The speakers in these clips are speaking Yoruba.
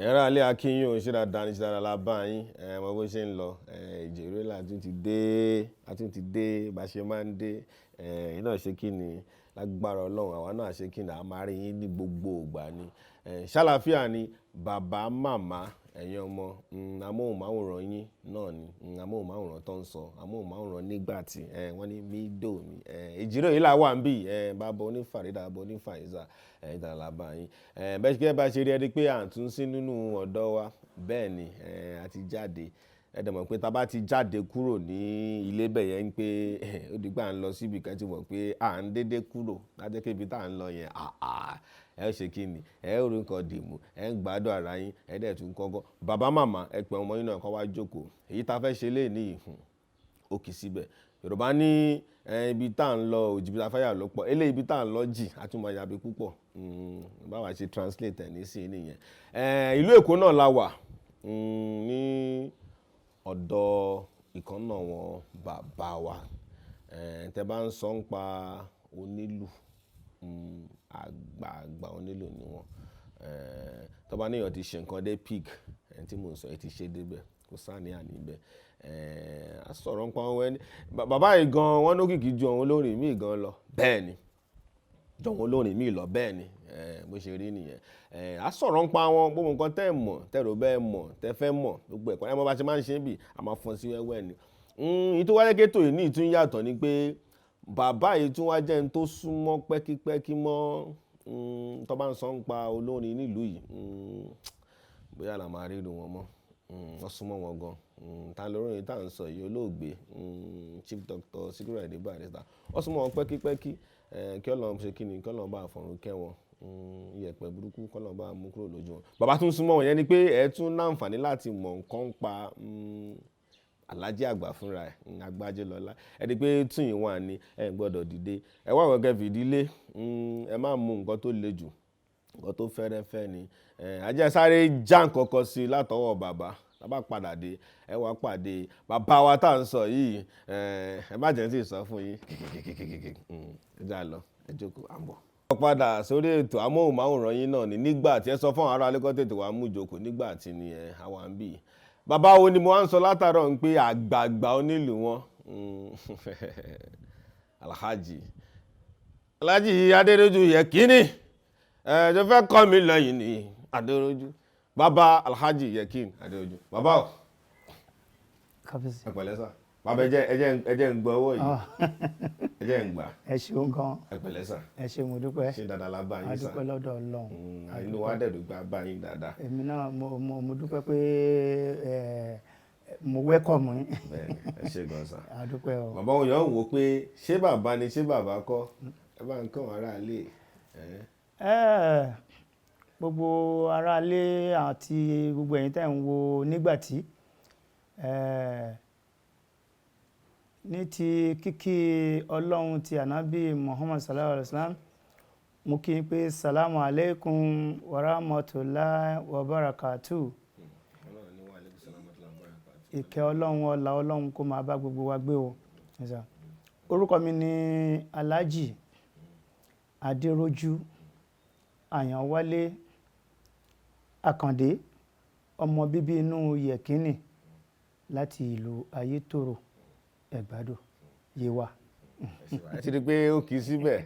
ẹ̀rọ alẹ́ akínyìn ò ṣe dáadáa ní ṣe dáadáa lábá yín mọ bó ṣe ń lọ ìjèrè látún ti dé bá ṣe máa ń dé ẹ̀yin náà ṣe kí ni lágbára ọlọ́run àwa náà ṣe kí ni a máa rí yín ní gbogbo ìgbà ni ṣàlàáfíà ni bàbá màmá ẹ̀yin ọmọ amóhùnmáwòrán yín náà ni amóhùnmáwòrán tó ń sọ amóhùnmáwòrán nígbà tí wọ́n ní mídò mi ìjírò yìí là wà ń bì bàbá onífàrídà bàbá onífàyèsà ìdàlábà yín bẹ́ẹ̀ bá ṣe rí ẹni pé à ń tún sí nínú ọ̀dọ́ wa bẹ́ẹ̀ ni a ti jáde ẹ̀dẹ̀ mọ̀ pé tá bá ti jáde kúrò ní ilé bẹ̀yẹn ń pé ó dìgbà ń lọ síbi kan tí mọ̀ pé à ń dédé kúrò lájẹ́ kébi tá à ń lọ yẹn ẹ ó ṣe kí ni ẹ ó rí nǹkan dìmú ẹ ń gbádùn ara yín ẹ dẹ̀ tún kọ́kọ́ bàbá màmá ẹ pẹ̀ ọmọ yín náà kọ́ wá jókòó èyí tá a fẹ́ ṣe lé ní ó kì í síbẹ̀ Yorùbá ní ibi tá à ń lọ òjì bíi afẹ́yà ló pọ̀ eléyìí ibi tá à ń lọ jì á tún máa yàbí púpọ̀ báwa ṣe translate ẹ̀ nísìnyí nìyẹn ìlú Èkó náà la wà ní ọ̀dọ̀ ìkànnà wọn bàbá wa tẹ bá ń sọ ń pa onílù àgbààgbà onílù ni wọn tó bá níyàn ti ṣe nǹkan dé pig tí mò ń sọ ẹ ti ṣe débẹ̀ kò sáàní àníbẹ̀ a sọ̀rọ̀ ń pa wọn ẹni bàbá yìí gan wọn lókìkí ju àwọn olórin míì gan lọ bẹ́ẹ̀ ni ju àwọn olórin míì lọ bẹ́ẹ̀ ni bó ṣe rí nìyẹn a sọ̀rọ̀ ń pa wọn gbogbo nǹkan tẹ́ mọ̀ tẹ́rọ bẹ́ẹ̀ mọ̀ tẹ́ fẹ́ mọ̀ gbogbo ẹ̀kọ́ ẹ̀ mọ́ bá ṣe máa ń ṣe bì a máa fọ́n sí wẹ́wẹ́ ni ìtú wáyé kétò yìí ní ìtún yàtọ̀ ni pé bàbá yìí tún wá jẹ́ ní tó súnmọ́ pẹ́kípẹ́kí mọ́ tó bá ń sọ ń pa olórin nílùú yìí bóyá là máa ríru wọn mọ́ wọ́n súnmọ́ wọn gan ta lórin tá à ń sọ yìí olóògbé Chief Dr. Sikiru Ayinde Barrister wọ́n súnmọ́ wọn pẹ́kípẹ́kí kí Ọlọ́run ṣe kí ni kí Ọlọ́run bá fọ̀run kẹ́ wọn iyẹ̀pẹ̀ burúkú kí Ọlọ́run bá mú kúrò lójú wọn bàbá tún súnmọ́ wọn yẹn ni pé ẹ tún láǹfààní láti mọ̀ nǹkan pa Alhaji àgbà fúnra ẹ̀ Agbájélọlá ẹni pé tún yìí wà ní ẹ gbọ́dọ̀ dìde ẹ wá wọ́n kẹfì ìdílé ẹ má mú nǹkan tó le jù nǹkan tó fẹ́rẹ́fẹ́ ni ajẹ́ sáré já nǹkan kan sí látọwọ́ bàbá bàbá padà dé ẹ wá pàdé bàbá wa tá à ń sọ yìí ẹ má jẹ́ tí ì sọ fún yín ẹ já lọ ẹ jókòó à ń bọ̀. wọ́n padà sórí ètò amóhùnmáwòrán yín náà ni nígbà tí ẹ sọ fún àwọn ará alẹ́kọ́ tètè wàá mú ìjókòó nígbà tí ni àwa ń bì bàbá wo ni mo wá ń sọ látàárọ̀ ń pé àgbààgbà onílù wọn Alhaji Adérójú Yẹkínì tó fẹ́ kọ́ mi lẹ́yìn ní Adérójú bàbá Alhaji Yẹkínì Adérójú bàbá o ẹ̀pẹ̀lẹ́ sà bàbá ẹjẹ́ ń gbọ́ owó yìí ẹjẹ́ ń gbà ẹ ṣeun gan ẹ̀pẹ̀lẹ́ sà ẹ ṣe mo dúpẹ́ ṣe dáadáa la bá yín sà adúpẹ́ lọ́dọ̀ Ọlọ́run inú wa dẹ̀dùn gbà bá yín dáadáa èmi náà mo dúpẹ́ pé mo wẹ́kọ̀mù yín ẹ ṣe gan sà adúpẹ́ o. bàbá wọn yàn wò pé ṣé bàbá ni ṣé bàbá kọ́ ẹ bá ń kàn ara lè. gbogbo aráalé àti gbogbo ẹ̀yin tẹ́ ń wo Nígbàtí ní ti kíkí Ọlọ́run ti ànábì Muhammad sallallahu alaihi wasallam mo kí n pé salamu alaikum wa rahmatullahi wa barakatuh ìkẹ́ Ọlọ́run ọlá Ọlọ́run kó máa bá gbogbo wa gbé o. orúkọ mi ni Alhaji Adérójú Àyànwálé Àkàndé ọmọ bíbí inú Yẹkínì láti ìlú Ayétòrò Ẹ̀gbádò Yewa. ẹ ti rí i pé ó kì í síbẹ̀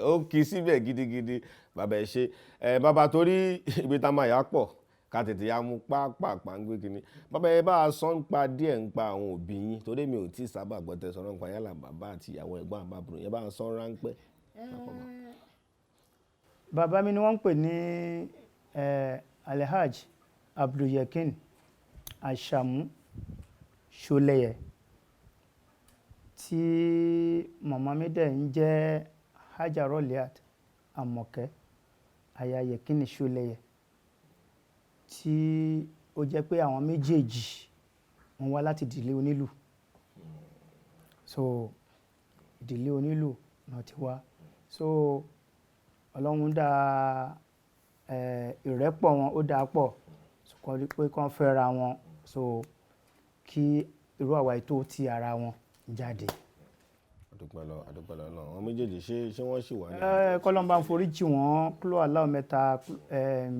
ó kì í síbẹ̀ gidigidi bàbá ẹ ṣe bàbá torí ibi tá a máa yà pọ̀ ká tètè ya mú pápá ń gbé kínní bàbá ẹ bá a sọ ń pa díẹ̀ ń pa àwọn òbí yín torí mi ò tí ì sábà gbọ́ tẹ sọ̀rọ̀ ń pa yálà bàbá àti ìyàwó ẹ̀gbọ́n àbábùrò yẹn bá a sọ ráńpẹ́. bàbá mi ni wọ́n ń pè ní Alhaji Abdulyekin Ashamu Ṣọlẹyẹ tí màmá mi dẹ̀ ń jẹ́ Haja Roliat Àmọ̀kẹ́ aya Yẹkínì Ṣọlẹyẹ tí ó jẹ́ pé àwọn méjèèjì wọ́n wá láti ìdílé onílù so ìdílé onílù náà ti wá so Ọlọ́run dá ìrẹ́pọ̀ wọn ó dá pọ̀ kọ́ rí pé kán fẹ́ra wọn so kí irú àwa ètò ti ara wọn jáde. àdúpẹ́ lọ àwọn méjèèjì ṣé wọ́n sì wà ní. kọ́lọ́mbà ń forí jì wọ́n kúlọ̀ aláwọ̀ mẹ́ta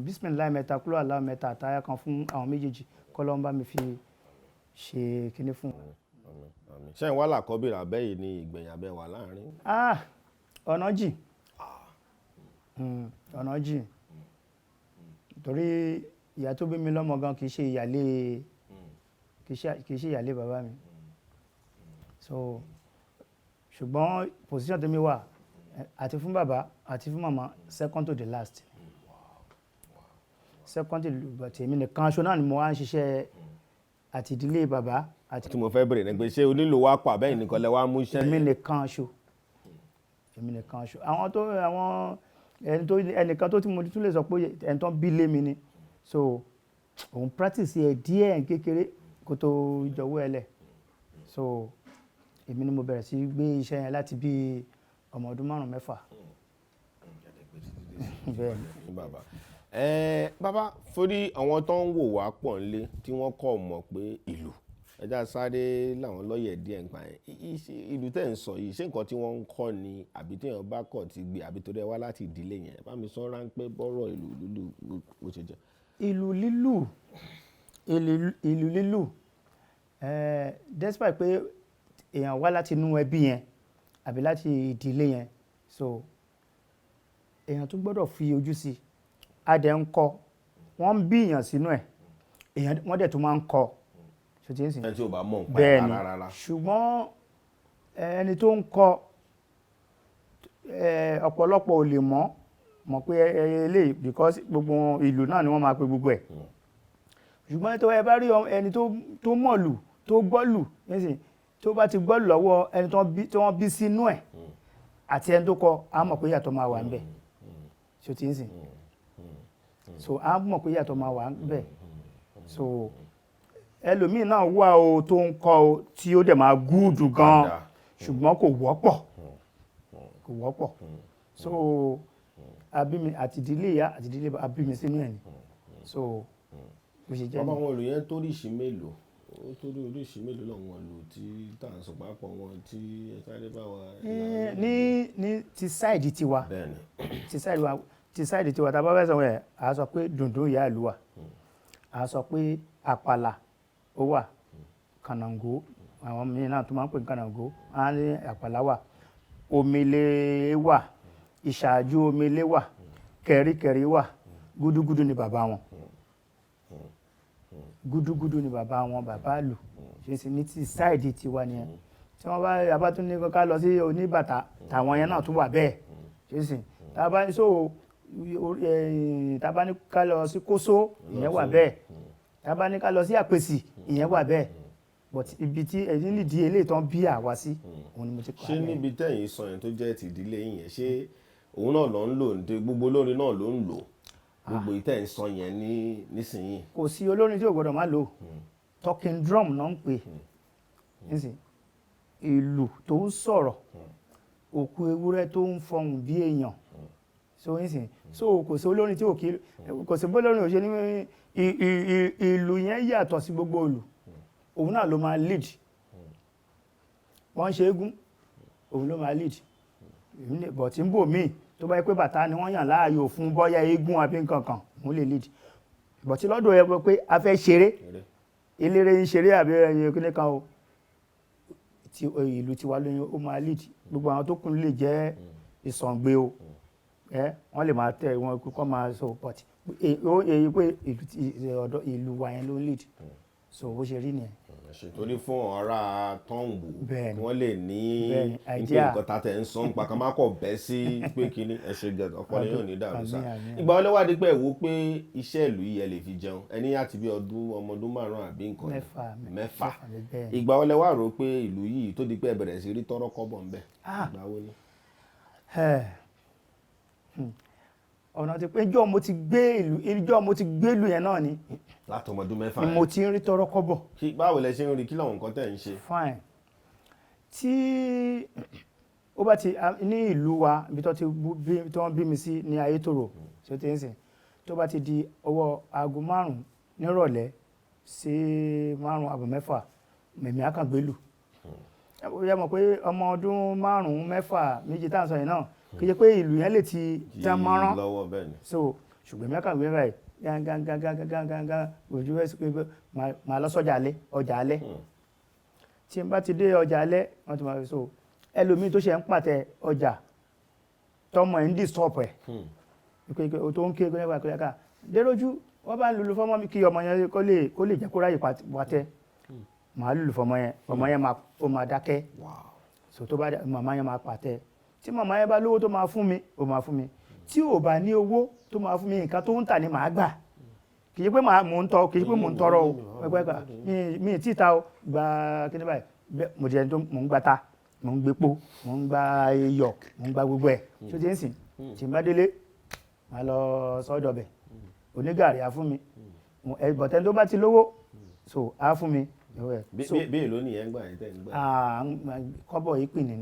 bísímìláì mẹ́ta kúlọ̀ aláwọ̀ mẹ́ta àtàyà kan fún àwọn méjèèjì kọ́lọ́mbà mi fi ṣe kinní fún wọn. ṣé ìwà làkọ́bí rà bẹ́yìí ni ìgbẹ̀yìn abẹ́ wà láàrin. ọ̀nà jìn ọ̀nà jìn torí ìyá tó bí mi lọ́mọ gan kì í ṣe ìyálé bàbá mi so ṣùgbọ́n position tó mi wà àti fún bàbá àti fún màmá second to the last second to the èmi nìkan aṣọ náà ni mo wá ń ṣiṣẹ́ àti ìdílé bàbá àti. tí mo fẹ́ bèrè ní pé ṣé onílò wa pa bẹ́ẹ̀ nìkan lẹ wá mú iṣẹ́. èmi nìkan aṣọ àwọn ẹnìkan tó tí mo tún lè sọ pé ẹni tó ń bí lé mi ni so òun practice ẹ díẹ̀ kékeré kó tó jọ̀wọ́ ẹ lẹ̀ so èmi ni mo bẹ̀rẹ̀ sí gbé iṣẹ́ yẹn láti bí ọmọ ọdún 5-6. bàbá forí àwọn tó ń wò wá pọ̀ nílé tí wọ́n kọ́ mọ̀ pé ìlú ẹja sáré làwọn lọ́yẹ̀ díẹ̀ ń pa ẹ̀ ìlú tẹ̀ ń sọ yìí ṣé nǹkan tí wọ́n ń kọ́ ni àbí tí èèyàn bá kọ̀ ti gbé àbí torí ẹ wá láti ìdílé yẹn bá mi sọ ráńpẹ́ bọ́rọ̀ ìlú lílù bó ṣe jẹ́. ìlú lílù despite pé èèyàn wá láti inú ẹbí yẹn àbí láti ìdílé yẹn so èèyàn tún gbọ́dọ̀ fi ojú sí adẹ̀ ń kọ́ wọ́n ń bí èèyàn sínú ẹ̀ wọ́n dẹ̀ tún máa ń kọ́ ẹni tí ò bá mọ̀ nípa bẹ́ẹ̀ ni rárá. ṣùgbọ́n ẹni tó ń kọ́ ọ̀pọ̀lọpọ̀ ò lè mọ̀ pé eléyìí because gbogbo ìlú náà ni wọ́n máa pe gbogbo ẹ̀ ṣùgbọ́n tó ẹ bá rí ẹni tó mọ̀lù tó gbọ́lù nísìnyí tó bá ti gbọ́lù lọ́wọ́ ẹni tó wọ́n bí sínú ẹ̀ àti ẹni tó kọ́ á mọ̀ pé yàtọ̀ máa wà ń bẹ̀ ṣó ti ń sìn so á mọ̀ pé yàtọ̀ máa wà ń bẹ̀ so ẹlòmíì náà wà o tó ń kọ́ o tí ó dẹ̀ máa gúùdù gan ṣùgbọ́n kò wọ́pọ̀ so abimi àti ìdílé ìyá àti ìdílé abimi sínú ẹ̀ ni so bó ṣe jẹ́ ní. bàbá wọn lò yẹn tó ríṣi mélòó ó tó rí oríṣi mélòó lọ́wọ́ lò tí tàǹsù pápọ̀ wọn tí ẹ sáré bá wa. ní ti sáìdì tiwa ti sáìdì tiwa tá a bá fẹ́ sọ ẹ̀ à sọ pé dùndún ìyá ìlú wa à sọ pé àpàlà ó wà kànáńgó àwọn mìíràn náà tó máa ń pè ní kànáńgó á ní àpàlà wà omele wà ìṣáájú omele wà kẹ̀ríkẹ̀rí wà gúdúgúdú ni bàbá wọn gúdúgúdú ni bàbá wọn bàbá lù ṣe sì ní ti sáìdì tiwa nìyẹn tí wọ́n bá yàbá tún ní ká lọ sí oníbàtà tàwọn yẹn náà tún wà bẹ́ẹ̀ ṣe sì tàbá ní ká lọ sí kóso ìyẹn wà bẹ́ẹ̀ tàbá ní ká lọ sí àpèsì ìyẹn wà bẹ́ẹ̀ but ibi tí ẹni nídìí eléyìí tán bí àwa sí òun ni mo ti kọ́ ṣé níbi tẹ̀yìn sọ yẹn tó jẹ́ ti ìdílé yín yẹn ṣé òun náà ló ń lò ní gbogbo olórin náà ló ń lò gbogbo ìtẹ̀yìn sọ yẹn nísìnyí. kò sí olórin tí ò gbọdọ̀ má lò talking drum náà ń pè nísìnyí ìlù tó ń sọ̀rọ̀ òkú ewúrẹ́ tó ń fọhùn bí èèyàn so nísìnyí so kò sí olórin tí kò sí bólórin ò ṣe ní ìlù yẹn yàtọ̀ sí gbogbo ìlù òun náà ló máa lead wọ́n ṣe égún òun ló máa lead bọ̀ tí ń bò míì tó bá yẹ pé bàtà ni wọ́n yàn láàyò fún bọ́yá égún àbí nǹkan kan òun lè lead bọ̀ tí lọ́dọ̀ ẹ pé a fẹ́ ṣeré eléré ń ṣeré àbí ẹyẹ kíní kan o ìlú tiwa lóyún ó máa lead gbogbo àwọn tó kún lè jẹ́ ìsọ̀ǹgbé o wọ́n lè máa tẹ̀ wọn kọ́ máa sọ but èyí pé ìlú wa yẹn ló ń lead so bó ṣe rí nìyẹn. ṣètòrí fún ọ̀rá tọ́ǹbù wọ́n lè ní ìdí nǹkan tá tẹ̀ ń sọ nípa kan má kọ̀ bẹ́ sí pé kínní ẹ ṣe gẹ̀ẹ́dọ̀ ọpọlọ yóò ní dàrú sá. ìgbà wọlé wádìí pé ẹ̀wò pé iṣẹ́ ìlú yìí ẹ lè fi jẹun ẹni àti bí ọmọ ọdún 5 àbí nǹkan mẹ́fà ìgbà wọlé wá rò pé ìlú yìí tó di pé ẹ bẹ̀rẹ̀ sí rí tọ́rọ́ kọ́bọ̀ ń bẹ̀ ìgbà wo ni. ọ̀nà ti pé ìjọ́ mo ti gbé ìlú yẹn náà ni látọmọdún 6 ni mo ti ń rí tọ́rọ́ kọ́bọ̀. báwo lẹ ṣe ń rí kí làwọn nǹkan tẹ̀ ń ṣe. fine tí ó bá ti ní ìlú wa ibi tó wọ́n bí mi sí ní Ayétòrò tí ó ti ń sìn tó bá ti di ọwọ́ aago 5 nírọ̀lẹ́ sí 5 àbọ̀ 6 mẹ̀mí àkàngbélù yẹ mọ̀ pé ọmọ ọdún 5 6 méjì tá à ń sọ yìí náà kì í ṣe pé ìlú yẹn lè ti tán mọ́rán lọ́wọ́ bẹ́ẹ̀ ni. so ṣùgbọ́n mẹ́kà gbé báyìí gángan ojú ẹ̀ sí pé màá lọ sọ́jà alẹ́ ọjà alẹ́ tí n bá ti dé ọjà alẹ́ wọ́n ti máa fi so ẹlòmíì tó ṣe ń pàtẹ ọjà tọmọ ẹ̀ ń dì stop ẹ̀ tó ń ké gbẹ́gbẹ́ àkọlẹ́ká déròjú wọ́n bá ń lulu fọ́mọ́ mi kí ọmọ yẹn kó lè jẹ́ kó ráyè pàtẹ màá lulu fọ́mọ yẹn ó máa dákẹ́ so tó bá màmá yẹn máa pàtẹ tí màmá yẹn bá lówó tó máa fún mi ó máa fún mi tí ò bá ní owó tó máa fún mi nǹkan tó ń tà ní màá gbà kì í pé mò ń tọrọ o pẹ́pẹ́pẹ́ mi ì tí ta o gba kíní báyìí mo jẹ́ tó mò ń gba ta mò ń gbépo mò ń gba iyọ̀ mò ń gba gbogbo ẹ̀ tó ti ń sìn tí n bá délé màá lọ sọ́dọ̀ bẹ̀ onígàrí á fún mi bọ̀tẹ́ tó bá ti lówó so á fún mi. bí èlò nìyẹn gbà yín tẹ́ ń gbà. kọ́bọ̀ yìí pìn ní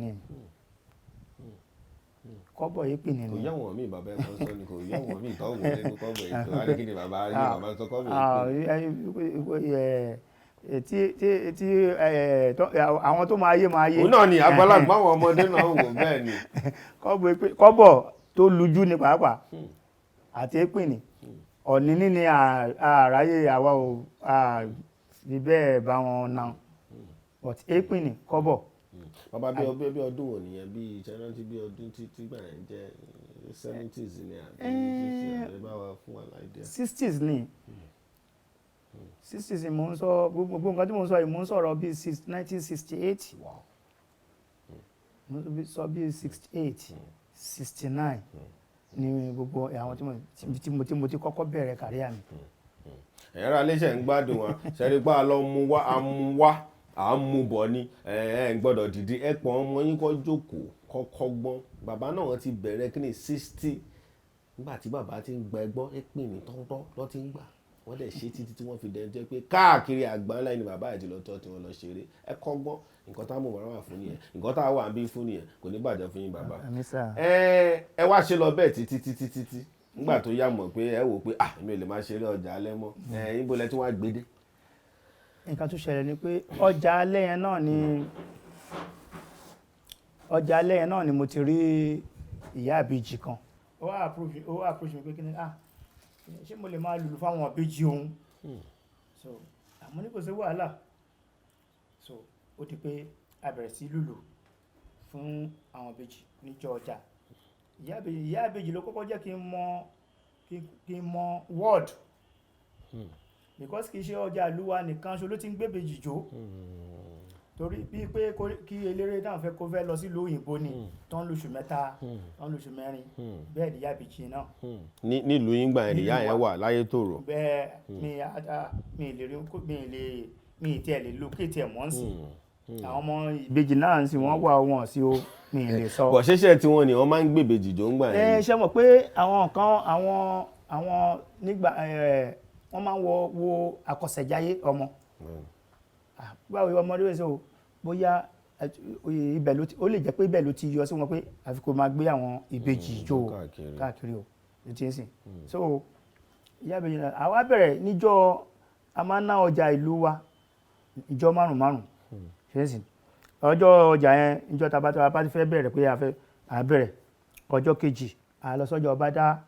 kọ́bọ̀ yìí pìn ní. kò yẹ wọn mi bàbá ẹ kàn sọ ni kò yẹ wọn mi tọ́wọ́ nínú kọ́bọ̀ yìí tó wá ní kí ni bàbá sọ kọ́bọ̀ yìí. tí àwọn tó máa yé. òun náà ni àgbàlagbà àwọn ọmọdé náà wò bẹ́ẹ̀ ni. kọ́bọ̀ tó lujú ni pàápàá àti èpìnì ọ̀ní ní àráyé àwa ò fi bẹ́ẹ̀ bá wọn náà but èpìnì kọ́bọ̀. bàbá bí ọdún wo nìyẹn bí ìṣẹ́rántí bí ọdún tí gbà yẹn jẹ́ 70s ni àbí 50s àbí bá wa fún wa láìdíà. 60s ni 60s ni mò ń sọ gbogbo nǹkan tí mò ń sọ yìí mò ń sọ̀rọ̀ bíi 1968 mo sọ bíi 68 69 ní gbogbo àwọn tí mo ti kọ́kọ́ bẹ̀rẹ̀ kàríà mi. ẹ̀rọ aléṣẹ́ ń gbádùn wa ṣẹ́rígbá lọ mú wá à ń mú bọ̀ ni ẹ̀ ń gbọ́dọ̀ dìde ẹ̀pọ̀ ọmọ yín kọ́ jókòó kọ́kọ́ gbọ́n bàbá náà ti bẹ̀rẹ̀ kí ni 60 nígbà tí bàbá ti ń gba ẹgbọ́n ẹ̀pìn ní tọ́tọ́ lọ́ ti ń gbà wọ́n dẹ̀ ṣe títí tí wọ́n fi dẹ̀ jẹ́ pé káàkiri àgbáńlá ni bàbá àti lọ́tọ́ tí wọ́n lọ ṣeré ẹ kọ́ gbọ́n nǹkan tá a mọ̀ wọ́n wà fún nìyẹn nǹkan tá a wà ń bí fún nìyẹn kò ní bàjẹ́ fún yín bàbá. ẹ wá ṣe lọ bẹ́ẹ̀ títí nígbà tó yá mọ̀ pé ẹ wò pé èmi ò lè máa ṣeré ọjà alẹ́ mọ́ níbo lẹ tí wọ́n á gbé dé. nǹkan tó ṣẹlẹ̀ ni pé ọjà alẹ́ yẹn náà ni mo ti rí ìyá àbíjì kan ó approach mi pé kí ni ṣé mo lè máa lùlù fáwọn àbíjì òun so àmọ́ ní kò sí wàhálà so ó di pé a bẹ̀rẹ̀ sí lùlù fún àwọn àbíjì níjọ ọjà ìyá àbíjì ló kọ́kọ́ jẹ́ kí n mọ word because kì í ṣe ọjà ìlúwa nìkan ṣo ló ti ń gbé bèjì jó torí bíi pé kí eléré náà fẹ́ kó fẹ́ lọ sílùú òyìnbó ni tó ń lóṣù 3 tó ń lóṣù 4 bẹ́ẹ̀ ni ìyá àbíjì náà. nílùú yín gbà yẹn ìyá yẹn wà láyé tòrò. bẹ́ẹ̀ mi ì tiẹ̀ lè locate ẹ̀ mọ́ sí àwọn ọmọ ìbejì náà sì wọ́n wà wọ́n sí o mi ì lè sọ. bọ̀ ṣẹ̀ṣẹ̀ tí wọ́n ní wọ́n máa ń gbé bèjì jó ń gbà yẹn. ṣe mọ̀ pé àwọn nígbà wọ́n máa ń wo àkọsẹ̀jáyé ọmọ báwo ọmọdé wẹ̀ sọ bóyá ibẹ̀ ó lè jẹ́ pé ibẹ̀ ló ti yọ sí wọn pé àfi kó máa gbé àwọn ìbejì jó káàkiri o ló ti ń sìn so ìyá ìbejì náà àwa bẹ̀rẹ̀ níjọ́ a máa ń ná ọjà ìlú wa ìjọ 5 ṣe ń sìn ọjọ́ ọjà yẹn ìjọ tabataba ti fẹ́ bẹ̀rẹ̀ pé a bẹ̀rẹ̀ ọjọ́ kejì a lọ sọ́jọ́ ọba dá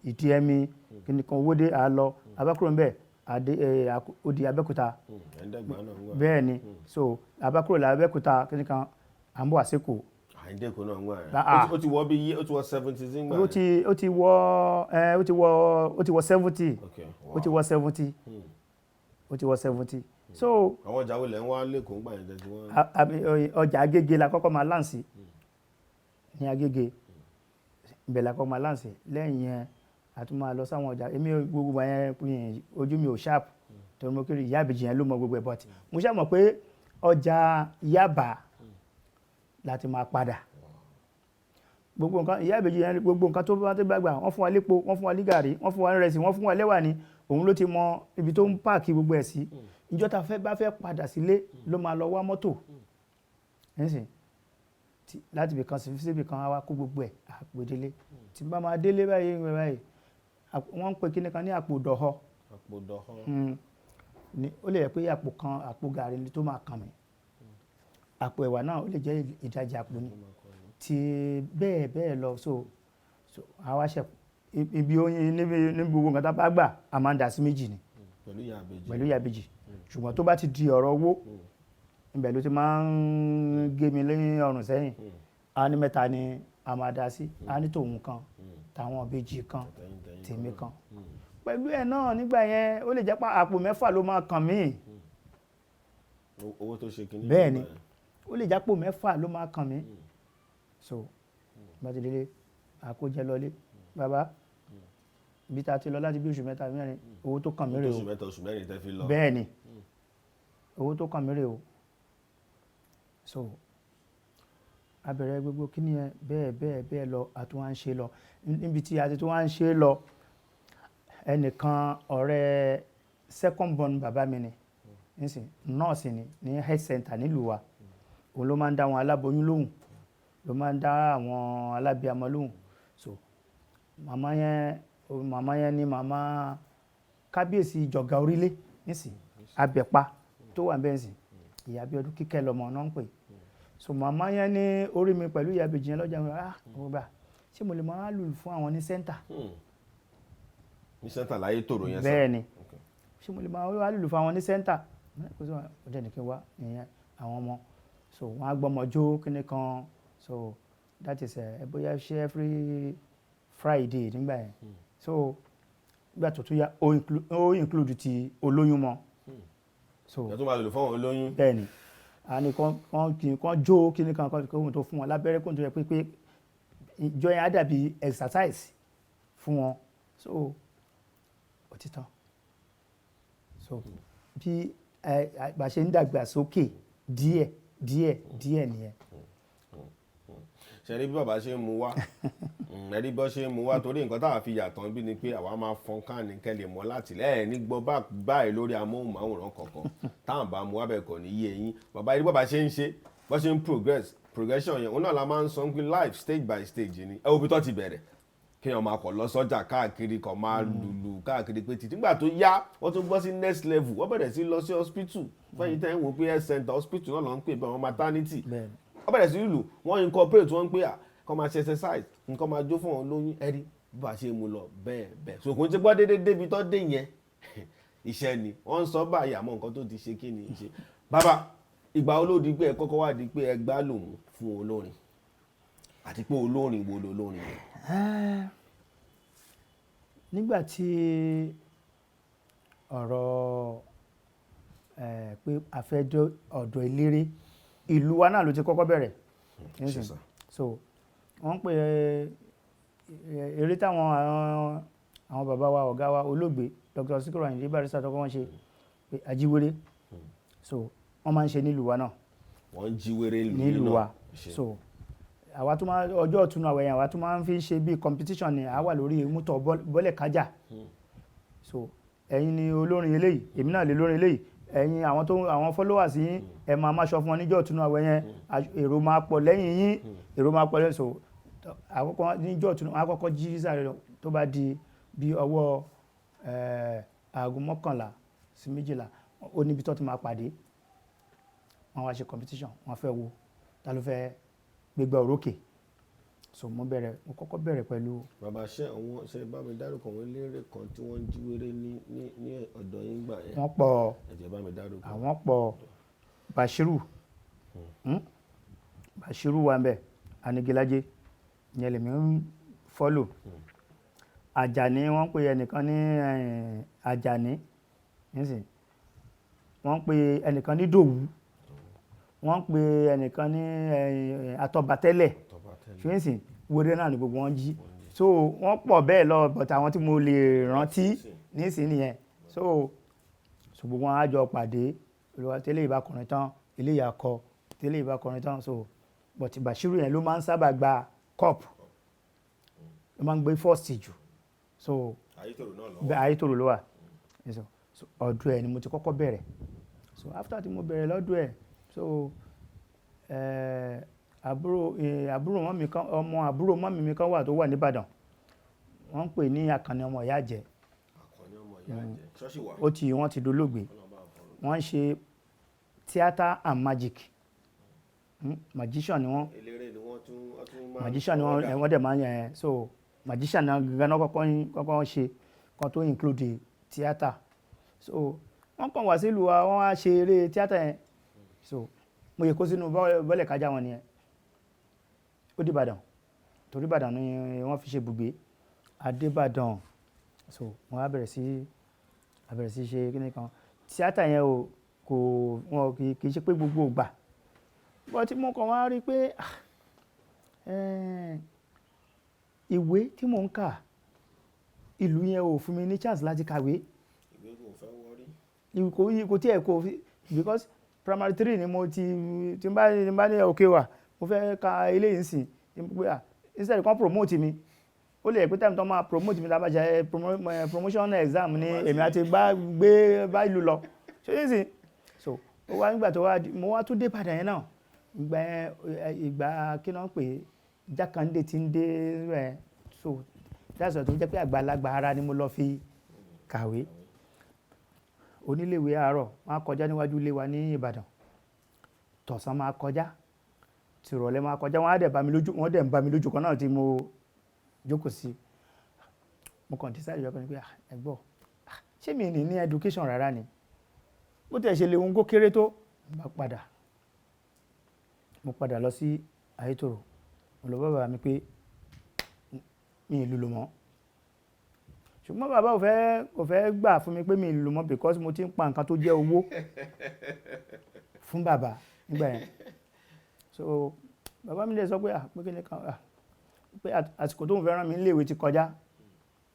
ìdí ẹ̀mí kìnìkan owó dé a lọ abákúrò ń bẹ̀ odi Abẹ́òkúta bẹ́ẹ̀ ni so abákúrò la Abẹ́òkúta kìnìkan à ń bọ̀ àsìkò. àìdẹ́kùn náà ń gbà yẹn ó ti wọ bí ó ti wọ 70 ń gbà yẹn. ó ti wọ 70 ó ti wọ 70 ó ti wọ 70 so. àwọn ọjà wo lẹ ń wá lẹ́kọ̀ọ́ ń gbà yẹn tẹ́tí wọ́n. ọjà Agége la kọ́kọ́ máa láǹsì ní Agége ibẹ̀ la kọ́kọ́ máa láǹsì lẹ́yìn yẹn a tún máa lọ sáwọn ọjà èmi gbogbo yẹn ojú mi ò sharp torí mo kiri ìyá àbèjì yẹn ló mọ gbogbo ẹ̀ but mo ṣáà mọ̀ pé ọjà Yaba láti máa padà gbogbo nǹkan ìyá àbèjì yẹn gbogbo nǹkan tó bá gbà wọ́n fún wa lépo wọ́n fún wa ní gàrí wọ́n fún wa ní rẹsì wọ́n fún wa lẹ́wà ní òun ló ti mọ ibi tó ń páàkì gbogbo ẹ̀ sí ìjọ ta bá fẹ́ padà sílé ló máa lọ wá mọ́tò nísìn láti ibì kan síbi kan wá kó gbogbo ẹ̀ àpò délé tí bá máa délé báyìí wọ́n ń pè kíní kan ní àpò dọ̀họ́ ó lè yẹ pé àpò gàrí tó máa kàn mí àpò ẹ̀wà náà ó lè jẹ́ ìdajì àpò ni tí bẹ́ẹ̀ bẹ́ẹ̀ lọ so àwa ṣe ibi oyin ní gbogbo nǹkan tá a bá gbà a máa ń dà sí méjì ni pẹ̀lú ìyá ìbejì ṣùgbọ́n tó bá ti di ọ̀rọ̀ owó ibẹ̀ ló ti máa ń gé mi lẹ́yìn ọrùn sẹ́yìn a ní mẹ́ta ni a máa dá sí a ní tòun kan tàwọn ìbejì kan tèmi kan pẹ̀lú ẹ̀ náà nígbà yẹn ó lè jẹ́ pé àpò mẹ́fà ló máa kàn mí owó tó ṣe kìíní bẹ́ẹ̀ ni ó lè jẹ́ àpò mẹ́fà ló máa kàn mí so bá ti délé àkójẹ lọlé bàbá bí ta ti lọ láti bí oṣù mẹ́ta mẹ́rin owó tó kàn mí rè o oṣù mẹ́rin tẹ́ fi lọ bẹ́ẹ̀ ni owó tó kàn mí rè o so abẹ̀rẹ̀ gbogbo kí ni ẹ bẹ́ẹ̀ lọ àtúwá ń ṣe lọ níbi tí a ti tó wá ń ṣe lọ ẹnìkan ọ̀rẹ́ second born bàbá mi ni nísìn nọ́ọ̀sì ni ní health center nílùú wa òun ló máa ń dá àwọn aláboyún lóhùn ló máa ń dá àwọn alábíamọ lóhùn so màmá yẹn ni màmá kábíyèsí ìjọ̀gá orílẹ̀ nísìn abẹ́pa tó wà bẹ́ẹ̀ sìn ìyá Abíọ́dún Kíkẹ́ lọmọ náà ń pè so màmá yẹn ní orí mi pẹ̀lú ìyá ìbejì yẹn lọ́jà mi gbà ṣé mo lè máa lùlù fún àwọn ní sẹ́ńtà. ní sẹ́ńtà láyé tòrò yẹn sá bẹ́ẹ̀ ni ṣé mo lè máa lùlù fún àwọn ní sẹ́ńtà kó sọ ọdẹ nìkan wá ìyẹn àwọn ọmọ so wọn á gbọ́mọ jó kíní kan so that is bóyá ṣe every Friday nígbà yẹn so nígbà tó tún yá ó include ti olóyún mọ́ so ìyá tó máa lò fún àwọn olóyún bẹ́ẹ̀ ni a ní kan jó kíní kan kóhun tó fún wọn lábẹ́rẹ́ kóhun tó yẹ pé ìjọ yẹn á dàbí exercise fún wọn so òtítọ́ so bí bá ṣe ń dàgbà sókè díẹ̀ nìyẹn. ṣe rí bí bàbá ṣe ń mu wá ẹ̀rí bọ́ ṣe ń mu wá torí nǹkan táwa fi yàtọ̀ bí ni pé àwa máa fọn káàní kẹ́lẹ̀ mọ́ láti lẹ́ẹ̀ ní gbọ́ báyìí lórí amóhùnmáwòrán kankan táwọn bá mu wá bẹ̀ kọ́ ní yé eyín bàbá yìí bàbá ṣe ń ṣe bọ́ ṣe ń progression yẹn òun náà la máa ń sọ pé life stage by stage ni ẹ wo bí tó ti bẹ̀rẹ̀ kéèyàn máa kọ̀ lọ sọ́jà káàkiri kọ̀ máa lùlù káàkiri pé títí nígbà tó yá wọ́n tún gbọ́ sí next level wọ́n bẹ̀rẹ̀ sí lọ sí hospital fẹ́yìn tẹ́ ń wò pé health center hospital náà ló ń pè bẹ́ẹ̀ wọ́n maternity wọ́n bẹ̀rẹ̀ sí lùlù wọ́n incorporate wọ́n ń pè kọ́ máa ṣe exercise nǹkan máa jó fún wọn lóyún ẹ̀rí bá a ṣe mú lọ bẹ́ẹ̀ sòkò tí gbọ́ déédéé débi tó dé yẹn iṣẹ́ ni wọ́n ń sọ báyìí àmọ́ nǹkan tó ti ṣe kí ni ṣe bàbá ìgbà olóòdì pé ẹ kọ́kọ́ wá di pé ẹ gbá lòun fún olórin àti pé olórin wo lolórin yẹn. nígbà tí ọ̀rọ̀ pé a fẹ́ dé ọ̀dọ̀ eléré ìlú wa náà ló ti kọ́kọ́ bẹ̀rẹ̀ so wọ́n pè eré táwọn àwọn bàbá wa ọ̀gá wa olóògbé Dr. Sikiru Ayinde Barrister tó kọ́ wọ́n ṣe pé ajíwèrè so wọ́n máa ń ṣe nílùú wa náà wọ́n jíwèrè nílùú wa so àwa tó máa ọjọ́ ìtúnu àwẹ̀ yẹn àwa tó máa ń fi ṣe bíi competition ni àwa lórí mútọ̀ bọ́lẹ̀ kájà so ẹ̀yin ni olórin eléyìí èmi náà lè lórin eléyìí ẹ̀yin àwọn followers yín ẹ máa máa sọ fún wọn níjọ́ ìtúnu àwẹ̀ yẹn èrò máa pọ̀ lẹ́yìn yín èrò máa pọ̀ lẹ́yìn so àkọ́kọ́ níjọ́ ìtúnu wọn àkọ́kọ́ jí sáré tó bá di bí ọwọ́ aago 11 sí 12 ó níbi tó ti máa pàdé wọn wá ṣe competition wọn fẹ́ wo ta ló fẹ́ gbégbá orókè so mo kọ́kọ́ bẹ̀rẹ̀ pẹ̀lú. bàbá ṣe bá mi dárúkọ àwọn eléré kan tí wọ́n jí wéré ní ọ̀dọ̀ yín gbà yẹn. wọ́n pọ̀ ẹ̀jẹ̀ bá mi dárúkọ. àwọn pọ̀ Bashiru wà ń bẹ̀ Anigilaje ìyẹn lèmi ń fọ́lò Àjàní wọ́n pe ẹnìkan ní Àjàní nísìn wọ́n pe ẹnìkan ní Dòwú wọ́n pe ẹnìkan ní Atọ́batẹ́lẹ̀ ṣùgbọ́n wéré náà ni gbogbo wọn jí so wọ́n pọ̀ bẹ́ẹ̀ lọ but àwọn tí mo lè rántí nísìn nìyẹn so gbogbo wọn á jọ pàdé tẹ́lẹ̀ ìbá kọrin tán ilé ìyá kọ tẹ́lẹ̀ ìbá kọrin tán so but Bashiru yẹn ló máa ń sábà gba cup ló máa ń gbé first jù so Ayétòrò ló wà so ọdún ẹ̀ ni mo ti kọ́kọ́ bẹ̀rẹ̀ so after tí mo bẹ̀rẹ̀ lọ́dún ẹ̀ so àbúrò mọ́mì kan ọmọ àbúrò mọ́mì mi kan wà tó wà nìbàdàn wọ́n ń pè ní Àkànní ọmọ ìyá àjẹ́ wọ́n ti dolóògbé wọ́n ń ṣe theatre and magic magician ni wọ́n eléré ni wọ́n tún máa magician ni wọ́n dẹ̀ máa ń yẹn so magician náà gangan kọ́kọ́ ṣe kan tó include theatre so wọ́n kàn wá sílùú wa wọ́n á ṣe eré theatre yẹn so mo yẹ kó sínú bọ́ọ̀lẹ̀ kájà wọn nìyẹn ó di Ìbàdàn torí Ìbàdàn ni wọ́n fi ṣe ibùgbé Adébàdàn so wọ́n á bẹ̀rẹ̀ sí ṣe kíní kan theatre yẹn o kò wọn kì í ṣe pé gbogbo ìgbà bọ́ tí mo kàn wá rí pé ìwé tí mò ń kà ìlú yẹn ò fún mi ní chance láti kàwé ìwé kò fẹ́ wọrí. kò tí ẹ̀ kò because primary 3 ni mo ti n bá ní òkè wà mo fẹ́ ka eléyìí sìn pé instead kan promote mi ó lè pé time tó máa promote mi lábàjá promotion exam ni èmi àti gbé bá ìlú lọ ṣé yín sìn so ó wá nígbà tó wá mo wá tún dé Ìbàdàn yẹn náà ìgbà kí náà pé Jákàndé ti ń dé rẹ̀ so that's why tó jẹ́ pé àgbàlagbà ara ni mo lọ fi kàwé oníléèwé àárọ̀ máa kọjá níwájú ilé wa ní Ìbàdàn tọ̀sán máa kọjá tìrọ̀lẹ́ máa kọjá wọ́n dẹ̀ ń bá mi lójú kan náà tí mo jókòó sí mo kàn decide ìjọba ni pé ẹ̀gbọ́n ṣé mi ní education rárá ni bó tẹ̀ ṣe lè ohun kó kéré tó mo padà lọ sí Ayétòrò mo lọ bàbá mi pé mi ì lùlù mọ́ ṣùgbọ́n bàbá ò fẹ́ gbà fún mi pé mi ì lùlù mọ́ because mo ti ń pa nǹkan tó jẹ́ owó fún bàbá nígbà yẹn so bàbá mi lè sọ pé pé kíni kan pé àsìkò tó ń fẹ́ rán mi níléèwé ti kọjá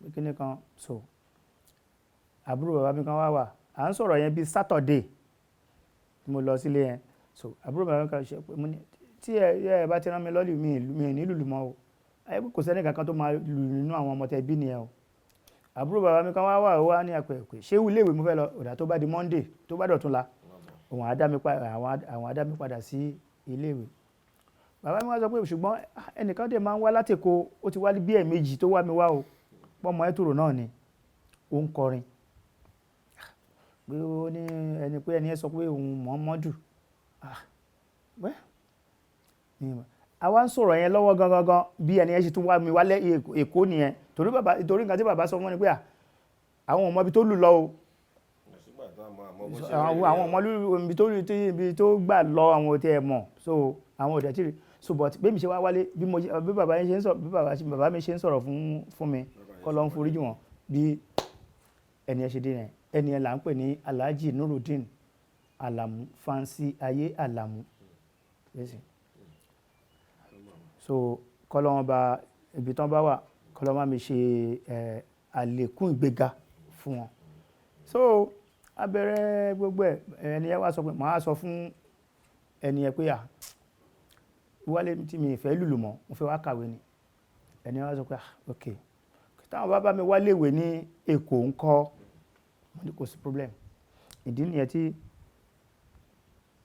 pé kíni kan so àbúrò bàbá mi kan wà à ń sọ̀rọ̀ yẹn bíi Saturday mo lọ sílé yẹn so àbúrò bàbá mi kan ṣe pé mo ní tí ẹ bá ti rán mi lọ́lì mi ì ní lùlù mọ́ o ayé kò sẹ́ni kankan tó máa lù nínú àwọn ọmọ tẹ bí nìyẹn o àbúrò bàbá mi kan wà ó wá ní àpẹẹpẹ ṣé iléèwé mo fẹ́ lọ ọ̀dà tó bá di Monday tó bá dọ̀tún la àwọn adá mi padà sí iléèwé bàbá mi wá sọ pé ṣùgbọ́n ẹnìkan dẹ̀ máa ń wá láti Èkó ó ti wá bí ẹ̀ẹ̀mejì tó wá mi wá o pọ́mọ Ayétòrò náà ni ó ń kọrin pé ó ní ẹni ẹ sọ pé òun Muhammadu àwa ń sọ̀rọ̀ yẹn lọ́wọ́ gangan bí ẹni ẹ ṣe tún wá mi wálé Èkó nìyẹn torí nǹkan tí bàbá sọ fún mi ni pé àwọn ọmọ ibi tó lù lọ o àwọn ọmọ ibi tó gbà lọ àwọn òtí ẹ̀ mọ̀ so àwọn òdẹ̀ tí rí so but bí mi ṣe wá wálé bí bàbá mi ṣe ń sọ̀rọ̀ fún mi kọ́ ló ń foríjì wọn bí ẹni ẹ ṣe dé yẹn ẹni ẹ là ń pè ní Alhaji Nurudeen Alamu Fancy Ayé Alamu so kọ́lọ́wọ́n bá ibi tán bá wà kọ́lọ́wọ́n mi ṣe àlékún ìgbéga fún wọn so abẹ́rẹ́ gbogbo ẹni ẹ wá sọ pé màá sọ fún ẹni ẹ pé wálé tí mi ìfẹ́ lùlù mọ́ mo fẹ́ wá kàwé ni ẹni ẹ wá sọ pé ok táwọn bá bá mi wálé ìwé ní Èkó ńkọ́ mo ní kò sí problem ìdí nìyẹn tí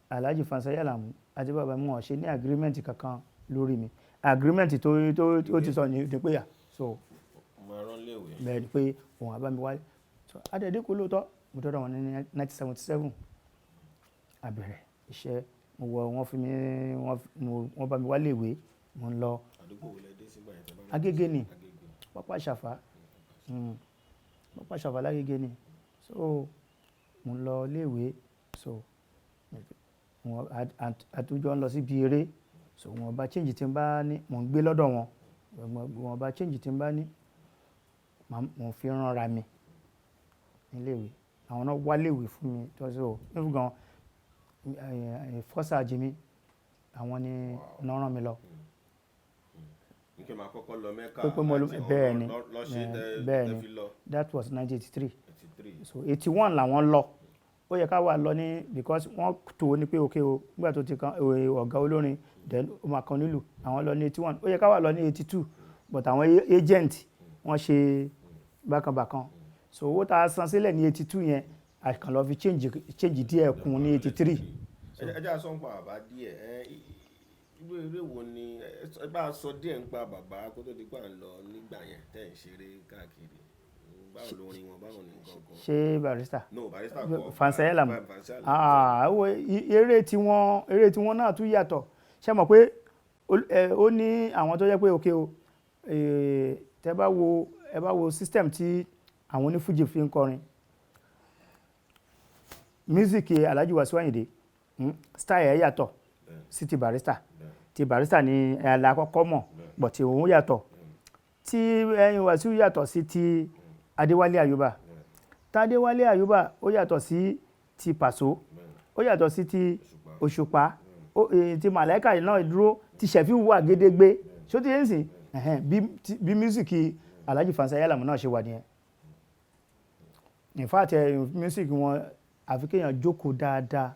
Alhaji Fancy Ayé Alamu àti bàbá mi wọ́n ṣe ní agreement kankan lórí mi agreement tó ti sọ ní pé so bẹ́ẹ̀ ni pé òun àbá mi wálé so adẹ́dẹ́kọ̀ lóòótọ́ mo tọ́jú wọn ní 1977 àbẹ̀rẹ̀ iṣẹ́ mo wọ wọ́n bá mi wálé ìwé mo ń lọ Agége ni Pápá Ṣàfà lágége ni so mo ń lọ léèwé so àtúnjọ ń lọ síbi eré so wọn bá change tí n bá ní mò ń gbé lọ́dọ̀ wọn bá change tí n bá ní mo fi ránra mi níléèwé àwọn náà wá léèwé fún mi tó so nífù gan fọ́sà jimi àwọn ni náà rán mi lọ. bẹ́ẹ̀ ni that was 1983 so 81 làwọn lọ ó yẹ ká wà lọ ní because wọ́n tó ní pé òkè o nígbà tó ti kan ọ̀gá olórin then ó máa kan nílùú àwọn lọ ní 81 ó yẹ ká wà lọ ní 82 but àwọn agent wọ́n ṣe bákanbàkan so owó tá a san sílẹ̀ ní 82 yẹn a kàn lọ fi change díẹ̀ kún ní 83. ẹjẹ́ àsọ ń pa bàbá díẹ̀ irú eré wo ni ẹ bá sọ díẹ̀ ń pa bàbá kó tó di pa ń lọ nígbà yẹn tẹ̀ ń ṣeré káàkiri báwo lórin wọn báwo ní nǹkan kan. ṣé Barrister. no Barrister kọ Fancy Ayé Alamu eré tiwọn náà tún yàtọ̀ ṣé mọ̀ pé ó ní àwọn tó jẹ́ pé òkè o ẹ bá wo system tí àwọn onífújì fi ń kọrin music Alhaji Wasiu Ayinde style ẹ̀ yàtọ̀ sí ti Barrister ni alákọ̀ọ́kọ́ mọ̀ but tí òun yàtọ̀ tí Wasiu yàtọ̀ sí ti Adéwálé Àyùbá tádéwálé Àyùbá ó yàtọ̀ sí ti Pàṣọ ó yàtọ̀ sí ti Òṣùpá ti Màláíkà náà dúró ti Ṣẹ̀fíù wà gédégbé ṣó ti yẹn sìn bí mísíkì Alhaji Fansaya Alamu náà ṣe wà nìyẹn in fact mísíkì wọn àfi kéèyàn jókòó dáadáa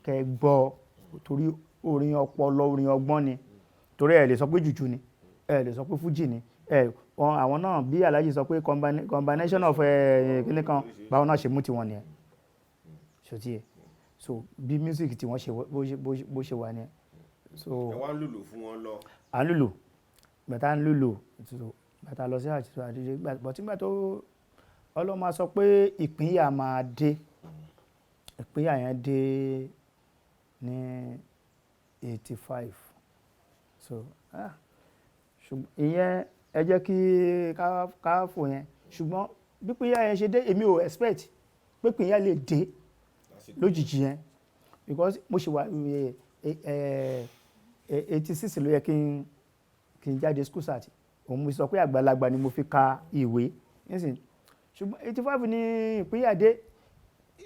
kẹ gbọ́ torí orin ọpọlọ orin ọgbọ́n ni torí ẹ lè sọ pé jùjú ni ẹ lè sọ pé fújì ni àwọn náà bí Alhaji sọ pé combination of kíní kan báwọn náà ṣe mú tiwọn nìyẹn ṣòtí ẹ so bí music tí wọ́n ṣe bó ṣe wà nìyẹn so ẹ wá ń lùlù fún wọn lọ. à ń lùlù bàtà ń lùlù bàtà lọ sí àtìsọ àdíje bọ̀tí gbà tó ọlọ́mọ sọ pé ìpínyà máa dé ìpínyà yẹn dé ní 85 so ìyẹn ẹ jẹ́ kí káfò yẹn ṣùgbọ́n bí ìpínyà yẹn ṣe dé èmi ò expect pé ìpínyà lè dé lójijì yẹn because mo ṣe wà 86 ló yẹ kí n jáde school start òun mo sọ pé àgbàlagbà ni mo fi ka ìwé nísìnyí ṣùgbọ́n 85 ní ìpínyà dé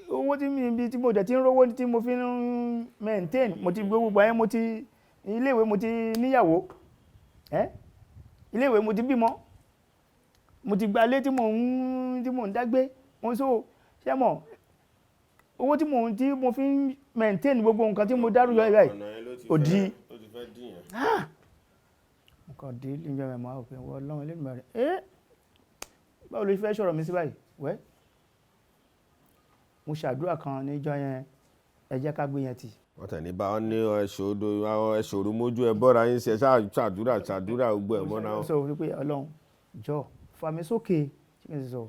owó tí mo dẹ̀ ti ń rówó tí mo fi ń maintain mo ti gbogbo ayé mo ti iléèwé mo ti níyàwó iléèwé mo ti bímọ mo ti gbalé tí mò ń dágbé wọ́n so ṣé mọ̀ owó tí mo fi ń maintain gbogbo nǹkan tí mo dárúyọ ìrẹ́ òdì nǹkan dé níjọ́ mẹ́mọ́ àwọn òpin wọ́n lọ́wọ́ ilé ìgbà rẹ̀ báwo ló fẹ́ sọ̀rọ̀ mi sí báyìí wẹ́ mo ṣàdúrà kan níjọ́ yẹn ẹ jẹ́ ká gbé yẹn tì. wọ́n tẹ̀ ní báwọn ní ẹ̀ṣòro mójú ẹ bọ́ra yín ṣe ṣàdúrà gbogbo ẹ̀ mọ́ra wọn. sọ wípé Ọlọ́run jọ fà mí sókè tí mi sọ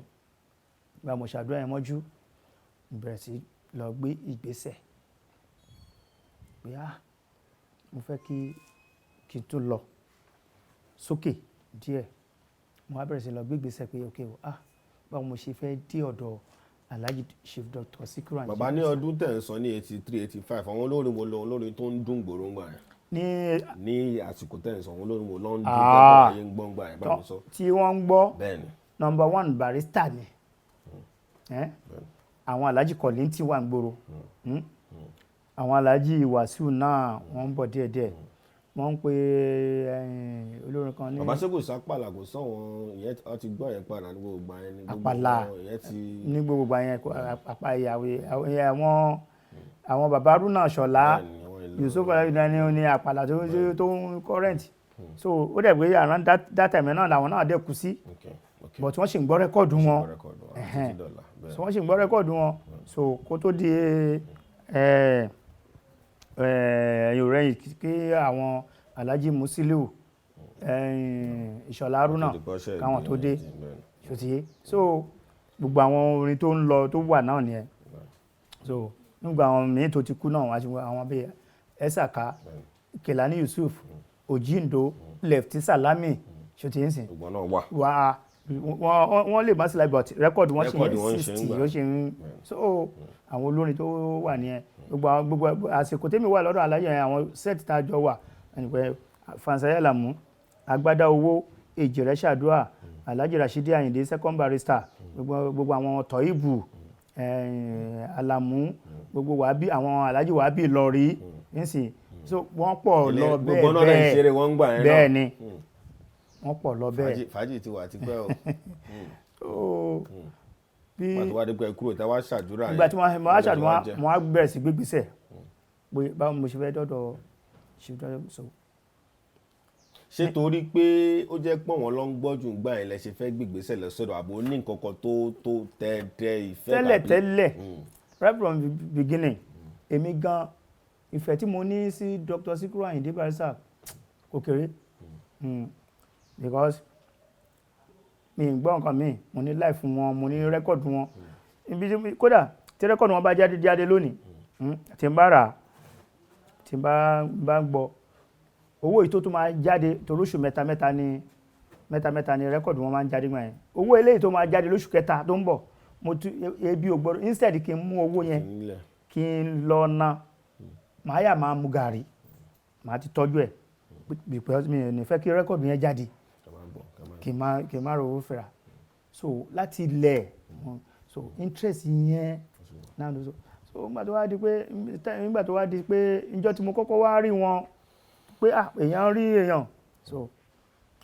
gba mo ṣàdúrà yẹn mọ́jú bẹ̀rẹ̀ sí lọ gbé ìgbésẹ̀ pé mo fẹ́ kí n tún lọ sókè díẹ̀ mo wá bẹ̀rẹ̀ sí lọ gbé ìgbésẹ̀ pé ok báwo mo ṣe fẹ́ dé ọ̀dọ̀ Alhaji Chief Dr. Sikiru Ayinde. bàbá ní ọdún tẹ̀ ń sọ ní 83 85 àwọn olórin wo lọ olórin tó ń dún gbòòrò ńgbà yẹn. ní àsìkò tẹ̀ ń sọ àwọn olórin wo lọ ń dún gbòòrò ayé ń gbọ́ ńgbà yẹn bá mi sọ. tí wọ́n ń gbọ́ bẹ́ẹ̀ni. number 1 Barrister ni àwọn Alhaji Kollington wà ń gbòòrò àwọn Alhaji Wasiu náà wọ́n ń bọ̀ díẹ̀díẹ̀ wọ́n ń pe olórin kan ní. bàbá ṣé kò sápàlà kò sọ̀wọ́n ìyẹn wọ́n ti gbọ́ yẹn padà ní gbogbo gbà yẹn ní gbogbo àpàlà ní gbogbo gbà yẹn àpá ìyàwó àwọn bàbá Haruna Ṣọlá Yusuf Alayidani ní àpàlà tó ń current so ó dẹ̀ pé around that time náà làwọn náà dẹ̀ kú sí but wọ́n sì ń gbọ́ rẹ́kọ̀dù wọn so wọ́n sì ń gbọ́ rẹ́kọ̀dù wọn so kó tó di ẹ̀yìn rẹ̀ kí àwọn Alhaji Musiliu Ìṣọ̀lá Haruna káwọn tó dé ṣòtíyé so gbogbo àwọn orin tó ń lọ tó wà náà nìyẹn so nígbà àwọn míì tó ti kú náà wọ́n ti àwọn bíi Ẹ̀sàká Kèlání Yusuf Òjíǹdó Lefty Salami ṣòtíyé sìn wà wọ́n lè má sí láì but record wọ́n ṣe ń 60 ó ṣe ń so àwọn olórin tó wà nìyẹn gbogbo àsìkò tèmi wà lọ́dọ̀ Alhaji àwọn set tá a jọ wà ẹnìpẹ́ Fansaya Alamu Agbádá Owó Èjìrẹ́ Ṣàdúrà Alhaji Rashidi Ayinde second Barrister gbogbo àwọn Tọ́ìbù Alamu gbogbo wàbí àwọn Alhaji wàbí lọ́rí nísìn so wọ́n pọ̀ lọ bẹ́ẹ̀ ni wọ́n pọ̀ lọ bẹ́ẹ̀. fàájì ti wà tipẹ́ o. pàtó wá dé pé kúrò tá a wá ṣàdúrà yẹn. ìgbà tí mo wá ṣàdúrà mo wá bẹ̀rẹ̀ sí gbégbèsè pé báwo mo ṣe fẹ́ dọ́dọ̀ ṣe dọ́dọ̀ so. ṣé torí pé ó jẹ́ pọ̀ wọ́n lọ ń gbọ́jú gbà yẹn lẹ ṣe fẹ́ gbégbèsè lọ sọ́dọ̀ àbò ní nǹkan kan tó tẹ́ ìfẹ́ tẹ́lẹ̀ right from the beginning èmi gan ìfẹ́ tí mo ní sí Dr. Sikiru Ayinde Barrister kò kéré because mi ń gbọ́ nǹkan mi mo ní life wọn mo ní rẹ́kọ̀dù wọn ibi kódà tí rẹ́kọ̀dù wọn bá jáde lónìí tí n bá rà tí bá gbọ́ owó yìí tó tún máa jáde torí oṣù mẹ́ta ni rẹ́kọ̀dù wọn máa ń jáde gbà yẹn owó eléyìí tó máa jáde lóṣù kẹta tó ń bọ̀ mo tún ebi ò gbọ́dọ̀ instead kí n mú owó yẹn kí n lọ ná màá yà máa mu gàrí màá ti tọ́jú ẹ̀ because mi ò ní fẹ́ kí rẹ́kọ̀dù yẹn jáde kí n má rówó fẹ́ra so láti ilẹ̀ so interest yẹn náà ló so nígbà tó wá di pé ìjọ tí mo kọ́kọ́ wá rí wọn pé èèyàn rí èèyàn so.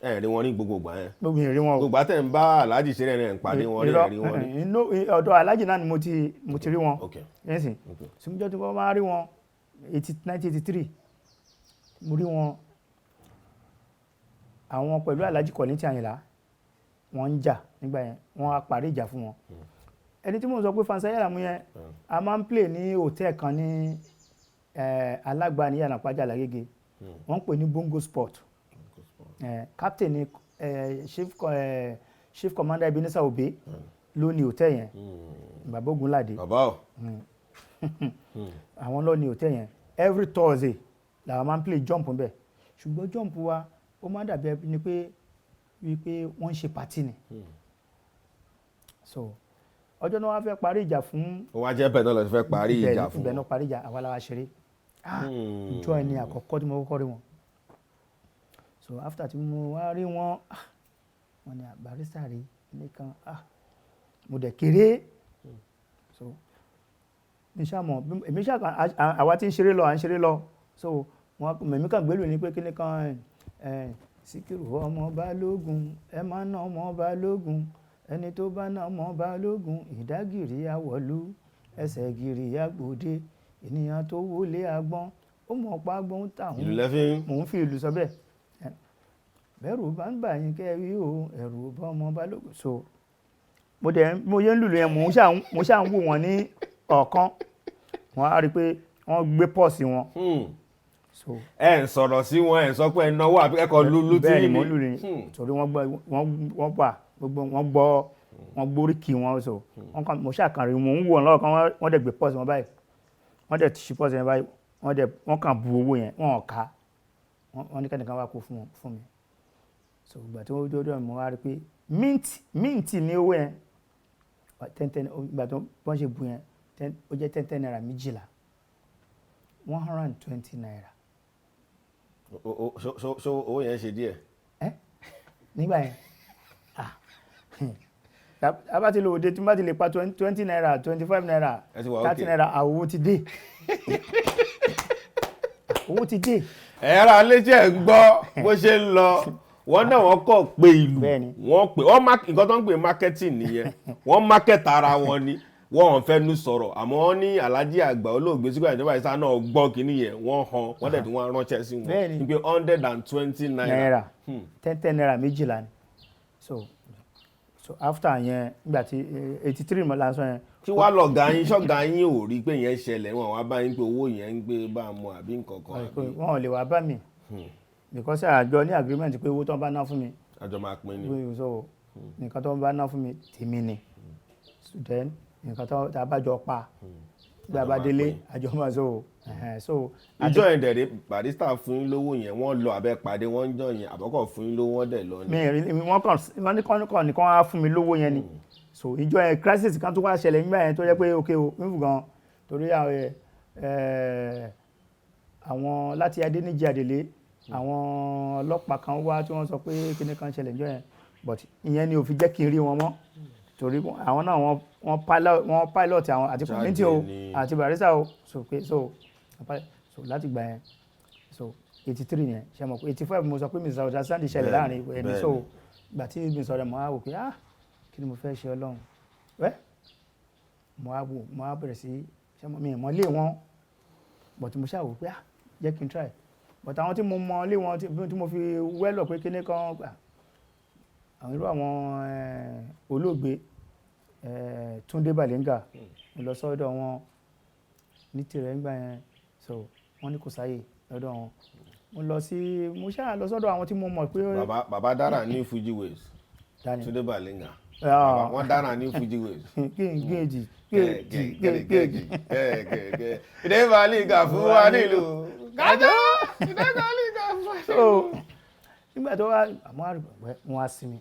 ẹ rí wọn ní gbogbo ìgbà yẹn. gbogbo ìrìn wọn o. gbogbo àtẹ̀ ń bá aláàjì ṣeré ẹ̀ ń pàdé wọn rí rí wọn rí. ọ̀dọ̀ aláàjì náà ni mo ti rí wọn. yẹn sì sùnmùjọ́ tí wọ́n máa rí wọn 1983 mo rí wọn àwọn pẹ̀lú aláàjì Kollington Àyìnlá wọ́n ń jà nígbà yẹn wọ́n á parí ìjà fún wọn. ẹni tí mo sọ pé Fansanya Alamu yẹn a máa ń play ní hòtẹ́ẹ̀ kan ní Alágbà ní Yànàpájà Lágége wọ́n ń pè ní Bongo Sport. Captain ni chief commander Ebenezer Obey ló ní hòtẹ́ẹ̀ yẹn bàbá Ogunlade àwọn ló ní hòtẹ́ẹ̀ yẹn every Thursday làwọn máa ń play jump bẹ́ẹ̀ ṣùgbọ́n jump wa ó máa ń dàbí ẹni pé wípé wọ́n ń ṣe party ni so ọjọ́ náà wọ́n fẹ́ parí ìjà fún. ó wá jẹ́ bẹ́ẹ̀ náà lọ sí fẹ́ parí ìjà fún. ibẹ̀ náà parí ìjà àwa la wá ṣeré ìjọ ẹni àkọ́kọ́ tí mo kọ́kọ́ rí wọn so after tí mo wá rí wọn wọ́n ní Barrister rí nìkan mo dẹ̀ kéré so mi ṣàmọ̀ èmi ṣàkàn àwa tí ń ṣeré lọ so mẹ̀mí kan gbélú ní pé kíní kan Síkírù ọmọ Balógun ẹ máa ná ọmọ Balógun ẹni tó bá ná ọmọ Balógun ìdágìrì àwọ̀lú ẹsẹ̀ gìrì àgbòde ènìyàn tó wọlé agbọ́n ó mọ̀ pa agbọ́n táwọn mò ń fi ìlú sọ bẹ́ẹ̀ bẹ́rù bá ń bà yín kẹ́rí o ẹ̀rù bá ọmọ Balógun so mo yẹ ń lùlù yẹn mo ṣáà ń wò wọ́n ní ọ̀kan wọ́n á rí i pé wọ́n gbé pọ́ọ̀sì wọn. ẹ ń sọ̀rọ̀ sí wọn ẹ ń sọ pé ẹ náwó àbí ẹ̀kọ́ lulu tí bẹ́ẹ̀ ni mo lùlù yẹn torí wọ́n gbà gbogbo wọ́n gbórí kì wọ́n so mo ṣàkànrí mo ń wò wọ́n lọ́wọ́ kan wọ́n dẹ̀ gbé pọ́ọ̀sì wọn báyìí wọ́n dẹ̀ ṣí pọ́ọ̀sì wọn báyìí wọ́n kàn bu owó yẹn wọ́n ká wọ́n ní kẹ́nìkan wá kó fún mi so ìgbà tí wọ́n dọ́dọ̀ mo wá rí pé mint ní owó yẹn ìgbà tó wọ́n ṣe bu yẹn ó jẹ́ 10 naira 12 120 naira. so owó yẹn ṣe díẹ̀. nígbà yẹn abá ti lo òde tí n bá ti lè pa 20 naira 25 naira 30 naira owó ti dé owó ti dé. ẹ̀rọ alẹ́jẹ̀ ń gbọ́ bó ṣe ń lọ wọ́n náà wọ́n kọ́ pé ìlú wọ́n pè nǹkan tó ń pè marketing nìyẹn wọ́n market ara wọn ni wọ́n fẹ́nu sọ̀rọ̀ àmọ́ wọ́n ní Alhaji àgbà olóògbé Síkírù Àyìndé Barrister náà gbọ́ kínní yẹn wọ́n hàn wọ́n dẹ̀ tí wọ́n ránṣẹ́ sí wọn ní pé 120 naira 10 naira 12 ni so after yẹn nígbà tí 83 mọ́ lásán yẹn. tí wàá lọ ṣọ́gà yín ò rí pé yẹn ṣẹlẹ̀ wọn wá bá yín pé owó yẹn ń gbé bá a mọ àbí nǹkan kan. wọn ò lè wá bá mi because àjọ ní agreement pé owó tó ń bá ná fún mi. àjọ máa pín ni. so nǹkan tó ń bá ná fún mi tèmi ni then nǹkan tó tá a bá jọ pa bí a bá délé àjọ máa so. ìjọ yẹn dẹ̀rẹ̀ Barrister fún yín lówó yẹn wọ́n lọ abẹ́ pàdé wọ́n ń jọ yẹn àbọ̀kọ̀ fún yín lówó wọ́n dẹ̀ lọ ni. wọ́n nìkan á fún mi lówó yẹn ni so ìjọ yẹn crisis kan tó wá ṣẹlẹ̀ nígbà yẹn tó jẹ́ pé ok o mímú gan torí àwọn láti Adéníjì Àdèlé àwọn ọlọ́pàá kan wá tí wọ́n sọ pé kíní kan ṣẹlẹ̀ níjọ yẹn but ìyẹn ni ò fi jẹ́ kí n rí wọn mọ́ torí àwọn náà wọ́n pilot àwọn àti community o àti Barrister o so láti gbà yẹn so 83 yẹn ṣe mọ̀ pé 85 mo sọ pé Mr. Understand ṣẹlẹ̀ láàrin ẹni so gbà tí Mr. rẹ̀ mọ́ á wò pé kí ni mo fẹ́ ṣe Ọlọ́run wẹ́ mo á bẹ̀rẹ̀ sí mi ìmọ̀ lé wọn but mo ṣáà wò pé jẹ́ kí n try but àwọn tí mo mọ̀ lé wọn tí mo fi wẹ́lọ̀ pé kíní kan gbà àwọn irú àwọn olóògbé Túndé Bàlẹ́ngà mo lọ sọ́dọ̀ wọn ní tirẹ̀ ńgbà yẹn so wọ́n ní kò sáyè lọ́dọ̀ wọn mo ṣáà lọ sọ́dọ̀ àwọn tí mo mọ̀ pé. bàbá dára ní Fuji Waves Túndé Bàlẹ́ngà wọ́n dára ní Fuji Waves. géèjì ìdè Bàlẹ́ngà fún wa nílùú gájá ìdákọ̀ọ́lì kan. so nígbà tó wá àmọ́ àrùgbẹ́ wọn á sinmi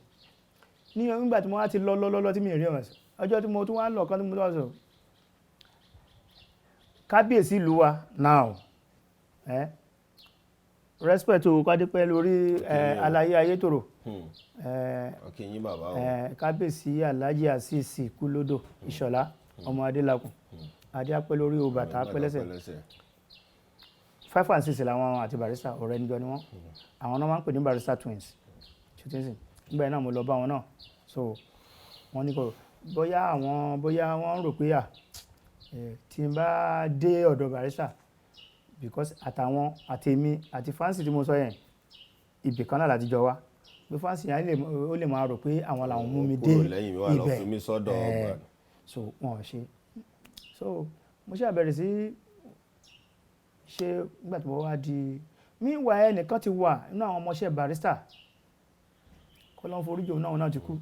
ní nígbà tí mo wá ti lọ tí mi rí ọ̀rọ̀ sí ọjọ́ tí mo tún wá lọ kan tí mo tún wá sọ kábíyèsí ìlú wa now respect o kádépẹ́ lórí aláyé ayétòrò ọkìyín bàbá o kábíyèsí Alhaji Asisi Kúlódò Ìṣọ̀lá ọmọ Adélakùn adé apẹ́ lórí o bàtà apẹ́lẹ́sẹ̀ 5 and 6 làwọn àti Barrister ọ̀rẹ́ níjọ ni wọ́n àwọn náà máa ń pè ní Barrister twins ṣùtẹ́sì nígbà yẹn náà mo lọ bá wọn náà so wọ́n ní kò bóyá wọ́n rò pé tí n bá dé ọ̀dọ̀ Barrister because àtàwọn àtèmi àti Fancy tí mo sọ yẹn ibì kan náà láti jọ wá pé Fancy yẹn ó lè máa rò pé àwọn làwọn mú mi dé ibẹ̀ so wọn ò ṣe so mo ṣe àbẹ̀rẹ̀ sí ṣe nígbà tí mo wá di meanwhile ẹnìkan ti wà nínú àwọn ọmọọṣẹ́ Barrister kọ́lọ́n foríjì òun náà ti kú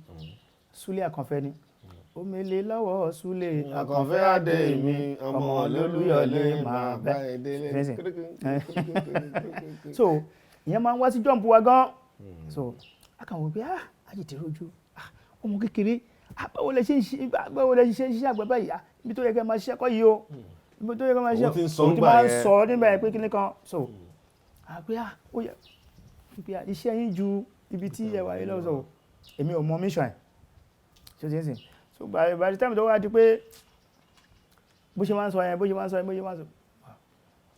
Súlé Àkànfẹ́ ni omele lọ́wọ́ Súlé Àkànfẹ́ adé mi ọmọ Olúyọ̀lé máa bá ẹdẹ so ìyẹn máa ń wá sí jump wa gan so akàwọn pé ayé ti rojú ọmọ kékeré báwo lẹ ṣe ń ṣiṣẹ́ àgbẹ̀ báyìí ibi tó yẹ kẹ́ máa ṣiṣẹ́ kọ́ yìí o ibi tó yẹ kẹ́ máa ṣiṣẹ́ o ti máa ń sọ nígbà yẹn pé kíní kan so àgbẹ̀ ó yẹ iṣẹ́ yín ju ibi tí ẹ wà yìí lọ́sọ̀ èmi ò mọ mission ẹ̀ ṣé o ti ń sìn so by the time tó wá di pé bó ṣe máa ń sọ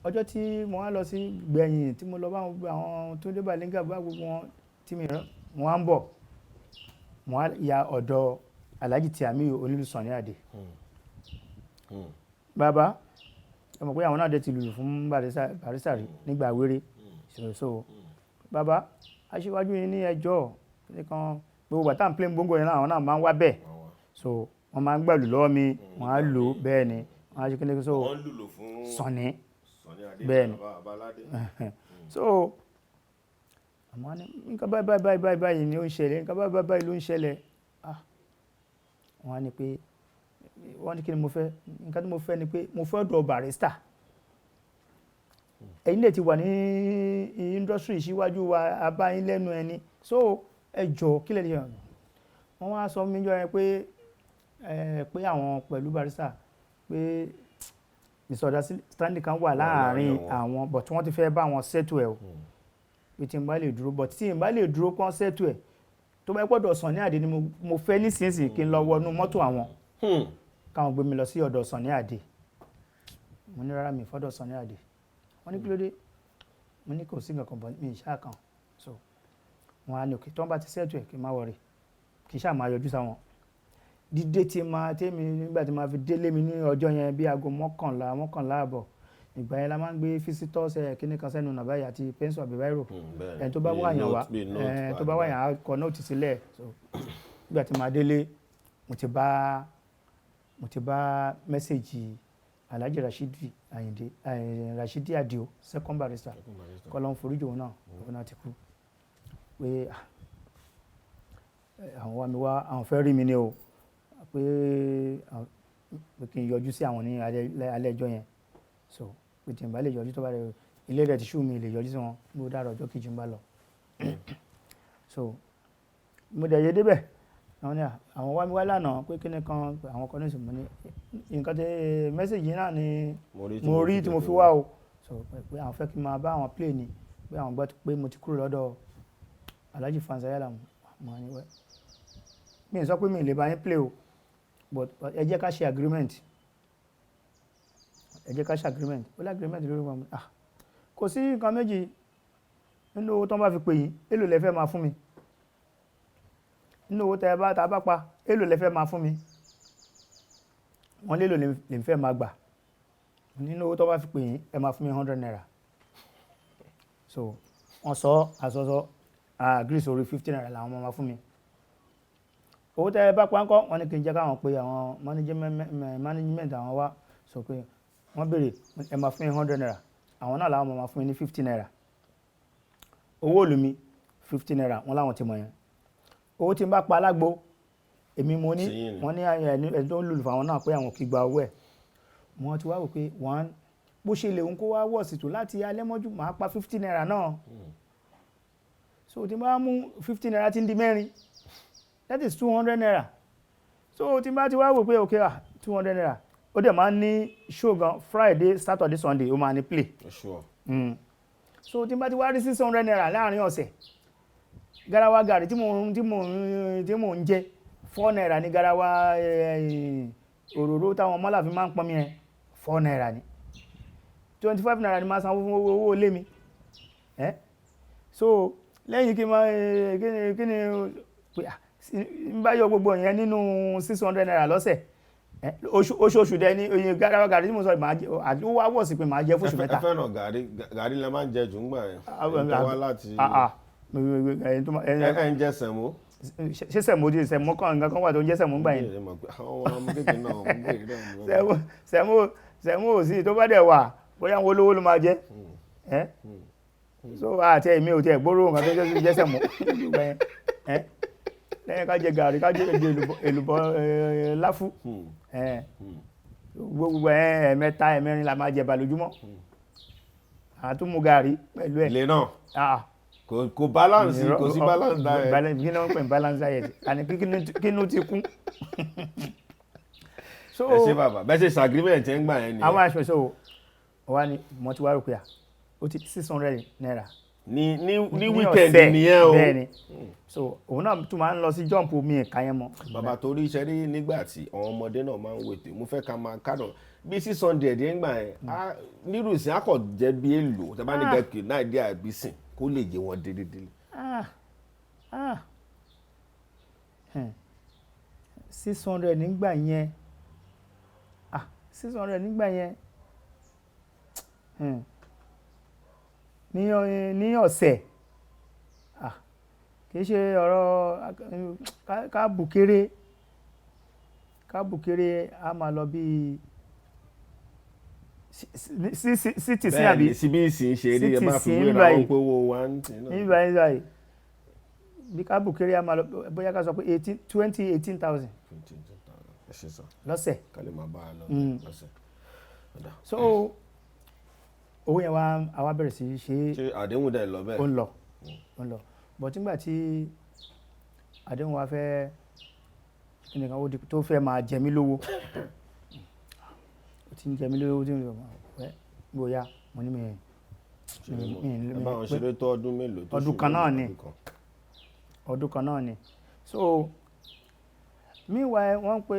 ọjọ́ tí mo wá lọ sí gbẹ̀yìn tí mo lọ bá àwọn tó dé Balenga bá gbogbo wọn tí mi rán wọn á ń bọ̀ wọn á ya ọ̀dọ̀ Alhaji Tìámíyù Olúṣọ̀ní Àdé bàbá ẹ mọ̀ pé àwọn náà dé ti lùlù fún Barrister rí nígbà wéré so bàbá aṣíwájú yìí ní ẹjọ́ nìkan gbogbo bàtà ń plé gbogbo yẹn náà àwọn náà máa ń wá bẹ́ẹ̀ so wọ́n máa ń gbàlù lọ́wọ́ mi wọ́n á lò bẹ́ẹ̀ ni wọ́n á ṣe kíni so Sọ̀ní bẹ́ẹ̀ ni so àmọ́ nǹkan báyìí ni ó ń ṣẹlẹ̀ nǹkan báyìí ló ń ṣẹlẹ̀ wọ́n á ní pé wọ́n ní kí ni mo fẹ́ nǹkan tí mo fẹ́ ni pé mo fẹ́ dọ̀ Barrister ẹ̀yin lè ti wà ní industry síwájú wa abáyín lẹ́nu ẹni so ẹ jọ̀ọ́ kí lè lè yàn wọ́n wá sọ mí jọ yẹn pé àwọn pẹ̀lú Barrister pé misunderstanding kan wà láàárín àwọn but wọ́n ti fẹ́ bá wọn settle ẹ̀ o pé tí n bá lè dúró but tí n bá lè dúró kán settle ẹ̀ tó bá gbọ́dọ̀ Sọ̀ní Àdé ni mo fẹ́ nísinsìnyí kí n lọ wọnú mọ́tò àwọn káwọn gbé mi lọ sí ọ̀dọ̀ Sọ̀ní Àdé mo ní rárá mi fọ́dọ̀ Sọ̀ní Àdé wọ́n ní kí ló dé mo ní kò sí nǹkan kan bọ̀ mi ìṣá kan so wọ́n á ní òkè tó ń bá ti settle ẹ̀ kí n má wọrí kì í ṣáà máa yọjú sáwọn dídé tèmi nígbà tí máa fi délé mi ní ọjọ́ yẹn bí aago mọ́kànlá àbọ̀ ìgbà yẹn la máa ń gbé visitors kíní kan sẹ́nu nàbáyé àti pẹ́ńsù àbíbáírò ẹni tó bá wà yàn wá tó bá wà yàn á kọ nóòtì sílẹ̀ so nígbà tí máa délé mo ti bá mẹ́sẹ̀gì Alhaji Rashidi Adio second Barrister kọ́lọ́n foríjì òun náà ti kú pé àwọn wa mi wá àwọn fẹ́ rí mi ní o pé kí n yọjú sí àwọn ní alẹ́ ẹjọ́ yẹn so pé tí n bá lè yọjú tó bá rẹ ilé rẹ̀ ti ṣú mi lè yọjú sí wọn ló dára ọjọ́ kejì ń bá lọ so mo dẹ̀ yé débẹ̀ àwọn wá mi wá lánàá pé kí ni kan àwọn kan ní ìsìn mo ní nǹkan tẹ mẹ́sẹ̀gì náà ni mo rí tí mo fi wá o so pé àwọn fẹ́ kí n máa bá àwọn play ni pé àwọn gbọ́ pé mo ti kúrò lọ́dọ̀ Alhaji Fancy Ayala mo ní wẹ́ mi sọ pé mi lè bá yín play o but ẹ jẹ́ ká ṣe agreement ó lé agreement lórí wọn kò sí nǹkan méjì nínú owó tó ń bá fi pè yín èlò lẹ fẹ́ máa fún mi nínú owó tá a bá pa èlò lẹ fẹ́ máa fún mi wọ́n lélo lè fẹ́ máa gbà nínú owó tó bá fi pè yín ẹ máa fún mi 100 naira so wọ́n sọ àsọsọ agree sórí 50 naira làwọn máa fún mi owó tẹ́ ẹ bá pa ńkọ́ wọ́n ní kí n jẹ́ káwọn pé àwọn management àwọn wá sọ pé wọ́n béèrè ẹ máa fún mi 100 naira àwọn náà làwọn máa fún mi ní 50 naira owó òlù mi 50 naira wọ́n láwọn ti mọ̀ yẹn owó tí n bá pa alágbo èmi mo ní wọ́n ní ẹni tó ń lùlù fáwọn náà pé àwọn kì í gba owó ẹ̀ wọ́n ti wá wò pé bó ṣe lè ń kó wá wọ̀ sí tó láti alẹ́ mọ́jú máa pa 50 naira náà so tí n bá mú 50 naira tí ń di mẹ́rin that is 200 naira so tí n bá ti wá wò pé ok 200 naira ó dẹ̀ máa ń ní show gan Friday Saturday Sunday ó máa ní play Sure. so tí n bá ti wá rí 600 naira láàrin ọ̀sẹ̀ garawa gàrí tí mò ń jẹ 4 naira ní garawa òróró táwọn mọ́là fi máa ń pọnmi ẹ̀ 4 naira ní 25 naira ni máa sanwó fún owó ilé mi so lẹ́yìn kí ni n bá yọ gbogbo yẹn nínú 600 naira lọ́sẹ̀ oṣooṣù dẹ ní oye garawa gàrí tí mo sọ ó wá wọ̀ sí pé màá jẹ fóṣù mẹ́ta. ẹ fẹ́ràn gàrí lẹ máa ń jẹ jù ń gbà yẹn wá láti ẹ ń jẹ sẹ̀mó. ṣé sẹ̀mó di sẹ̀mó kan nǹkan kan wà tó ń jẹ́ sẹ̀mó gbà yẹn. sẹ̀mó ò sí tó bá dẹ̀ wà bóyá àwọn olówó ló máa jẹ so àti èmi ò tiẹ̀ gbóró nǹkan tó jẹ́ sẹ̀mó lẹ́yìn ká jẹ gàrí ká jẹ èlùbọ́ láfú gbogbo ẹ̀ẹ̀mẹ́ta ẹ̀mẹ́rin la máa jẹ bàlójúmọ́ àtúmù gàrí pẹ̀lú ẹ̀. ilé náà kò balance kò sí balance diet. kí ni wọ́n pè ní balance diet àní kínú ti kún. ẹ ṣe bàbá bẹ́ẹ̀ ṣe agreement ẹ̀ ń gbà yẹn ni. àwọn aṣọ ìṣòwò wa ni mo ti wá rò pé ó ti 600 naira. ní weekend nìyẹn o. bẹ́ẹ̀ ni so òun náà tún máa ń lọ sí jump omi ẹ̀ka yẹn mọ́. bàbá torí iṣẹ́ rí nígbà tí àwọn ọmọdé náà máa ń wètè mo fẹ́ ká máa kádùn bí 600 ẹ̀ ń gbà yẹn nírú ìsìn akọ̀ jẹ́ bí èlò tẹ́ bá ní kẹ́kẹ́ náà dé àbísìn kó lè jẹ́ wọn dédédé. 600 nígbà yẹn 600 nígbà yẹn ní ọ̀sẹ̀ kìí ṣe ọ̀rọ̀ kábùkéré a máa lọ bí city sí àbí síbí ìsìn ṣe rí ẹ máa fi wéra wọn pé owó wa ń tì náà. nígbà yìí bí kábùkéré a máa lọ bóyá ká sọ pé 18,000 lọ́sẹ̀. kálí máa bá a lọ lọ́sẹ̀. so owó yẹn wá bẹ̀rẹ̀ sí ṣe àdéhùn dẹ̀ lọ bẹ́ẹ̀. ó ń lọ but nígbà tí àdéhùn wa fẹ́ ẹnìkan tó fẹ́ máa jẹ mí lówó ó ti ń jẹ mí lówó tí mo fẹ́ bóyá mo ní mi ẹ bá wọn ṣeré tó ọdún mélòó tó ọdún kan náà ni so meanwhile wọ́n pe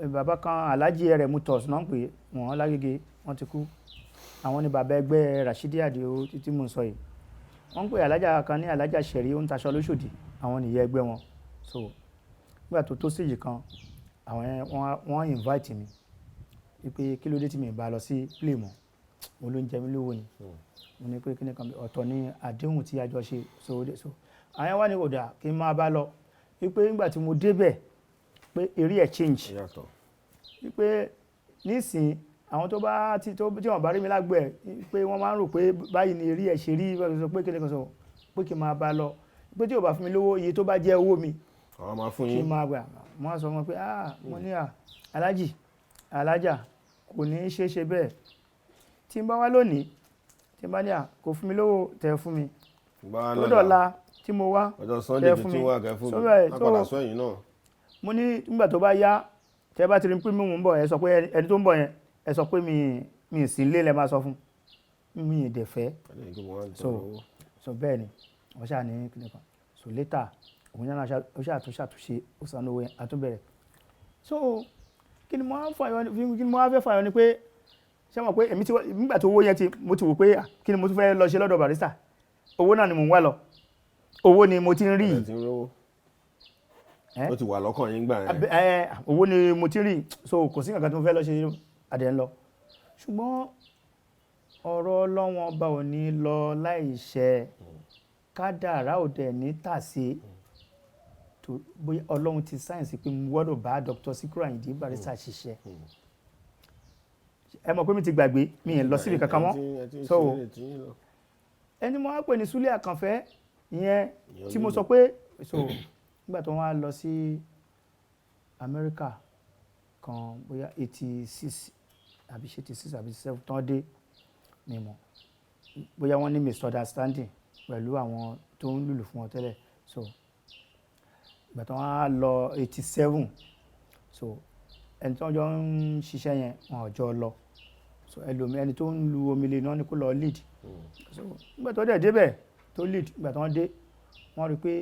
bàbá kan Alhaji rẹ̀ Mutos náà ń pè wọ́n lágége wọ́n ti kú àwọn ni bàbá ẹgbẹ́ Rashidi Adio títí mò ń sọ yìí wọ́n ń pè alájà kan ní alájà Ṣẹ̀rí ó ń taṣọ lóṣòdì àwọn nìyẹn ẹgbẹ́ wọn so nígbà tó stage kan àwọn wọ́n invite mi wípé kí ló dé tí mi bá lọ sí play mọ́ mo ló ń jẹ mí lówó ni mo ní pé kí ni kan ọ̀tọ̀ ní àdéhùn tí a jọ ṣe so àwọn wá ní òdà kí n máa bá lọ wípé nígbà tí mo débẹ̀ pé eré ẹ̀ change wípé nísìnyí àwọn tó bá tí wọ́n bá rí mi lágbẹ̀ pé wọ́n máa ń rò pé báyìí ni eré ẹ̀ ṣe rí sọ pé kíni kan sọ pé kí n máa bá lọ pé tí ò bá fún mi lówó iye tó bá jẹ́ owó mi àwọn máa fún yín kí n máa gbà mo á sọ wọn pé mo ní alájì alájà kò ní í ṣe bẹ́ẹ̀ tí n bá wá lónìí tí n bá ní kò fún mi lówó tẹ̀ fún mi tó dọ̀la tí mo wá tẹ̀ fún mi mo ní nígbà tó bá yá tẹ́ bá ti rí pé mò ń bọ̀ ẹ sọ pé ẹni tó ń bọ̀ yẹn ẹ sọ pé mi sì lé lẹ máa sọ fún mi dẹ̀ fẹ́ so bẹ́ẹ̀ ni wọ́n ṣáà ní kíni kan so later òun yára ó ṣàtúnṣe ó sànú owó yẹn àtúbẹ̀rẹ̀ so kí ni mo á fẹ́ fàyọ ni pé ṣé mọ̀ pé èmi ti nígbà tó owó yẹn mo ti wò pé kí ni mo tún fẹ́ lọ ṣe lọ́dọ̀ barista owó náà ni mò ń wá lọ owó ni mo ti ń rí ó ti wà lọ́kàn yín gbà yẹn. owó ni mo ti rí so kò sí nǹkan tí mo fẹ́ lọ ṣe adẹ̀ ń lọ ṣùgbọ́n ọ̀rọ̀ Ọlọ́run ọba ò ní lọ láìṣẹ kádàrá ò dẹ̀ ní tàsé bóyá Ọlọ́run ti sáyẹ̀nsì pé mo gbọ́dọ̀ bá Dr. Sikiru Ayinde Barrister ṣiṣẹ́ ẹ mọ̀ pé mi ti gbàgbé mi ì lọ síbi kankan mọ́ so ẹni mo wá pè ní Súlé Àkànfẹ́ ìyẹn tí mo sọ pé so nígbà tó wọ́n á lọ sí Amẹ́ríkà kan bóyá 86 àbí ṣe 86 àbí 87 tán dé mi mọ̀ bóyá wọ́n ní misunderstanding pẹ̀lú àwọn tó ń lùlù fún wọn tẹ́lẹ̀ so ìgbà tí wọ́n á lọ 87 so ẹni tí wọ́n jọ ń ṣiṣẹ́ yẹn wọn ò jọ lọ so ẹni tó ń lu omele náà ni kó lọ lead so nígbà tó dẹ̀ débẹ̀ tó lead ìgbà tí wọ́n dé wọ́n rí pé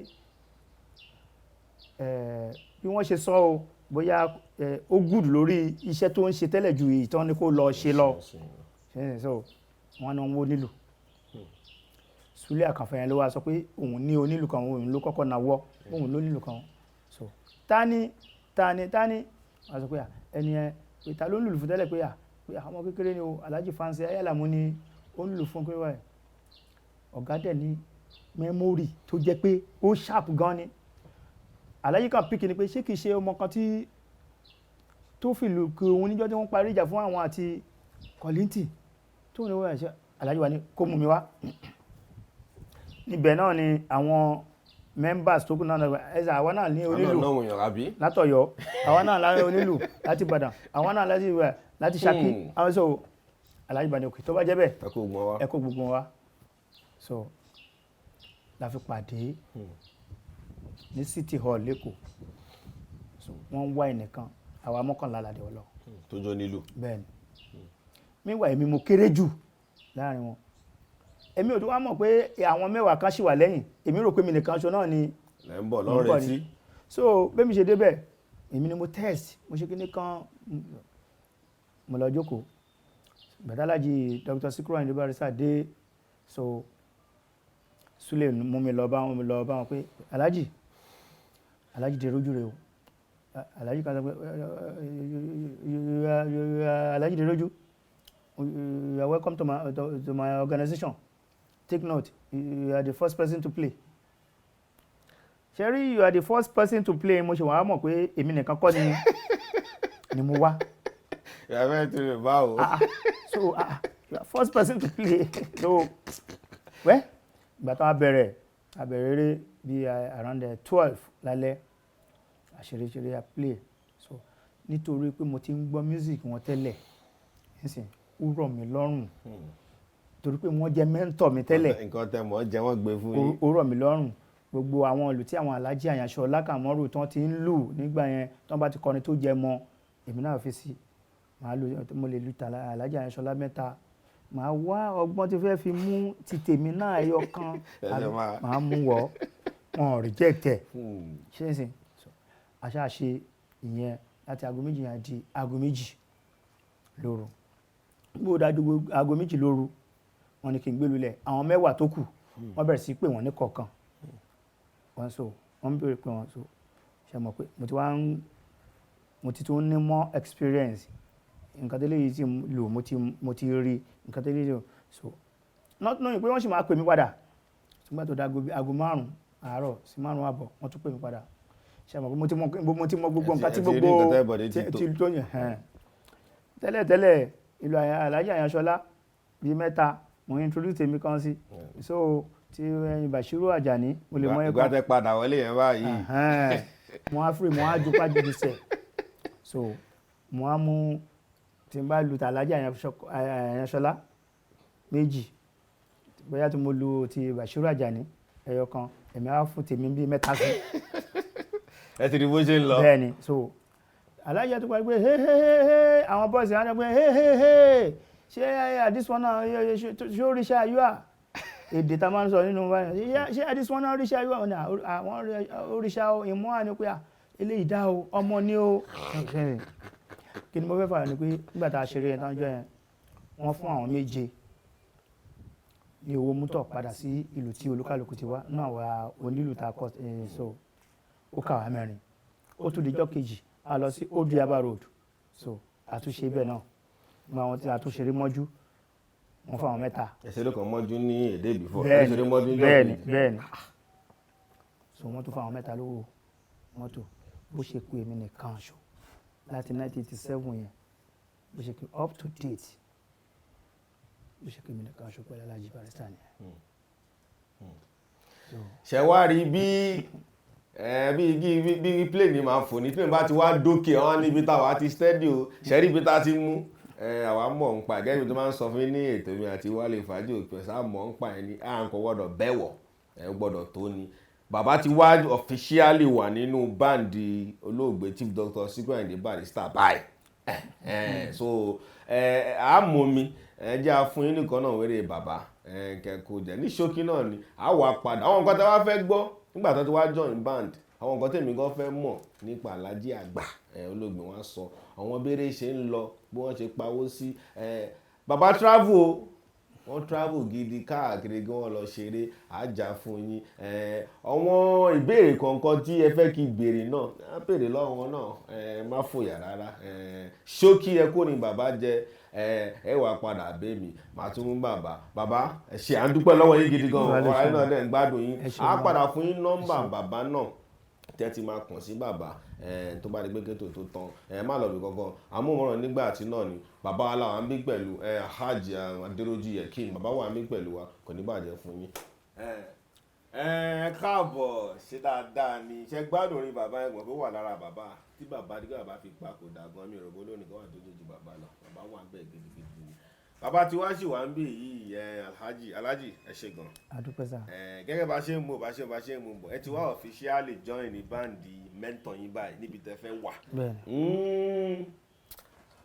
bí wọ́n ṣe sọ o bóyá ó gùd lórí iṣẹ́ tó ń ṣe tẹ́lẹ̀ ju ìtàn ni kó lọ ṣe lọ so wọ́n náà ń wó nílù Súlé Àkànfẹ́ yẹn ló wá sọ pé òun ní onílù kan òun ló kọ́kọ́ nawọ́ òun ló nílù kan so tani wọ́n sọ pé ẹni ẹ pé ta ló ń lùlù fún tẹ́lẹ̀ pé ọmọ kékeré ni o Alhaji Fancy Ayálàmú ni ó ń lùlù fún pé wáyé ọ̀gá dẹ̀ ní mẹ́mórì tó jẹ́ pé ó sharp gan ni Alhaji kan píkì ni pé ṣé kìí ṣe ọmọ kan tí tó fi lù kí òun níjọ́ tí wọ́n parí ìjà fún àwọn àti Kọ̀líntì tó ní wọ́n ṣe Alhaji wa ní kó mú mi wá níbẹ̀ náà ni àwọn members tó kù náà ẹ̀sà àwa náà ní onílù látọ̀yọ́ àwa náà láyé onílù láti Ìbàdàn àwa náà láti Ṣakí àwọn so Alhaji bá ní òkè tó bá jẹ́ bẹ́ẹ̀ ẹ kó gbogbo wa so la fi pàdé ní City Hall lẹ́kọ̀ọ́ so wọ́n wá ẹnìkan àwa mọ́kànlá ládé ọlọ́ tó jọ nílù bẹ́ẹ̀ ni míwà èmi mo kéré jù láàrin wọn èmi ò tó wá mọ̀ pé àwọn mẹ́wàá kan ṣì wà lẹ́yìn èmi rò pé mi nìkan ṣo náà ni lẹ́ ń bọ̀ lọ́rẹ̀ tí so bẹ́ẹ̀ mi ṣe débẹ̀ èmi ni mo test mo ṣe kíní kan mo lọ jókòó gbàdálájì Dr. Sikiru Ayinde Barrister dé so Súlé mú mi lọ bá wọn pé Alhaji dé rójú rẹ o Alhaji kan sọ pé Alhaji dé rójú you are welcome to my organization. Take note, you are the first person to play. Sherry, you are the first person to play. Mo ṣe wá mọ̀ pé èmi nìkan kọ́ ni mo wá. You are very true, báwo. So, you are first person to play. So, ìgbà tó a bẹ̀rẹ̀ eré bí around 12 lálẹ́, àṣírí a play. So, nítorí pé mo ti ń gbọ́ music wọn tẹ́lẹ̀, nísìnyí ó rọ̀ mí lọ́rùn torí pé wọ́n jẹ́ mẹ́ńtọ̀ mi tẹ́lẹ̀ nǹkan tẹ́ mọ̀ jẹ́ wọ́n gbé fún yín ó rọ̀ mí lọ́rùn gbogbo àwọn ìlú tí àwọn Alhaji Àyànṣọlá Kàmọ́rù tí wọ́n ti ń lù nígbà yẹn tí wọ́n bá ti kọrin tó jẹ mọ́ èmi náà fi sí mo lè lu Alhaji Àyànṣọlá mẹ́ta màá wá ọgbọ́n tí fẹ́ fi mú ti tèmi náà ẹyọ kan màá mú wọ́ wọn reject ẹ̀ ṣé ń sìn àṣà ṣe ìyẹn láti aago méjì yẹn di aago méjì lóru gbogbo dájú aago méjì lóru wọ́n ní kí n gbé lulẹ̀ àwọn mẹ́wàá tó kù wọ́n bẹ̀rẹ̀ sí pé wọ́n ní kọ̀ọ̀kan wọ́n bẹ̀rẹ̀ pé wọ́n so ṣe mọ̀ pé mo ti tún ní more experience nǹkan tẹ́lẹ̀ yìí tí lò mo ti rí nǹkan tẹ́lẹ̀ yìí so not knowing pé wọ́n sì máa pè mí padà ṣùgbọ́n tó dá aago 5 àárọ̀ sí 5 àbọ̀ wọ́n tún pè mí padà ṣe mọ̀ pé mo ti mọ gbogbo nǹkan tí gbogbo tí tó yẹn tẹ́lẹ̀ ìlú Alhaji Àyànṣọlá bíi 3 mo introduce tèmi kan sí so ti Bashiru Ajani mo lè mọ ẹ̀kọ́ ìgbà tẹ́ padà wọlé yẹn báyìí mo á free mo á jupa jù sẹ̀ so mo á mú tí n bá lu Alhaji Àyànṣọlá 2 bóyá tí mo lu ti Bashiru Ajani ẹyọ kan èmi á fún tèmi bíi 3 sí ẹ ti rí bó ṣe ń lọ bẹ́ẹ̀ ni so Alhaji tó parí pé àwọn bọ́ọ̀sì àwọn pé ṣé àdíswọ́n náà ṣé ó ríṣẹ́ àyúà èdè tá máa ń sọ nínú báyìí ṣé àdíswọ́n náà ríṣẹ́ àyúà àwọn oríṣẹ́ ìmọ̀ àní pé eléyìí dá o ọmọ ní o kí ni mo fẹ́ fààyàn ni pé nígbà tá a ṣeré yẹn tán jọ yẹn wọ́n fún àwọn 7 ní owó mútọ̀ padà sí ìlú tí olúkálùkù ti wá náà wà onílù tá a kọ́ so ó kà wá 4 ó tún dijọ́ kejì a lọ sí Old Yaba Road so àtúnṣe bẹ́ẹ̀ náà gba àwọn tí àtúnṣe rí mọ́jú wọ́n fún àwọn 3. ẹ̀ṣẹ̀ ló kàn mọ́jú ní èdè before bẹ́ẹ̀ni ẹ̀ṣẹ̀ ló mọ́jú ní bẹ́ẹ̀ni so wọ́n tún fún àwọn 3 lówó mọ́tò bó ṣe kú èmi nìkan ṣo láti 1987 yẹn bó ṣe kú up to date bó ṣe kú èmi nìkan ṣo pẹ̀lú Alhaji Barrister ni ṣẹ̀wárí bí plane máa fò ní plane bá ti wá dókè àwọn níbi táwa ti steady o ṣẹ́rí ibi tá ti mú àwa mọ̀ ń pa gẹ́gẹ́ bí tó máa ń sọ fún mi ní ètò mi àti Wálé Fàájì Òpin Ọ̀sẹ̀ mọ̀ ń pa ẹni à ń kọ́ gbọ́dọ̀ bẹ̀wọ̀ gbọ́dọ̀ tó ni bàbá ti wá officially wà nínú báǹdì olóògbé Chief Dr. Sikiru Ayinde Barrister báyìí so àmọ́ mi jẹ́ àfún yín nìkan náà wéré bàbá kẹ́kọ̀ọ́ jẹ́ ní ṣókí náà ni a wà padà àwọn nǹkan tí wọ́n fẹ́ gbọ́ nígbà tó ti wá join band àwọn nǹkan tèmi gan fẹ́ mọ̀ nípa Alhaji àgbà olóògbé wọn sọ àwọn béèrè ṣe ń lọ bí wọ́n ṣe pawó sí bàbá travel wọ́n travel gidi káàkiri gan wọ́n lọ ṣeré àjà fún yín àwọn ìbéèrè kọ̀ọ̀kan tí ẹ fẹ́ kí béèrè náà á béèrè lọ́wọ́ náà má fòyà rárá ṣókí ẹ kó ni bàbá jẹ ẹ wà padà bẹ́ mi màá tún mú bàbá ẹ ṣé à ń dúpẹ́ lọ́wọ́ yín gidi gan ọ̀rọ̀ náà dẹ̀ ń gbádùn yín á padà fún yín nọ́mbà bàbá náà tẹ́ ti máa kàn sí bàbá tó bá di pé kétò tó tán má lọ bí kankan àmúmọ̀ràn nígbà tí náà ni bàbá wa làwọn bí pẹ̀lú Hajj Adéròjú Yekin bàbá wa bí pẹ̀lú wa kò ní bàjẹ́ fún yín. Káàbọ̀ ṣe dáadáa ni ṣe gbádùn orin bàbá ẹ̀gbọ́n tó wà lára bàbá tí bàbá dígbà bàbá fi pa kò dàgbọ́n mi ìrògbó lónìí kan wà tó jòjì bàbá lọ bàbá wà bẹ́ẹ̀ gidigidi ni bàbá tí wá sì wà ń bì yìí Alhaji ẹ ṣé gan. àdúpẹ́ sà. Gẹ́gẹ́ bá ṣe ń mú bọ̀ ẹ ti wá officially join ní báǹdì Mentor yín báyìí níbi tẹ́ fẹ́ wà.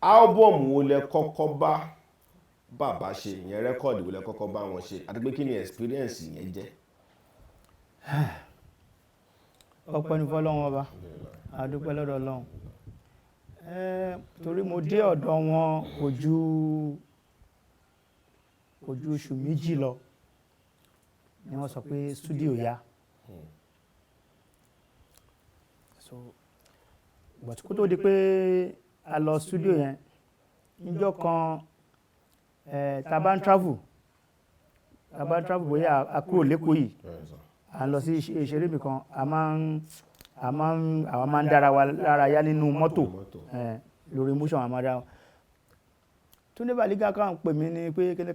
Álbọ̀mù wo lẹ kọ́kọ́ bá bàbá ṣe ìyẹn rẹ́kọ̀dì wo lẹ kọ́kọ́ bá wọn ṣe àti pé kí ni experience yẹn jẹ́. ọpẹ́ ní fọ́lọ́run ọba àdúpẹ́ lọ́dọ̀ Ọlọ́run torí mo dé ọ̀dọ̀ wọn kò ju oṣù méjì lọ ni wọ́n sọ pé studio ya so but kó tó di pé a lọ studio yẹn níjọ́ kan tá bá ń travel bóyá a kúrò lẹ́kọ̀ọ́ yìí a lọ sí ìṣeré mi kan àwọn máa ń dára wa lára yá nínú mọ́tò lórí motion àwọn máa dára Túndé Bàlígà kan pè mí ní pé kíní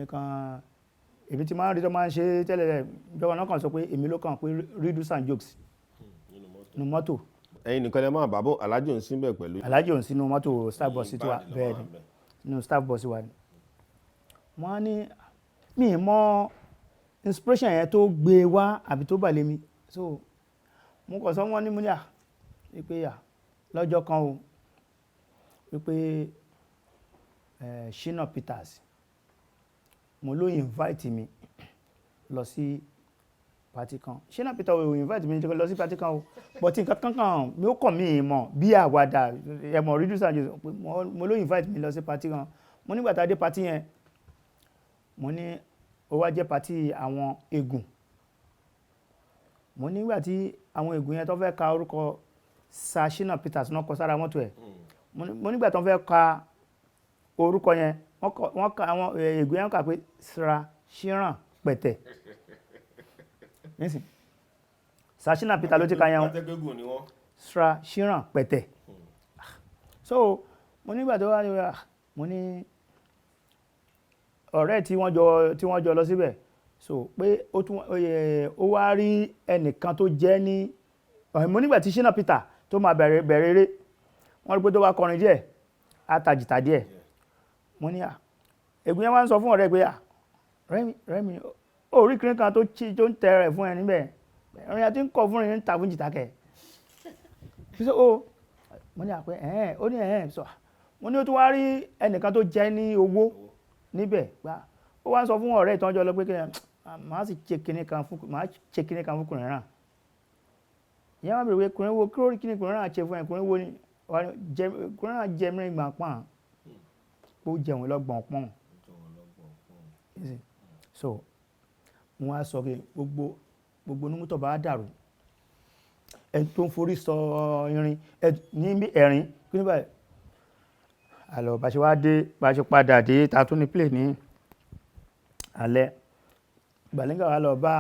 kan èmi ti máa ń rí tó máa ń ṣe tẹ́lẹ̀ ìjọba náà kàn sọ pé èmi ló kàn pé riddles and jokes nínú mọ́tò. ẹ̀yin nìkan lè máa bàbá Alhaji òun síbẹ̀ pẹ̀lú. Alhaji òun sínú mọ́tò staff bus tiwa bẹ́ẹ̀ ni nínú staff bus wa ni. wọ́n á ní mi mọ inspiration yẹn tó gbé wá àbí tó bà lé mi so mo kàn sọ wọ́n ní múlíà wípé lọ́jọ́ kan o wípé Shina Peters mo ló invite mi lọ sí party kan Shina Peters ò invite mi lọ sí party kan o but nǹkan kan mi ó kàn mí mọ̀ bí àwàdà ẹ̀mọ̀ riddles and jokes mo ló invite mi lọ sí party kan mo nígbà tá a dé party yẹn mo ní ó wá jẹ́ party àwọn eégún mo nígbà tí àwọn eégún yẹn tó fẹ́ ka orúkọ Sir Shina Peters náà kọ sára mọ́tò ẹ̀ mo nígbà tó fẹ́ ka orúkọ yẹn wọ́n ka àwọn eégún yẹn kà pé Sir Shina Pẹ̀tẹ̀ Sir Shina Peters ló ti ka yẹn Sir Shina Pẹ̀tẹ̀ so mo nígbà tó wá mo ní ọ̀rẹ́ tí wọ́n jọ lọ síbẹ̀ so pé ó wá rí ẹnìkan tó jẹ́ ní mo nígbà tí Shina Peters tó máa bẹ̀rẹ̀ eré wọ́n rí pé tó wá kọrin díẹ̀ àtàjìtà díẹ̀ mo ní ègún yẹn wá ń sọ fún ọ̀rẹ́ pé Rẹ́mi ó rí kiri kan tó ń tẹ rẹ̀ fún ẹ níbẹ̀ ẹ̀rin àti ń kọ fún ẹ̀rin ń ta fún jìtà kẹ̀ mo ní àpẹ ó ní sọ mo ní ó tún wá rí ẹnìkan tó jẹ́ ní owó níbẹ̀ gbá ó wá ń sọ fún ọ̀rẹ́ ìtọ́jọ́ lọ pé kí máa sì ṣe kinní kan fún kùnrin náà ìyá máa bèrè pé kùnrin wo kí lórí kíní kùnrin náà ṣe fún ẹ kùnrin wo ni kùnrin náà jẹ mìíràn gbọ̀n pọ̀n ó jẹun lọ́gbọ̀n pọ̀n so wọ́n á sọ pé gbogbo onímọ́tò bá dàrú ẹ tó ń forí sọ irin ní ẹ̀rín kí ní báyìí àlọ́ bá ṣe wá dé bá ṣe padà dé ta tún ní play ní alẹ́ Bàlígà wá lọ bá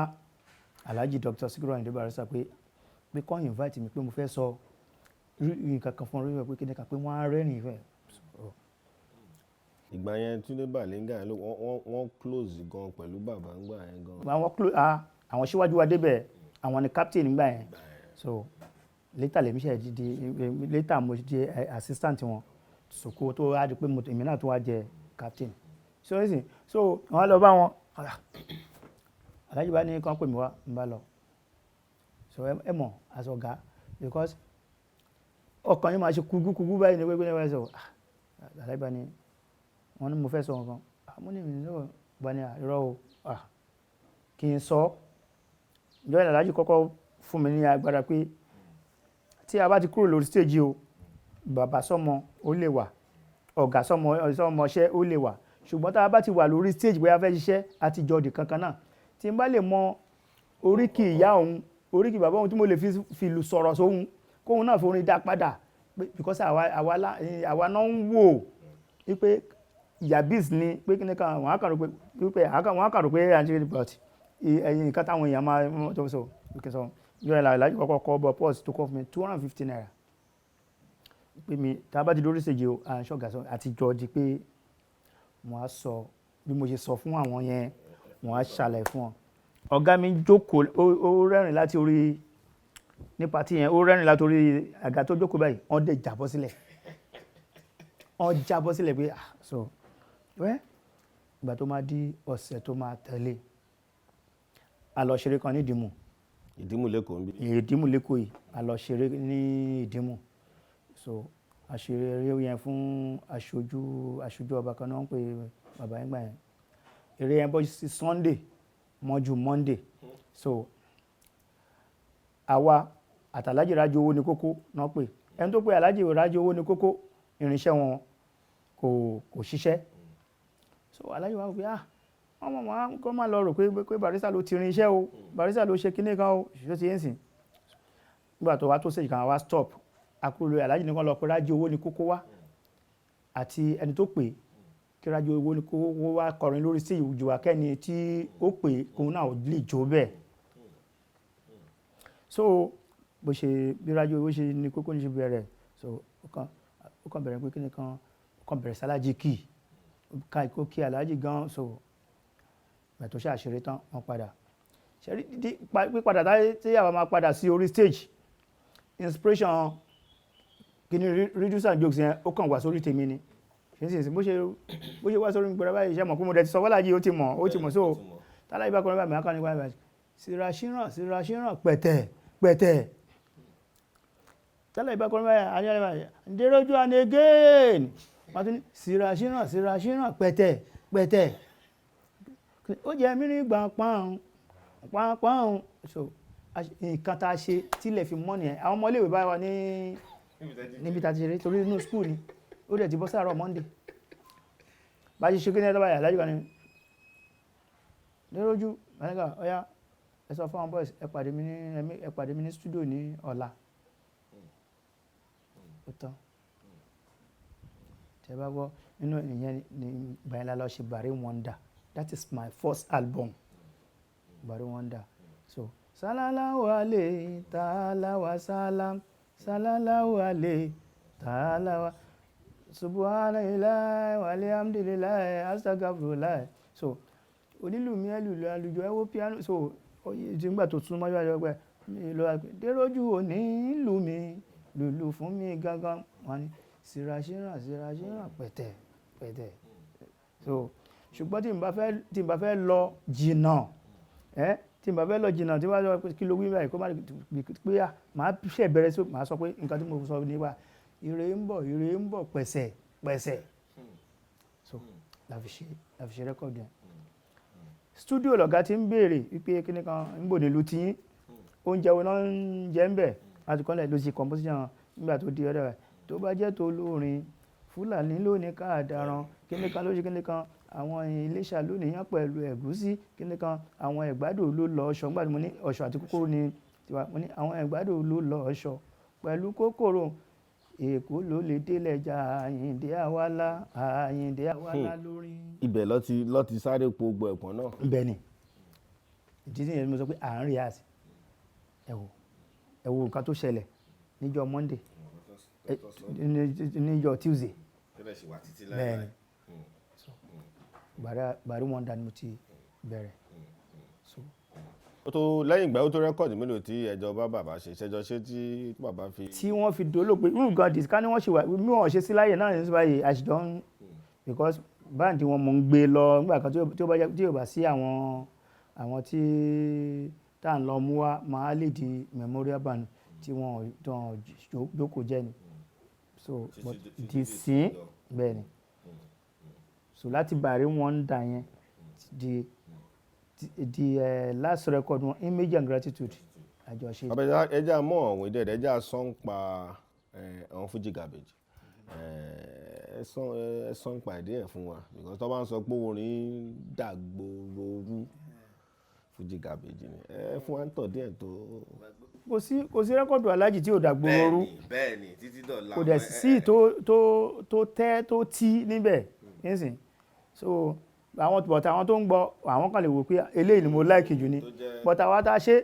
Alhaji Dr. Sikiru Ayinde Barrister pé kọ́ invite mi pé mo fẹ́ sọ nǹkan kan fún orí pé kí ní ká pé wọ́n á rẹ́rìn ìfẹ́. ìgbà yẹn Túndé Bàlígà wọ́n close gan pẹ̀lú bàbá ń gbà yẹn gan. àwọn síwájú wa débẹ̀ àwọn ni captain nígbà yẹn so later lèmi ṣe di later mo jẹ́ assistant wọn sòkò tó wá di pé èmi náà tó wá jẹ captain so wọ́n lọ bá wọn alájí bá ní kán pè mí wá ń bá lọ so ẹ mọ̀ as ọ̀gá because ọkàn yín máa ṣe kúgúkúgú báyìí ní pé ní wọ́n sọ alájí bá ní wọ́n ní mo fẹ́ sọ nǹkan mo ní ìrìn náà bá ní irọ́ o kí n sọ ìjọ ìlànà alájí kọ́kọ́ fún mi ní agbára pé tí a bá ti kúrò lórí stage o bàbá sọmọ ó lè wà ọ̀gá sọmọṣẹ́ ó lè wà ṣùgbọ́n tá a bá ti wà lórí stage bóyá fẹ́ ṣiṣẹ́ àti jọ̀dì kankan náà tí n bá lè mọ oríkì ìyá òun oríkì bàbá òun tí mo lè fi lù sọ̀rọ̀ sóhun kóhun náà forin dá padà because àwa náà ń wò wípé yabis ni pé kí ni kan wọ́n á kàn rò pé àǹtí but ẹ̀yìn nǹkan táwọn èèyàn máa tó sọ ìjọ ìlànà kọ́kọ́ kọ́ bọ́ pọ́s tó kọ́ fún mi 250 naira pé mi tá a bá ti dórí stage o à ń ṣọ̀gá sọ àti jọ di pé mo á sọ bí mo ṣe sọ fún àwọn yẹn mo á ṣàlàyé fún wọn ọ̀gá mi jókòó ó rẹ́rìn láti orí nípa tí yẹn ó rẹ́rìn láti orí àga tó jókòó báyìí wọ́n dẹ̀ jábọ́ sílẹ̀ pé so ìgbà tó máa di ọ̀sẹ̀ tó máa tẹ̀lé a lọ ṣeré kan ní Ìdìmú lẹ́kọ̀ọ́ bí Ìdìmú lẹ́kọ̀ọ́ yìí a lọ ṣeré ní Ìdìmú so àṣeré yẹn fún aṣojú ọba kan náà ń pè bàbá yẹn gbà yẹn eré yẹn bọ́ sí Sunday mọ́jú Monday so àwa àtàlájì rájò owó ní kókó náà pè ẹni tó pé alájì rájò owó ní kókó irinṣẹ́ wọn kò ṣiṣẹ́ so alájì wa wípé ọmọ wọn kọ́ máa lọ rò pé Barrister ló ti rin iṣẹ́ o Barrister ló ṣe kíní kan o ṣe ti yẹn sìn nígbà tó wá tó stage kan wá stop akúrò lórí alájì nìkan lọ pé rájò owó ní kókó wá àti ẹni tó pè kí rájò owó ní kókó wá kọrin lórí stage ìjùwà kẹ́ni tí ó pè kóun náà lè jó bẹ́ẹ̀ so bó ṣe bí rájò owó ṣe ní kókó ní ṣe bẹ̀rẹ̀ so ó kàn bẹ̀rẹ̀ pé kíní kan ó kàn bẹ̀rẹ̀ sálájì kì ká ìkó kí alájì gan so bẹ̀tọ̀ ṣe àṣírí tán wọ́n padà ṣe pípadà tí yàrá máa padà sí orí stage inspiration kí ni reduce and jokes yẹn ó kàn wá sórí tèmi ni ṣe bó ṣe wá sórí gbọ́dọ̀ báyìí iṣẹ́ mọ̀ kó mo dẹ̀ ti sọ wọ́lájì ó ti mọ̀ so tálàyé bá kọrin báyìí máa kàn ní báyìí síraṣíràn pẹ̀tẹ̀ tálàyé bá kọrin báyìí ayé báyìí ndérójú and again wọ́n tún ní síraṣíràn pẹ̀tẹ̀ ó jẹ́ mí ní gbàǹpọ̀n so nǹkan tá a ṣe tílẹ̀ fi mọ́ nìyẹn àwọn ọmọléèwé bá wà níbi tá a ti ṣeré torí inú skul ni ó dẹ̀ ti bọ́ sáàrọ̀ Monday bá ṣe ṣe kí ní ẹ̀dọ́ báyà lájú kan ní léròjú mẹ́lẹ́gà ọ̀yá ẹ sọ fún àwọn boys ẹ pàdé mi ní studio ní ọ̀la ó tán tẹ́ bá gbọ́ nínú ìyẹn ní ìgbàyẹn lọ ṣe Barry Wonder that is my first album Barry Wonder so sallallahu alayhi ta'ala wa salam sallallahu alayhi ta'ala wa subhanallahi walhamdulillahi astaghfirullah so onílù mi ẹlùlù àlùjọ ẹwọ piano so ìgbà tó tún mọ́jọ́ àjọpẹ́ ìlú àgbẹ̀dẹ́rọ́jú òní ìlú mi lùlù fún mi gangan wọn ni síraṣíràn pẹ̀tẹ̀ so ṣùgbọ́n tí n bá fẹ́ lọ jìnnà tí wọ́n lọ kí ló wí báyìí kó má pé máa ṣe bẹ̀rẹ̀ sí máa sọ pé nǹkan tí mo sọ nípa ire ń bọ̀ pẹ̀sẹ̀ so láfi ṣe rẹ́kọ̀dì yẹn studio lọ̀gá ti ń béèrè wípé kíní kan ń bò nílùú tí oúnjẹ wo náà ń jẹ ń bẹ̀ láti kọ́lẹ̀ ló ṣe composition nígbà tó di ọ̀dọ̀ rẹ̀ tó bá jẹ́ tó lórin Fúlàní lónìí káàdaran kíní kan ló ṣe kíní kan àwọn Iléṣà lónìí yán pẹ̀lú ẹ̀gúsí kíní kan àwọn Ẹ̀gbádò ló lọ ọ̀ṣọ́ nígbà tí mo ní ọ̀ṣọ́ àti kòkòrò ní tiwa mo ní àwọn Ẹ̀gbádò ló lọ ọ̀ṣọ́ pẹ̀lú kòkòrò Èkó ló lè délẹ̀jà Àyìndé Àwálá lórí. ibẹ̀ ló ti sáré po gbogbo ẹ̀pọ̀n náà. ibẹ̀ ni ìdí nìyẹn mo sọ pé à ń rí àsì ẹ wo nǹkan tó ṣẹlẹ̀ níjọ́ Monday níjọ́ Tuesday bẹ́ẹ̀ ni Barry Wonder ni mo ti bẹ̀rẹ̀ so ó tó lẹ́yìn ìgbà ó tó rẹ́kọ̀dì mélòó tí ẹjọ́ bá bàbá ṣe ṣẹjọ́ ṣé tí bàbá fi. tí wọ́n fi dolóògbé God is ká ní wọ́n ṣe wà bí wọ́n ṣe sí láyè náà ní báyìí àṣìdán because báńdì wọn mọ̀ ń gbé lọ nígbà kan tí ò bá sí àwọn tí tá à ń lọ mú wá máa lè di memorial band tí wọ́n jókòó jẹ́ ni so di sí bẹ́ẹ̀ ni so láti bàrí wọn ń dà yẹn di last record wọn Image and Gratitude àjọṣe. bàbá ẹja mọ àwọn ìdẹ́ẹ̀dẹ́ ẹja sọ ń pa àwọn Fuji Garbage ẹ sọ ń pa ìdí ẹ̀ fún wa because tó bá ń sọ pé orin dàgbòrò rú Fuji Garbage ni ẹ fún wa ń tọ̀ díẹ̀ tó. kò sí rẹ́kọ̀dù alájì tí ò dàgbòrò rú bẹ́ẹ̀ni títí dọ̀la kò dẹ̀ sí tó tẹ́ tó tí níbẹ̀ nísìn so àwọn tó ń gbọ́ àwọn kan lè wò pé eléyìí ni mo láìkì jù ni but àwa tá a ṣe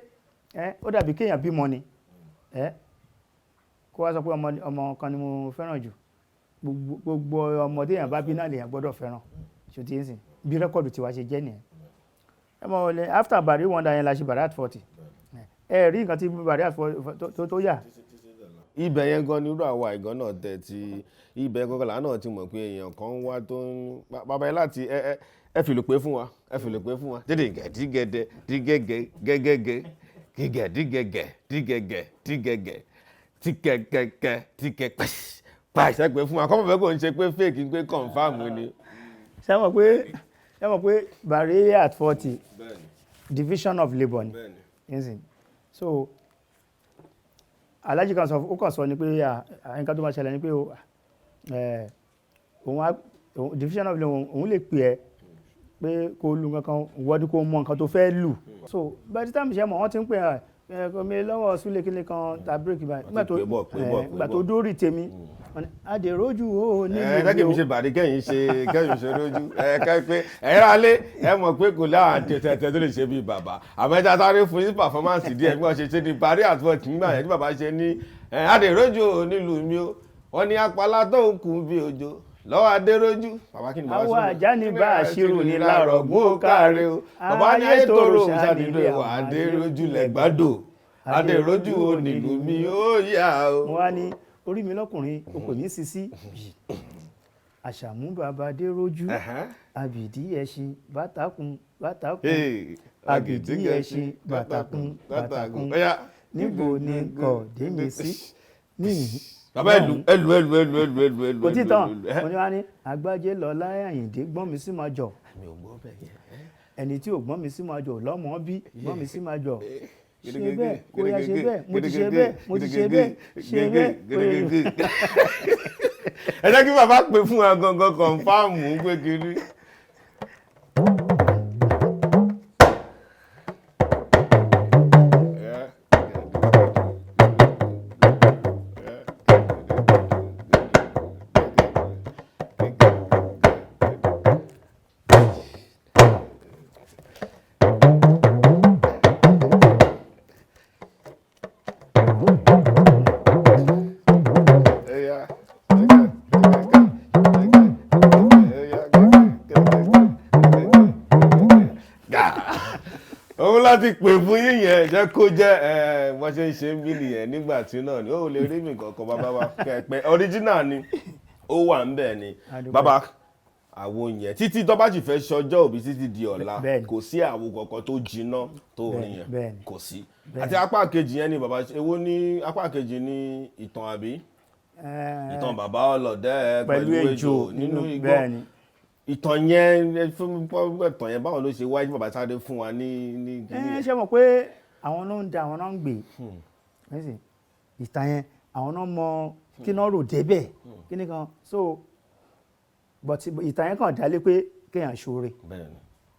ó dàbí kéèyàn bímọ ni kó wá sọ pé ọmọ kan ni mo fẹ́ràn jù gbogbo ọmọ téèyàn bá bí náà lèèyàn gbọ́dọ̀ fẹ́ràn ṣó ti ń sìn bí rẹ́kọ̀dù tiwa ṣe jẹ́ nìyẹn after Barry Wonder yẹn la ṣe Barry at 40 rí nǹkan tí Barry at 40 tó yà. ibẹ̀ yẹn gan ni irú àwa ìgan náà tẹ̀ tí ibẹ̀ gọ́gọ́lá náà ti mọ̀ pé èèyàn kan ń wá tó ń bàbá yẹn láti ẹ fìlù pé fún wa dídì gẹ̀dígẹ̀dẹ̀ dígẹ̀gẹ̀ gẹ́gẹ́gẹ́ gígẹ̀ dígẹ̀gẹ̀ dígẹ̀gẹ̀ dígẹ̀gẹ̀ tíkẹ̀kẹ̀kẹ̀ tíkẹ̀pẹ̀ pàṣẹ pé fún wa kọ́mọ̀ fẹ́ kò ń ṣe pé fake pé confam ni. ṣé mọ̀ pé Barry at 40 division of labour ni so alájí kan sọ ó kàn sọ ni pé nǹkan tó máa ṣẹlẹ̀ ni pé division of labour òun lè pè ẹ́ pé kó lu nǹkan wọ́dí kó mọ nǹkan tó fẹ́ lù so by the time ṣe mọ̀ wọ́n ti ń pè ẹ́ mi lọ́wọ́ súlẹ̀ kíni kan ta bírèkì báyìí nígbà tó dórí tèmi adèròjú o ní ìlú. kẹ́kẹ́ mi ṣe bàdí kẹ́yìn ṣe rójú kẹ́ pé ẹ̀rọ alẹ́ ẹ mọ̀ pé kò láwọn tẹ̀tẹ̀ tó lè ṣe bí bàbá àmọ́jà sáré fún yín pàfọ́mánsì díẹ̀ bí wọ́n ṣe ní Barry at 40 nígbà yẹn tí bàbá ṣe ní adèròjú o nílùú mi o wọ́n ní apalá tó ń kún bí òjò lọ́wọ́ adéròjú bàbá kí ni bàbá sọ. àwọn àjà ní bá àṣírò ní láàrọ̀ gbó káre o bàbá ní ayétòrò ṣàdìdò ìwà adéròjú lẹ́gbàdo adéròjú o nílùú mi ó yà o. mo wá ní orí mi lọ́kùnrin o kò ní sisi àṣàmú bàbá adéròjú àbìdí ẹṣin bàtàkùn àbìdí ẹṣin bàtàkùn níbo ni kò dé mi sí níyìn. bàbá ẹlù kò tí tán mo ní wá ní Àgbájé Lọlá Àyìndé gbọ́n mi sí máa jọ ẹni tí ò gbọ́n mi sí máa jọ lọ́mọ bí gbọ́n mi sí máa jọ ṣe bẹ́ẹ̀ kó yá ṣe bẹ́ẹ̀ mo ti ṣe bẹ́ẹ̀ mo ti ṣe bẹ́ẹ̀ ṣe bẹ́ẹ̀ kó yá. ẹ jẹ́ kí bàbá pè fún wa gangan kọ̀ǹfàmù pé kiri. láti pè fún yín yẹn jẹ́ kó jẹ́ wọ́n ṣe ń ṣe ń bí nìyẹn nígbà tí náà ni ó lè rí mi kankan bàbá wa pẹ́ original ni ó wà ń bẹ̀ ni bàbá àwo yẹn títí tó bá sì fẹ́ ṣọjọ́ òbí títí di ọ̀la kò sí àwo kankan tó jiná tó orin yẹn kò sí àti apá kejì yẹn ni bàbá èwo ní apá kejì ní ìtàn àbí ìtàn bàbá ọlọ́dẹ pẹ̀lú ejò nínú igbó ìtàn yẹn fún ìtàn yẹn báwo ló ṣe wáyé bàbá sáré fún wa ní. ṣé mọ̀ pé àwọn náà ń da àwọn náà ń gbé ìtàn yẹn àwọn náà mọ kí náà rò débẹ̀ kí ni kan so but ìtàn yẹn kàn dálé pé kéèyàn ṣoore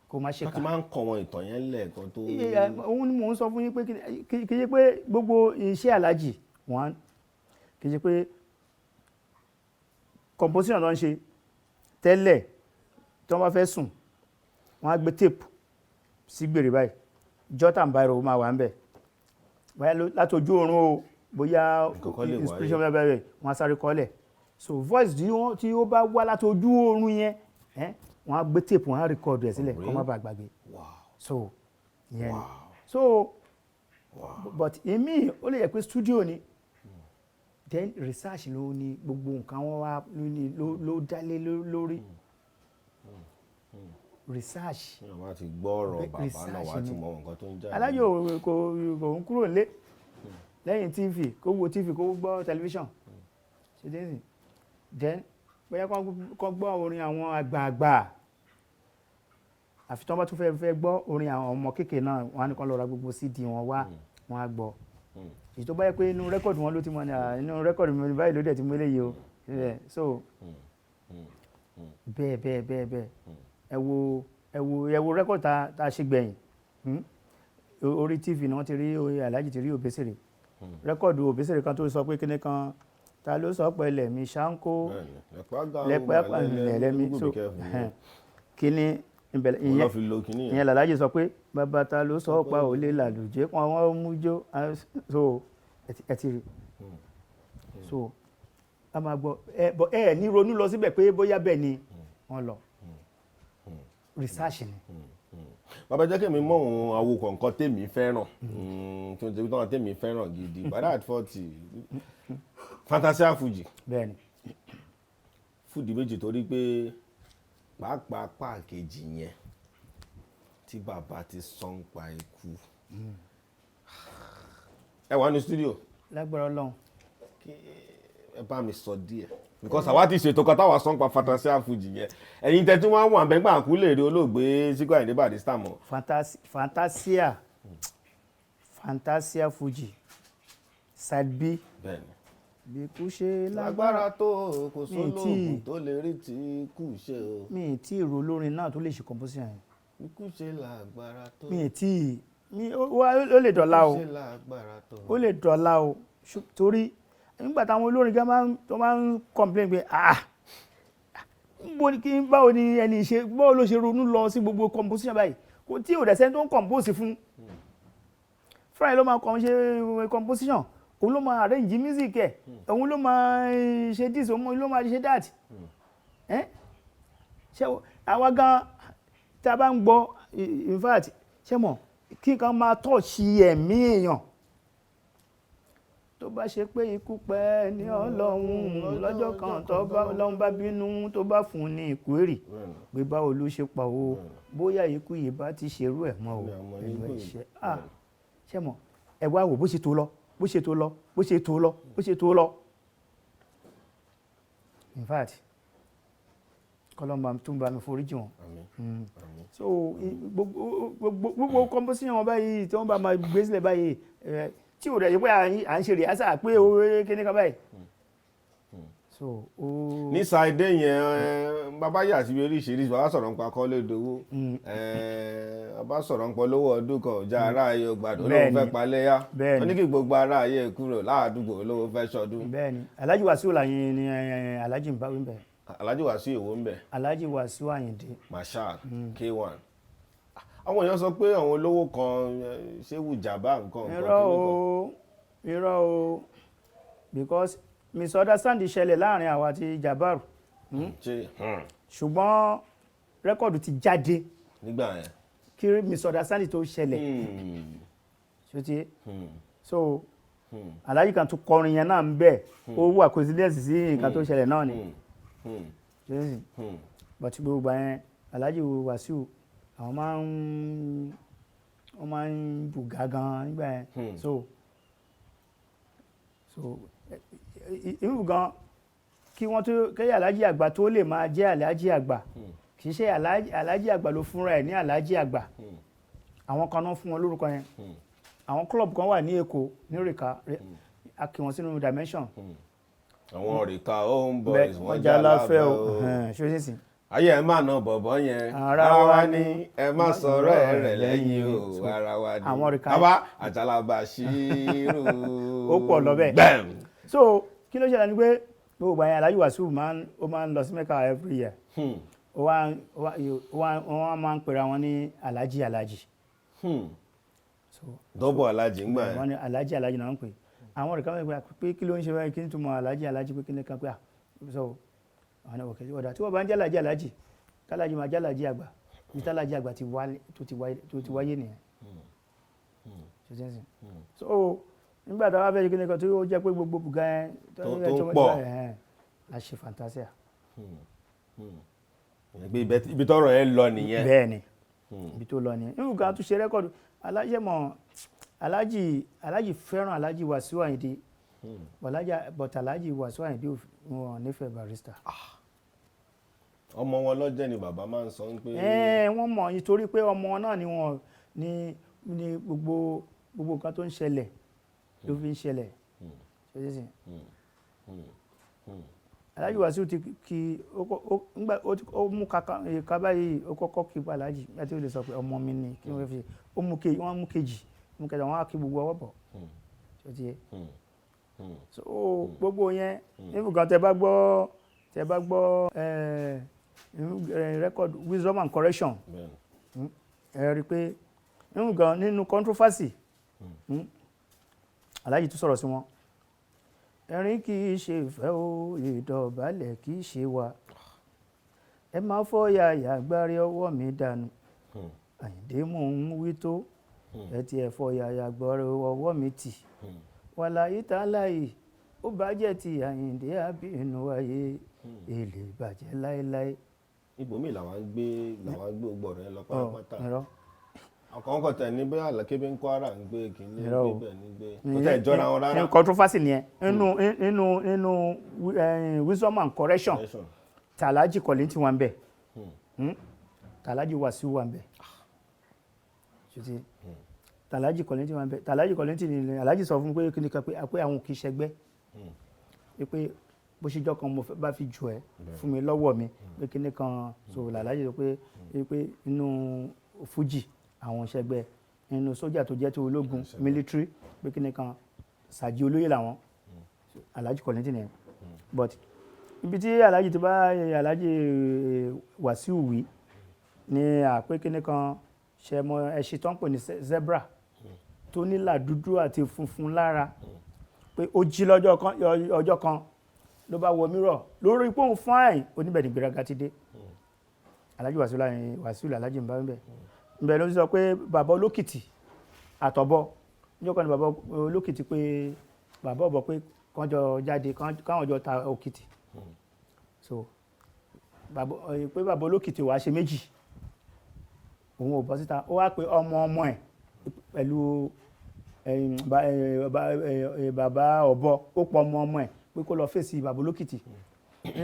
kó má ṣe ká. wọ́n ti máa ń kọ wọn ìtàn yẹn lẹ́ẹ̀kan tó. òun ni mò ń sọ fún yín pé kì í ṣe pé gbogbo iṣẹ́ alájì wọn kì í ṣe pé composition ló ń ṣe tẹ́lẹ̀ tí wọ́n bá fẹ́ sùn wọ́n á gbé tape sí gbèrè báyìí jọ́tà ń báyìí ó máa wà ń bẹ̀ bóyá láti ojú oorun o bóyá inspiration bẹ́ẹ̀ wọ́n á sáré kọ́lẹ̀ so voice tí ó bá wá láti ojú oorun yẹn wọ́n á gbé tape wọ́n á record ẹ̀ sílẹ̀ kó má bàa gbàgbé so so but èmi ó lè yẹ pé studio ni then research ló ní gbogbo nǹkan wọn wá ló dálé lórí research. àwọn àti gbọ́ ọ̀rọ̀ bàbá náà wá ti mọ nǹkan tó ń jáde. alájò kò ń kúrò nílé lẹ́yìn tv kó wo tv kó gbọ́ tẹlifíṣàn ṣe dé sí then bóyá kó gbọ́ orin àwọn àgbààgbà àfi tí wọ́n bá tún fẹ́ gbọ́ orin àwọn ọmọ kéèké náà wọ́n á ní kán lọ ra gbogbo cd wọn wá wọ́n á gbọ́ èyí tó bá yẹ pé inú rẹ́kọ̀dù wọn ló ti mọ ní inú rẹ́kọ̀dù mi báyìí ló dẹ̀ ti mú eléyìí o so bẹ́ẹ̀ ẹ wo rẹ́kọ̀dù tá a ṣe gbẹ̀yìn orí tv ni wọ́n ti rí Alhaji ti rí Obesere rẹ́kọ̀dù Obesere kan tó sọ pé kíní kan ta ló sọ pé lẹ̀mí ṣáńkó lẹ́mí so kíní ìyẹn Alhaji sọ pé bàbá ta ló sọ pa ò lè làlùjẹ́ kan wọ́n mú jó so ẹ ti rí so a máa gbọ́ ẹ ní ronú lọ síbẹ̀ pé bóyá bẹ́ẹ̀ ni wọ́n lọ research ni. bàbá jẹ́ kí mi mọ òun àwo kọ̀ọ̀kan tèmi fẹ́ràn tó ń tẹ́bí tán tèmi fẹ́ràn gidi bàdá at 40 Fantasia Fuji. bẹ́ẹ̀ni. fúdì méjì torí pé pàápàá pàkejì yẹn tí bàbá ti sọ ń pa ikú ẹ wà ní studio. lágbára Ọlọ́run. ẹ bá mi sọ díẹ̀ because àwa ti ṣètò kan táwa sọ ń pa Fantasia Fuji yẹn ẹ̀yin tẹ́tí wọ́n wà bẹ́gbà kú lè rí olóògbé Síkírù Àyìndé Barrister mọ́. Fantasia Fuji side B. bẹ́ẹ̀ni. bí kú ṣe lágbára tó kò sólóògùn tó lè rí tí kú ṣe o. mi ì tí ì ro olórin náà tó lè ṣe composition yẹn. bí kú ṣe lágbára tó. mi ì tí ì ó lè dọ̀la o ó lè dọ̀la o torí nígbà táwọn olórin gan máa ń complain pé báwo ni ẹni ṣe báwo ló ṣe ronú lọ sí gbogbo composition báyìí kò tí ò dẹ̀ sẹ́ni tó ń compose fún fúnra ló máa ṣe composition òun ló máa arrange music ẹ̀ òun ló máa ṣe this òun ló máa ṣe that ṣé àwa gan tí a bá ń gbọ́ in fact ṣé mọ̀ kí nǹkan máa touch ẹ̀mí èèyàn tó bá ṣe pé ikú pẹ́ ní Ọlọ́run lọ́jọ́ kan tó bá Ọlọ́run bá bínú tó bá fún ní ìkórè pé báwo ló ṣe pa o bóyá ikú yìí bá ti ṣerú ẹ̀ mọ́ o ẹ̀mọ́ ìṣe ṣé mọ̀ ẹ wá wò bó ṣe tó lọ bó ṣe tó lọ bó ṣe tó lọ bó ṣe tó lọ in fact kọlọmọ tún bá mi foríjì wọn so gbogbo composition wọn báyìí tí wọn bá máa gbé sílẹ̀ báyìí tí ò rẹ̀ yí pé à ń ṣe rìhásà pé oore kíní kan báyìí. so ní ṣáìdé yẹn bàbá yà sí oríṣiríṣi bàbá sọ̀rọ̀ nípa Kọ́lé Dowó bàbá sọ̀rọ̀ nípa olówó ọdún kan ọjà ará ayé ògbàdo olówó fẹ́ paléyà wọ́n ní kí gbogbo ará ayé kúrò láàdúgbò olówó fẹ́ ṣọdún. bẹ́ẹ̀ni Alhaji Wasiu làyìn ni Alhaji ń bá wí bẹ́ẹ̀. Alhaji Wasiu èwo ń bẹ. Alhaji Wasiu Àyìndé. Marshal K1 àwọn èèyàn sọ pé àwọn olówó kan Ṣéwù Jàbá nǹkan irọ́ o because misunderstanding ṣẹlẹ̀ láàrin àwa àti Jabaru ṣùgbọ́n rẹ́kọ̀dù ti jáde nígbà yẹn kí misunderstanding tó ṣẹlẹ̀ ṣòtí so Alhaji kan tún kọrin yẹn náà ń bẹ̀ ó wà coincidence sí nǹkan tó ṣẹlẹ̀ náà ni but gbogbo yẹn Alhaji Wasiu àwọn máa ń bùgá gan nígbà yẹn so ìmú gan kí wọ́n tó kẹ́yà Alhaji àgbà tó lè máa jẹ́ Alhaji àgbà kì í ṣe Alhaji àgbà ló fúnra ẹ̀ ní Alhaji àgbà àwọn kan náà fún wọn lórúkọ yẹn àwọn club kan wà ní Èkó ní Rìkà a kì wọ́n sínú dimension. àwọn Rìkà home boys wọ́n já láfẹ́ o ṣó ayé ẹ má ná bọ̀bọ̀ yẹn ara wa ni ẹ má sọ̀rọ̀ rẹ̀ lẹ́yìn o ara wa ni bàbá Àjàlá Bàṣírù ó pọ̀ lọ bẹ́ẹ̀. so kí ló ṣẹlẹ̀ ni pé gbogbo àyàn Alhaji Wasiu ó máa ń lọ sí Mẹ́kà every year wọ́n máa ń pera wọn ní Alhaji. dọ́bọ̀ Alhaji ń gbà yẹn. wọ́n ní Alhaji náà ń pè àwọn rẹ̀ káwọn pé kí ló ń ṣe báyìí kí n túmọ̀ Alhaji pé kí ní kan pé so àwọn ọ̀nà òkè ọ̀dà tí wọ́n bá ń jálàjì Alhaji kálájì máa jálàjì àgbà ní tálàjì àgbà tó ti wáyé nìyẹn so nígbà tí a bá fẹ́ ṣe kíni kan tí ó jẹ́ pé gbogbo bùgá yẹn tó ń pọ̀ a ṣe Fantasia. ibi tọ́rọ̀ ẹ lọ nìyẹn. bẹ́ẹ̀ ni ibi tó lọ nìyẹn nígbà kan tún ṣe rẹ́kọ̀dù alájì fẹ́ràn alájì Wàsíù Àyìndé but alájì Wàsíù Àyìndé wọn nífẹ̀ẹ́ Barrister. ọmọ wọn lọ́jẹ́ ni bàbá máa ń sọ pé. wọ́n mọ̀ nítorí pé ọmọ náà ni wọ́n ní gbogbo nǹkan tó ń ṣẹlẹ̀ ló fi ń ṣẹlẹ̀. alájì Wàsíù ti kí ó mú kaka báyìí ó kọ́kọ́ kí alájì láti ó lè sọ pé ọmọ mi ni kí wọ́n fi wọ́n mú kejì mú kẹta wọ́n á kí gbogbo ọwọ́ bọ̀ ṣé ti yé. so gbogbo yẹn nígbà tẹ bá gbọ́ record Wisdom and Correction ẹ rí i pé nínú controversy alájì tún sọ̀rọ̀ sí wọn. ẹ̀rín kì í ṣe ìfẹ́ o ìdọ̀bálẹ̀ kì í ṣe wa ẹ máa fọ́ yàyà gbárí ọwọ́ mi dànù Àyìndé mò ń wí tó ẹ ti ẹ̀ fọ́ yàyà gbárí ọwọ́ mi tì wàláyé tá láyè ó bàjẹ́ ti Àyìndé àbí inú ayé èlé bàjẹ́ láéláé. ibòmíì làwọn gbé gbọ̀rọ̀ ẹ lọ pátápátá ọkàn kan tẹ̀ ní bóyá Àlàkébé ń Kwara ń gbé kìíní ń gbé bẹ́ẹ̀ ní gbé kò tẹ̀ jọra wọn rárá. controversy nìyẹn nínú Wisdom and Correction tàlájì Kollington wà ń bẹ̀ tàlájì Wàsíù wà ń bẹ̀ tàlájì Kollington wà ń bẹ̀ tàlájì Kollington ni alájì sọ fún mi pé kí ni kan pé àwọn kì í ṣẹgbẹ́ pé bó ṣe jọ́ kan mo bá fi jù ẹ́ fún mi lọ́wọ́ mi pé kí ni kan so làlájì sọ pé inú Fuji àwọn ṣẹgbẹ́ nínú sójà tó jẹ́ tó ológun military pé kí ni kan Sàjí olóyè làwọn alájì Kollington nìyẹn but ibi tí alájì ti bá alájì Wàsíù wí ni àpé kí ni kan ṣe mọ ẹṣin tó ń pè ní zebra tó nílà dúdú àti funfun lára pé ó jí ọjọ́ kan ló bá wọ mírọ̀ lórí pé òun fáìn oníbẹ̀dì gbéraga ti dé alájì Wàsíù alájì ń bá ń bẹ̀ ǹbẹ̀ ló sọ pé bàbá olókìtì àtọ̀bọ̀ níjọ́ kan ní bàbá olókìtì pé bàbá ọ̀bọ̀ pé kán jọ jáde káwọn jọ ta òkìtì so pé bàbá olókìtì wàá ṣe méjì òun ò bọ́ síta ó wá pé ọmọ ẹ̀ pẹ̀lú bàbá ọ̀bọ̀ ó pọ̀ ọmọ ẹ̀ pé kó lọ fèsì bàbá olókìtì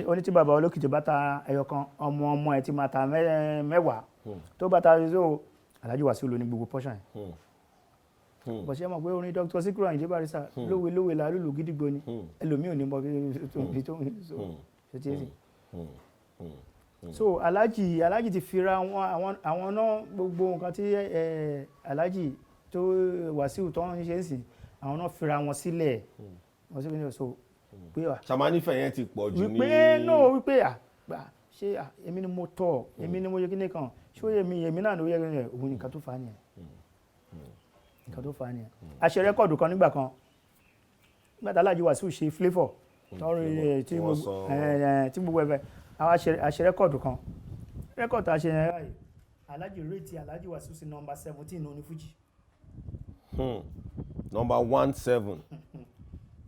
ó ní tí bàbá olókìtì bá ta ẹyọ kan ọmọ ẹ̀ ti máa ta mẹ́wàá tó bá ta ṣoṣo Alhaji Wasiu ló ní gbogbo portion yẹn bọ̀ ṣe mọ̀ pé orin Dr. Sikiru Ayinde Barrister lówe la lùlù gídígbò ni ẹlòmíì ò ní mọ bí tó ń ṣe tí èsì so Alhaji ti fira àwọn náà gbogbo nǹkan tí Alhaji tó Wasiu tó ń ṣe ń sìn àwọn náà fira wọn sílẹ̀ wọ́n sì fi ní so pé sàmánìfẹ̀ yẹn ti pọ̀ jù ní wípé ṣé èmi ni mo tọ̀ èmi ni mo yẹ kíní kan ṣé èmi náà ló yẹ kíní rẹ̀ òun nǹkan tó fà á nìyẹn nǹkan tó fà á nìyẹn a ṣe rẹ́kọ̀dù kan nígbà kan nígbà tí Alhaji Wasiu ṣe flavour tọrin tí gbogbo ẹ̀fẹ̀ a ṣe rẹ́kọ̀dù kan rẹ́kọ̀dù tá a ṣe yẹn báyìí Alhaji rate Alhaji Wasiu sí number 17 ní Fuji. number 17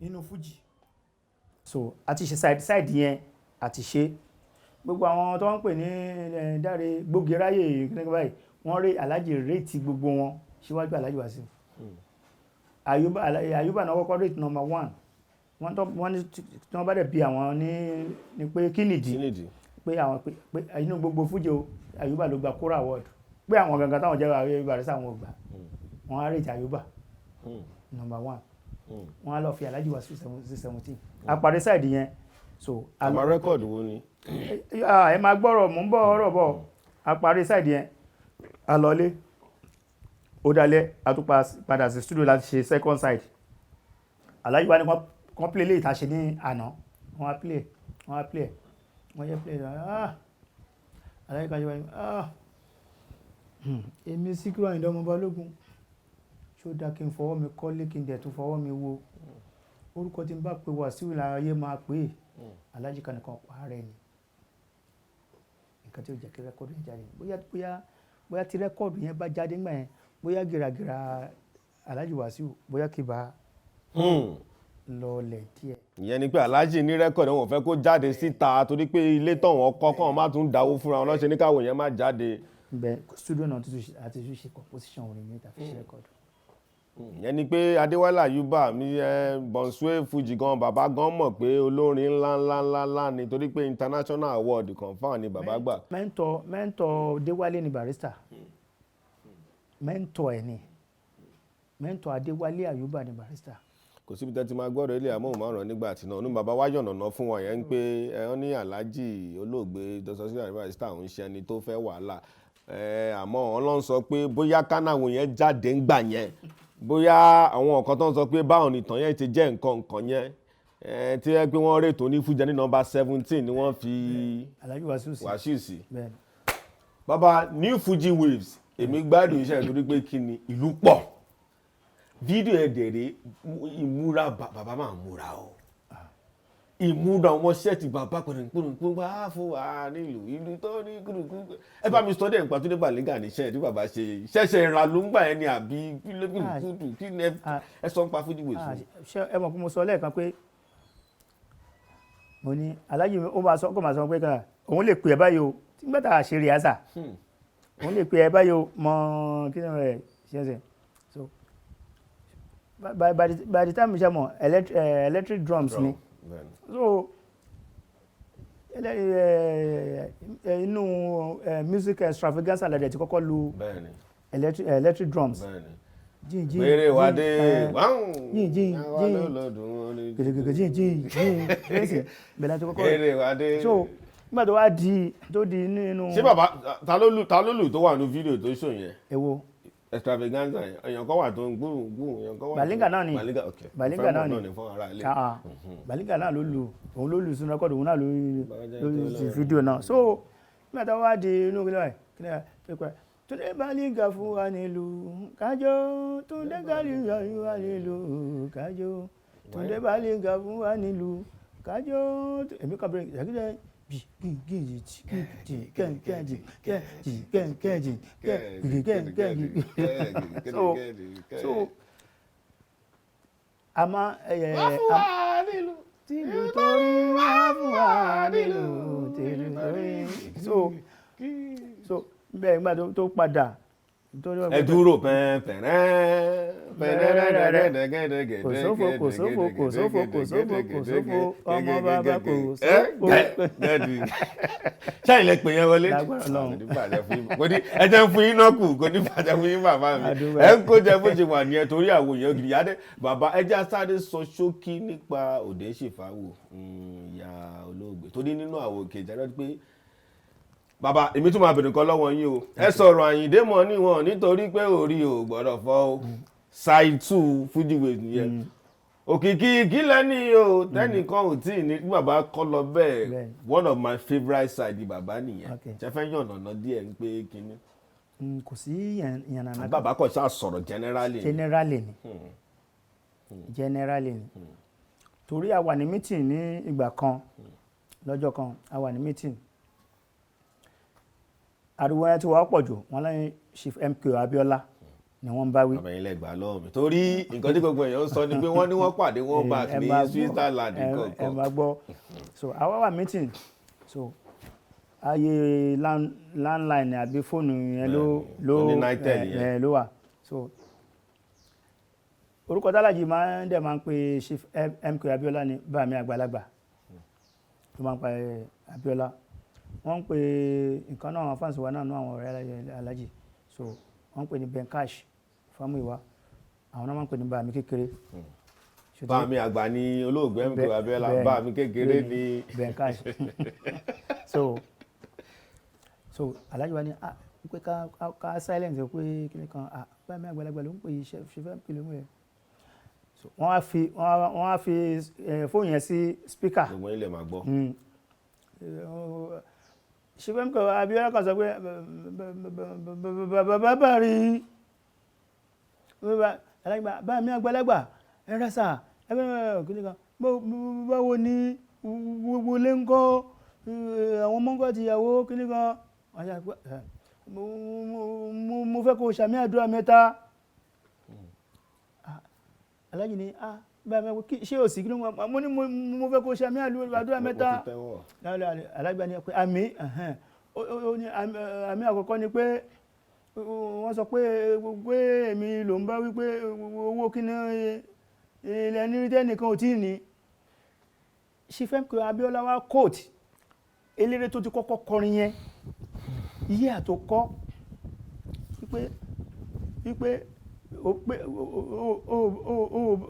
nínú Fuji. So a ti ṣe side yẹn a ti ṣe gbogbo àwọn tó ń pè ní Dáre Gbógeráyè kíní báyìí wọ́n rí Alhaji rate gbogbo wọn síwájú Alhaji Wasiu. Ayuba náà kọ́kọ́ rate number 1 wọ́n ní tí wọ́n bá dẹ̀ bí àwọn ní pé kí nìdí pé àwọn pé inú gbogbo Fuji o Ayuba ló gba Kora award pé àwọn gangan táwọn jẹ́ Barrister àwọn ò gbà wọ́n á rate Ayuba number 1 wọ́n á lọ fi Alhaji Wasiu sí 17 àpàdé side yẹn so àmà rẹ́kọ̀dù wo ni. ẹ máa gbọ́rọ̀ mò ń bọ̀ ọ̀rọ̀ bọ̀ àpàdé side yẹn a lọlé ó dalẹ̀ a tún padà sí studio láti ṣe second side Alhaji wa ni wọ́n play lè ìtàṣe ní àná wọ́n á play wọ́n yẹ play Alhaji kan ṣe wáyé èmi Síkírù Àyìndé ọmọ Balógun ṣó dá kí n fọwọ́ mi kọ́lé kí n dẹ̀ tún fọwọ́ mi wo orúkọ tí n bá pe Wasiu láyé máa pè é Alhaji kan nìkan pààrẹ ni nǹkan tí ó jẹ́ kí rẹ́kọ̀dù yẹn jáde bóyá tí rẹ́kọ̀dù yẹn bá jáde ńgbà yẹn bóyá gìràgìrà Alhaji Wasiu bóyá kí bá lọlẹ̀ díẹ̀. ìyẹn ni pé Alhaji ní rẹ́kọ̀dì wọn fẹ́ kó jáde síta torí pé ilé tán wọn kọ́ kọ́ wọn má tún dáwó fúnra wọn lọ́sẹ̀ ní káwọn yẹn má jáde. bẹ́ẹ̀ studio náà àti tún ṣe composition orin mi tàbí ṣe rẹ́kọ̀dì. ìyẹn ni pé Adéwálé Àyùbá mi Bọ̀nsúwé Fújì gan bàbá gan mọ̀ pé olórin ńlá ni torí pé international award confam ni bàbá gbà. mẹ́ńtọ̀ Déwálé ni Barrister mẹ́ńtọ̀ ẹ̀ ni mẹ́ńtọ̀ Adéwálé Àyùbá ni Barrister. kò síbi tẹ́ ti máa gbọ́dọ̀ ilé amóhùnmáwòrán nígbà tí náà ní bàbá wáyọ̀ nàná fún wọn yẹn ń pé wọ́n ní Alhaji olóògbé Dr. Sikiru Ayinde Barrister òun ṣe ẹni tó fẹ́ wàhálà àmọ́ Ọlọ́run sọ pé bóyá kánáwọn yẹn jáde ń gbà yẹn bóyá àwọn nǹkan tó ń sọ pé báwọn nìtàn yẹn ti jẹ́ nǹkan yẹn tí wọ́n pé wọ́n rètò ní Fújì ní nọ́mbà 17 ni wọ́n fi Alhaji Wasiu sí. bàbá New Fuji Waves èmi gbádùn iṣẹ́ ìtorí pé kí ni ìlú pọ̀ fídíò ẹ̀dẹ̀rẹ̀ ìmúra bàbá máa múra o ìmúra wọn ṣẹ́ẹ̀tì bàbá pẹ̀lú bá fún wa nílùú ìlú tó ní kúrúkúrú ẹ bá mi sọdẹ̀ nípa Túndé Bàlíngà ní ṣẹ́ẹ̀ tí bàbá ṣe ṣẹ̀ṣẹ̀ ra ló ń gbà ẹni àbí kúrúkúrú kí ni ẹ sọ ń pa Fuji Waves. ṣé ẹ mọ̀ pé mo sọ lẹ́ẹ̀kan pé mo ní Alhaji ó máa sọ pé kan òun lè pè ẹ́ báyìí o tí gbẹ́ta àṣírí àṣà òun lè pè ẹ́ báyìí o mọ kí ni rẹ̀ ṣẹ́ṣẹ̀ so by the time ṣe mọ̀ electric drums ni so inú music extravaganza lẹ́dẹ̀ tí kọ́kọ́ lu electric drums. Bèrè wádé bẹ̀rẹ̀ tó kọ́kọ́ so nígbà tó wá di nínú. ṣé bàbá ta ló lù tó wà ní fídíò tó ṣò yẹn. Èwo extravaganza yẹn èèyàn kan wà tó ń gbóhùn èèyàn kan wà. Bàlíngà náà ni Bàlíngà náà ni fún ara ilé. Bàlíngà náà ló lù òun ló lù sínú rẹ́kọ̀dù òun náà ló lù sí fídíò náà so nígbà tó wá di inú kílẹ̀ Túndé Bàlíngà fún wa nílùú kájọ Túndé Bàlíngà fún wa nílùú kájọ Túndé Bàlíngà fún wa nílùú kájọ èmi kan bẹ̀rẹ̀ ìyàgídẹ́ so a máa tìlù torí wá fún wa nílùú tìlù torí so bẹ́ẹ̀ nígbà tó padà. ẹ dúró pẹ́ẹ́pẹ́ẹ́ kò sófo ọmọ bàbá kò sófo. ṣáà ilẹ̀ pè yẹn wọlé ẹ jẹ́ fún yín náà kù kò ní bàjẹ́ fún yín bàbá mi ẹ ń kó jẹ bó ṣe wà nìyẹn torí àwọn èèyàn gidi yáde bàbá ẹ já sáré sọ ṣókí nípa Òde Ṣèfáwò ìyá olóògbé torí nínú àwọn òkè ìjà náà pé bàbá èmi tún máa bèrè nǹkan lọ́wọ́ yín o ẹ sọ̀rọ̀ Àyìndé mọ́ níwọ̀n nítorí pé orí ò gbọ́dọ̀ fọ́ o side 2 Fuji Waves nìyẹn òkìkí ìkílẹ̀ ní o tẹ́nìkan ò tí ì ní bàbá kọ́ lọ bẹ́ẹ̀ one of my favourite side bàbá nìyẹn ṣe fẹ́ yàn ọ̀nà díẹ̀ ń pé kínní. kò sí ìyànnà. bàbá kò ṣáà sọ̀rọ̀ generally ni torí a wà ní meeting ní ìgbà kan lọ́jọ́ kan a wà ní meeting ariwo ẹ ti wà pọ̀ jù wọ́n lẹ́yìn Chief MKO Abiola ni wọ́n bá wí. àbẹ̀yìn lẹ́gbàá lọ́wọ́ mi torí nǹkan tí gbogbo èèyàn ń sọ ni pé wọ́n ní wọ́n pàdé wọ́n back ní Switzerland kankan. ẹ máa gbọ́ so àwa wà meeting so ayé landline àbí fóònù yẹn ló wà so orúkọ tálàjì máa ń pe Chief MKO Abiola ní bàmí àgbàlagbà tó máa ń pa Abiola wọ́n ń pè nǹkan náà àwọn fáǹsì wa náà ní àwọn ọ̀rẹ́ Alhaji so wọ́n ń pè ní Ben Cash Fámúyìwá àwọn náà máa ń pè ní bàmí kékeré. bàmí àgbà ní olóògbé MKO Abiola bàmí kékeré ní Ben Cash so Alhaji wa ní pé ká silence pé kíni kan bàmí àgbàlagbà ló ń pè iṣẹ́ fẹ́ pè lóhùn ẹ̀ so wọ́n á fi fóònù yẹn sí speaker. gbogbo ilẹ̀ máa gbọ́. Chief MKO Abiola kan sọ pé bàbá rí bá mi àgbàlagbà ẹ rẹ́sà ẹgbẹ́ kìíní kan báwo ni wọlé ń kọ́ àwọn mọ́ngọ́ ti yàwó kìíní kan mo fẹ́ kó ṣàmì àdúrà mẹ́ta alájì ní báyìí ṣé o sì kí ló mo ní mo fẹ́ kó ṣe àmì àdúrà mẹ́ta alájì ní pé àmì ó ní àmì àkọ́kọ́ ni pé wọ́n sọ pé èmi ló ń bá wípé owó kí ní ilẹ̀ ní tẹ́nìkan ò tí ì ní Ṣífẹ́mi Abíọ́lá wá kóòtù eléré tó ti kọ́kọ́ kọrin yẹn iye àtòkọ́ wípé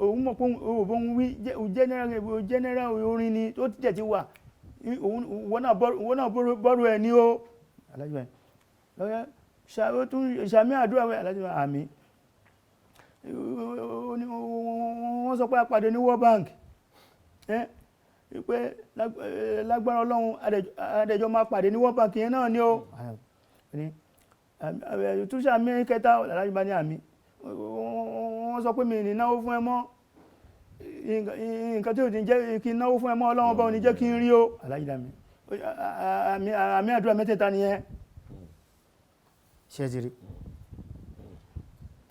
òun mọ̀ pé òun wí general orin ni tó tẹ̀ ti wà wọ́n náà bọ́rù ẹ̀ ní o alájọ́ ẹ̀ lọ́yẹ́ ṣàmì àdúrà alájọ́ àmì wọ́n sọ pé a pàdé ní World Bank pé lágbára Ọlọ́run adẹjọ́ máa pàdé ní World Bank yẹn náà ni ó túnṣà mi kẹta alájọ́ ní àmì wọ́n sọ pé mi ní náwó fún ẹ mọ́ nǹkan tí ò ní jẹ́ kí n náwó fún ẹ mọ́ Ọlọ́run bá ò ní jẹ́ kí n rí o alájọ́ àmì àdúrà mẹ́tẹ̀ẹ̀ta nìyẹn ṣe ti rí.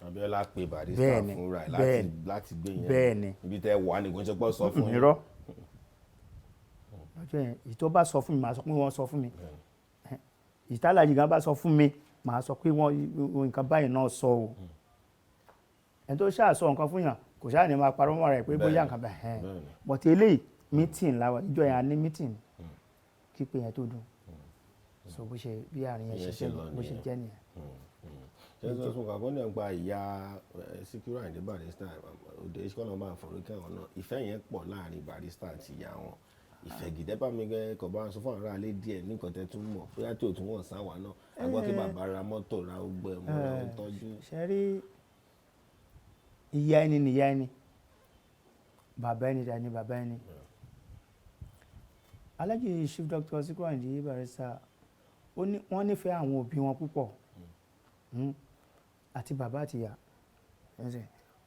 Abíọ́lá pe Barrister fúnra ẹ̀ láti gbé yẹn ibi tẹ́ wà ní gbọ́nṣẹ́ pọ̀ sọ fún yín. irọ́ lọ́jọ́ yẹn èyí tó bá sọ fún mi màá sọ pé wọ́n sọ fún mi ìtàlájì gan bá sọ fún mi màá sọ pé wọ́n nǹkan báyìí náà sọ o ẹni tó ṣáà sọ nǹkan fún yàn kò ṣáà ní máa parọ́ mọ́ rẹ̀ pé bóyá nǹkan báyìí bọ̀tí eléyìí mítìn láwa ìjọ yẹn a ní mítìn kí pé yẹn tó dùn so bó ṣe bí àárín yẹn ṣe bó ṣe jẹ́ nìyẹn. ṣé sọ fún kàkọ́ náà gba ìyá Síkírù Àyìndé Barrister òde ìṣúná máa fọ̀rọ̀ kí àwọn náà ìfẹ́ yẹn pọ̀ láàrin Barrister àti ìyá wọn ìfẹ́ gidi bá mi gẹ́ kọ̀ bá ń sọ fún àwọn aráalé díẹ̀ ní nǹkan tẹ́ tún mọ̀ bóyá tí ò tún wọ̀n sáwà náà àgbọ̀ kí bàbá ra mọ́tò ra ọgbẹ́ mọ́ ra ń tọ́jú. ṣe rí ìyá ẹni nìyá ẹni bàbá ẹni dání bàbá ẹni Alhaji Chief Dr. Síkírù Àyìndé Barrister wọ́n nífẹ̀ẹ́ àwọn òbí wọn púpọ̀ àti bàbá àti ìyá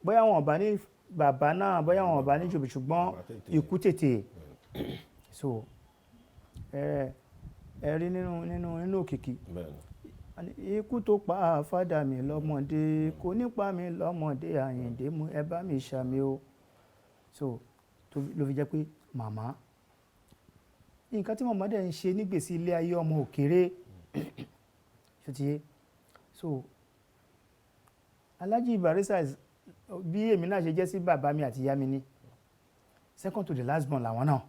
bóyá wọn bá ní bàbá náà bóyá wọn bá ní jòbì ṣùgbọ́n ikú tètè so ẹ̀rí nínú òkìkí ikú tó pa fádà mi lọ́mọdé kò ní pa mi lọ́mọdé Àyìndé mú ẹ bá mi ṣàmì o so ló fi jẹ́ pé màmá nǹkan tí màmá dẹ̀ ń ṣe nígbèsí ilé ayé ọmọ òkèrè ṣe ti yé so Alhaji Barrister bí èmi náà ṣe jẹ́ sí bàbá mi àti ìyá mi ní second to the last born làwọn náà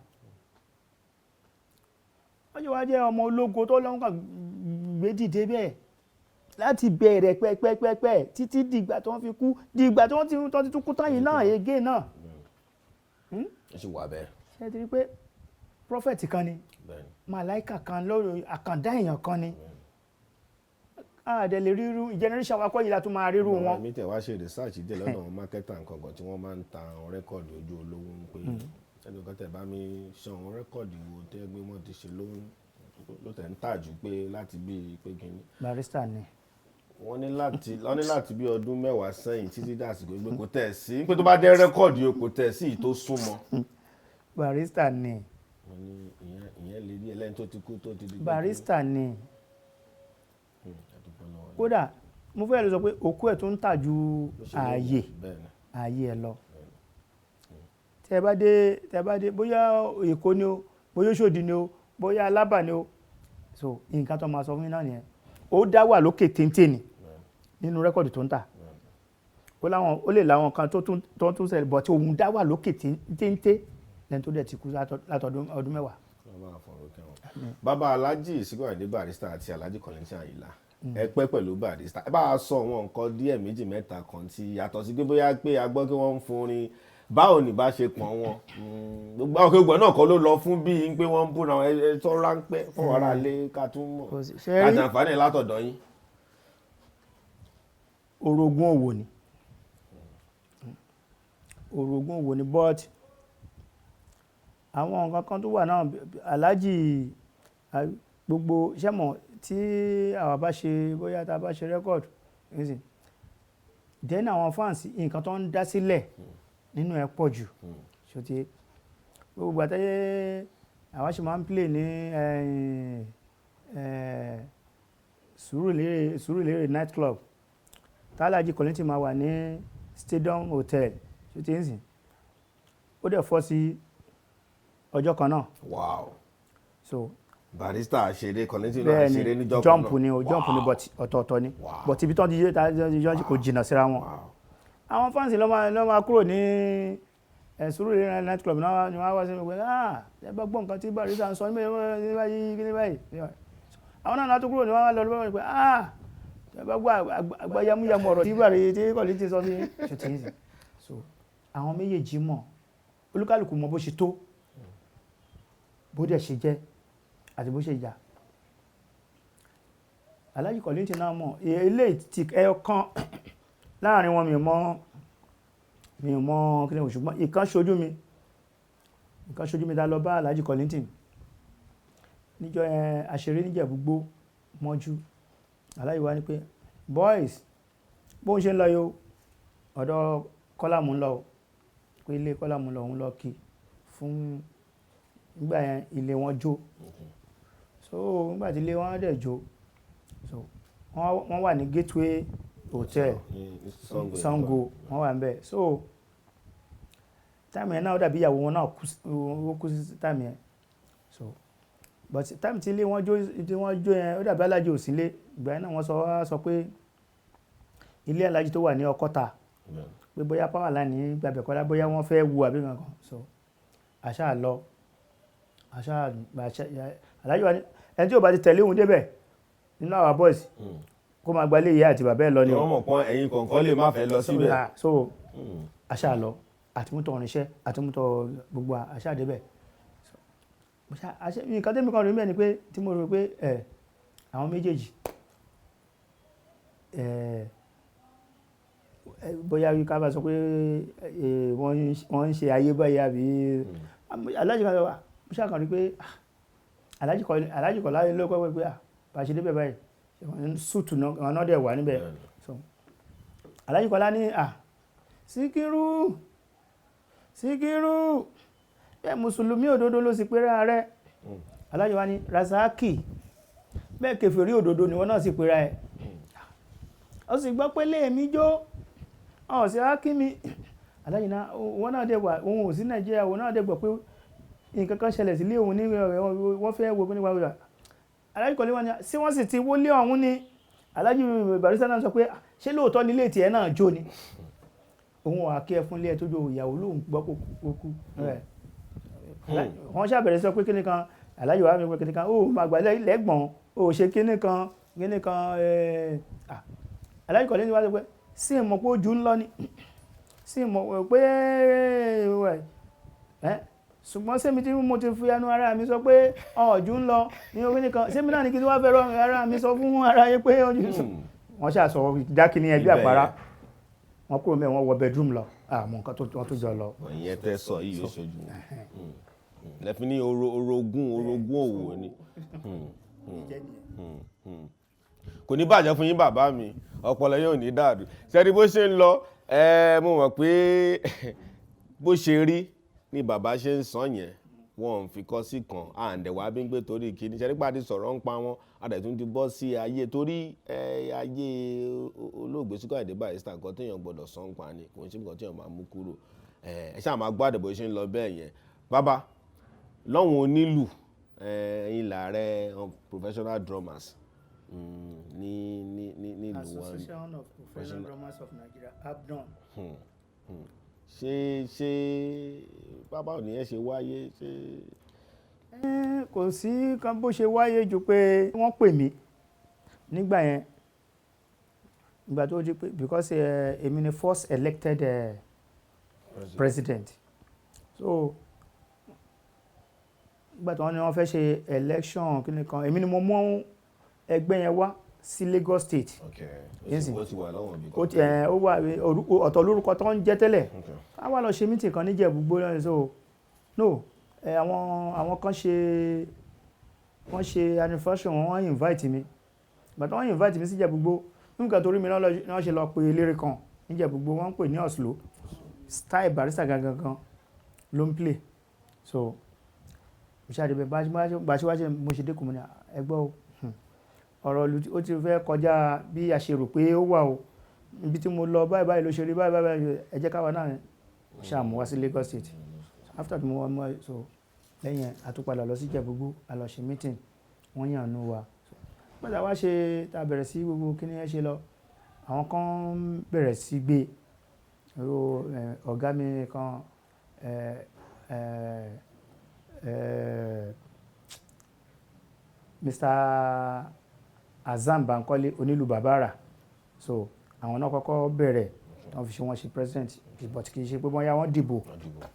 wọ́n jẹ́ wá jẹ́ ọmọ ológo tó lọ́wọ́ kan gbé dìde bẹ́ẹ̀ láti bẹ̀rẹ̀ pẹ́pẹ́pẹ́ títí dìgbà tó wọ́n fi kú dìgbà tó wọ́n ti tún kú tán yìí náà ege náà. ẹ ṣe wà bẹ́ẹ̀. ṣe ti rí pé prophet kan ni màláìkà kan lórí àkàndá èèyàn kan ni àdẹ lè ríru generation wa kọ́ yìí la tún máa ríru wọn. mi tẹ̀ wá ṣe research dé lọ́dọ̀ àwọn mákẹ́tà nǹkan kan tí wọ́n máa ń ta àwọn rẹ́kọ̀dì ojú olówó ń pè ẹni kan tẹ̀ bá mi ṣe àwọn rẹ́kọ̀dì wo tẹ́ gbé wọ́n ti ṣe ló tẹ̀ ń tà jù pé láti bí pé kínní. Barrister ni. wọ́n ní láti bí ọdún mẹ́wàá sẹ́yìn títí dàsìkò pé kò tẹ̀ sí pé tó bá dé rẹ́kọ̀dì o kò tẹ̀ sí tó súnmọ́. Barrister ni. wọ́n ní ìyẹn lè rí ẹlẹ́ni tó ti kú tó ti di. Barrister ni. kódà mo fẹ́ lè sọ pé òkú ẹ̀ tó ń tà ju ààyè ẹ̀ lọ. tẹ́ bá dé bóyá Èkó ni o bóyá Òṣòdì ni o bóyá Alábà ni o so nǹkan tó máa sọ fún mi náà nìyẹn ó dá wà lókè téńté ni nínú rẹ́kọ̀dì tó ń tà ó lè láwọn kan tó tún ṣẹlẹ̀ bọ̀ tí òun dá wà lókè téńté lẹ́ni tó dẹ̀ ti kú látọdún ọdún mẹ́wàá. bàbá Alhaji Síkírù Àyìndé Barrister àti Alhaji Kollington Ayinla ẹ pẹ́ pẹ̀lú Barrister ẹ bá a sọ wọn nǹkan díẹ̀ méjì mẹ́ta kan tí yàtọ̀ sí pé bóyá pé a gbọ́ kí wọ́n ń forin báwo ni bá ṣe pọ̀n wọn gbogbo àwọn akẹ́gbọ̀n náà kọ́ ló lọ fún bíi pé wọ́n ń búra ẹ tó ráńpẹ́ fún ara lé ká tún mọ̀ àjàǹfààní látọ̀dọ̀ yín. orogún òwò ni but àwọn nǹkan kan tó wà náà Alhaji gbogbo sẹ́mọ̀ tí àwa bá ṣe bóyá tá a bá ṣe rẹ́kọ̀d then àwọn fans nǹkan tó ń dá sílẹ̀ nínú ẹ̀ pọ̀ jù ṣòtí gbogbo àtẹ́yẹ àwa ṣe máa ń play ní Sùúrùlérè night club tí Alhaji Kollington máa wà ní Stadium Hotel ṣe ti ń sìn ó dẹ̀ fọ́ sí ọjọ́ kan náà. wow. So Barrister àṣeré Kollington náà bẹ́ẹ̀ àṣeré ni níjọ́ kan jump náà. ni o jump ni but ọ̀tọ̀ọ̀tọ̀ ni Wow. but ibi tó ti yé kò jìnnà síra wọn. wow. àwọn fans ló máa kúrò ní Surulere night club náà ni wọ́n á wá sí mi pé ẹ bá gbọ́ nǹkan tí Barrister ń sọ ní báyìí. àwọn náà tó kúrò ní wọ́n á lọ lọ́wọ́ pé ẹ bá gbọ́ àgbáyámúyámú ọ̀rọ̀ tí Barrister tí Kollington sọ sí ṣètìlẹ́sì. So àwọn méjèèjì mọ̀ olúkálùkù mọ̀ bó ṣe tó bó dẹ̀ ṣe jẹ́ àti bó ṣe jà. Alhaji Kollington náà mọ̀ ilé tí ẹyọ kan láàrin wọn mi ò mọ̀ kí ni ṣùgbọ́n ìkan ṣojú mi dá lọ bá Alhaji Kollington níjọ́ àṣeré níjẹ̀búgbó mọ́jú. Alhaji wá ní pé boys bó ń ṣe ń lọ yóò ọ̀dọ̀ Kọ́lá mú ń lọ pé ilé Kọ́lá mú ń lọ òun lọ kí fún nígbà yẹn ilé wọn jó. So nígbà tí ilé wọn dẹ̀ jó so wọ́n wà ní Gateway Hotel Sango wọ́n wà níbẹ̀. So táìmù yẹn náà ó dàbí ìyàwó wọn náà kú sí táìmù yẹn. So but táìmù tí ilé wọn jó yẹn ó dàbí Alhaji ò sílé ìgbà yẹn náà wọ́n sọ pé ilé Alhaji tó wà ní Ọkọ́ta pé bóyá power line ní gbàgbẹ́ kọ́lá bóyá wọ́n fẹ́ wu àbí kankan. So àṣà lọ Alhaji wa ni ẹni tí ò bá ti tẹ̀lé òun débẹ̀ nínú àwọn boys kó máa gbalé ìyá àti bàbá ẹ̀ lọ ni wọ́n mọ̀ pọ́n ẹ̀yin kọ̀ọ̀kan lè má fẹ́ lọ síbẹ̀. So àṣà lọ àtúntò ọ̀rìnṣẹ́ àtúntò gbogbo àṣà débẹ̀. nǹkan tẹ́mi kan rí bẹ́ẹ̀ ni pé tí mo rò pé àwọn méjèèjì bóyá wí ká bá sọ pé wọ́n ń ṣe ayé báyìí àbí Alhaji kan wà mo ṣàkàn rí pé Alhaji Kollá ló kọ́ pé bá a ṣe débẹ̀ báyìí súùtù náà dẹ̀ wà níbẹ̀. So Alhaji Kollá ní Síkírù bẹ́ẹ̀ mùsùlùmí òdodo ló sì pera rẹ̀. Alhaji wa ní Razaki bẹ́ẹ̀ kèfèrí òdodo ni wọ́n náà sì pera ẹ̀. ó sì gbọ́ pé léèmí jó ọ̀ sí Hákímì. Alhaji náà wọ́n náà dẹ̀ wà òun ò sí Nàìjíríà òun náà dẹ̀ gbọ́ pé nǹkan kan ṣẹlẹ̀ sílé òun ní wọ́n fẹ́ wo nípa ìwà. Alhaji Kollá wá ní sí wọ́n sì ti wọlé ọ̀hún ni. Alhaji Barrister náà sọ pé ṣé lóòótọ́ nílé tiẹ̀ náà jó ni. òun wà kí ẹ fún ilé ẹ tó jó ìyàwó lóhùn gbọ́ kókó. wọ́n ṣàbẹ̀rẹ̀ sọ pé kíní kan Alhaji wa mi pé kíní kan ó máa gbà lẹ́gbọ̀n ó ṣe kíní kan Alhaji Kollá ní wá sọ pé sí ìmọ̀ pé ojú ń lọ ni sí ìmọ̀ pé ṣùgbọ́n sẹ́mi tí mo ti fi ẹnu ara mi sọ pé ojú ń lọ ní orí nìkan sẹ́mi náà ní kí tí wọ́n fẹ́ rọ ara mi sọ fún ara yẹ pé ojú ń sọ. wọ́n ṣàṣọ dákìní ẹbí àpárá wọ́n kúrò mẹ́ wọ́n wọ bedroom lọ àmọ́ nǹkan tó jọ lọ. ìyẹn tẹ́ sọ yìí yóò ṣojú lẹ́fí ní orogún òwò ni. kò ní bàjẹ́ fún yín bàbá mi ọpọlọ yóò ní dàrú sẹ́ni bó ṣe ń lọ mo mọ̀ pé bó ṣe rí ni bàbá ṣe ń sàn yẹn wọn ò fi kọ́ sí kan àǹdẹ̀wá bí ń gbé torí kí ní sẹ́ni pàdé sọ̀rọ̀ ń pa wọn adẹ̀tún ti bọ́ sí ayé torí ayé olóògbé Síkírù Àyìndé Barrister nǹkan téèyàn gbọ́dọ̀ sàn pa ni kò ń ṣe nǹkan téèyàn máa mú kúrò ẹ ṣáà máa gbọ́ àdẹ̀bọ̀ ṣe ń lọ bẹ́ẹ̀ yẹn bàbá lọ́wọ́n onílù ẹ̀yin làárẹ̀ professional drummers ní ìlú wọn. Association of Professional Drummers of Nigeria APDRUM. ṣé bàbá ò ní ẹ ṣe wáyé ṣe. kò sí kan bó ṣe wáyé ju pé wọ́n pè mí nígbà yẹn ìgbà tó di pé because èmi ni first elected president so nígbà tí wọ́n ní wọ́n fẹ́ ṣe election kíni kan èmi ni mo mú ẹgbẹ́ yẹn wá sí Lagos State. ó wà ọ̀tọ̀ lórúkọ tó ń jẹ́ tẹ́lẹ̀ a wá lọ ṣe meeting kan níjẹ̀bú náà so no àwọn kan wọ́n ṣe anniversary wọ́n invite mi but wọ́n invite mi sí Ìjẹ̀bú-Igbó nígbà tó rí mi náà ṣe lọ pe eléré kan níjẹ̀bú-Igbó wọ́n ń pè ní Oslo style Barrister gangan ló ń play so mo ṣáà débẹ̀ bá ṣíwájú mo ṣe dékùn mo ní ẹgbọ́ ọ̀rọ̀ ó ti fẹ́ kọjá bí a ṣe rò pé ó wà o ibi tí mo lọ báyìí ló ṣe rí báyìí ẹ jẹ́ káwa náà ṣáà mú wá sí Lagos State after tí mo wá mọ́ so lẹ́yìn àtúpadà lọ sí Ìjẹ̀bú-Igbó a lọ ṣe meeting wọ́n yàn nú wa gbọ́dọ̀ wá ṣe tá a bẹ̀rẹ̀ sí gbogbo kí ni ẹ ṣe lọ àwọn kan bẹ̀rẹ̀ sí gbé ọ̀gá mi kan Mr. Azam Bankole onílù bàbára so àwọn náà kọ́kọ́ bẹ̀rẹ̀ wọ́n fi ṣe wọ́n ṣe president but kì í ṣe pé wọ́n yá wọ́n dìbò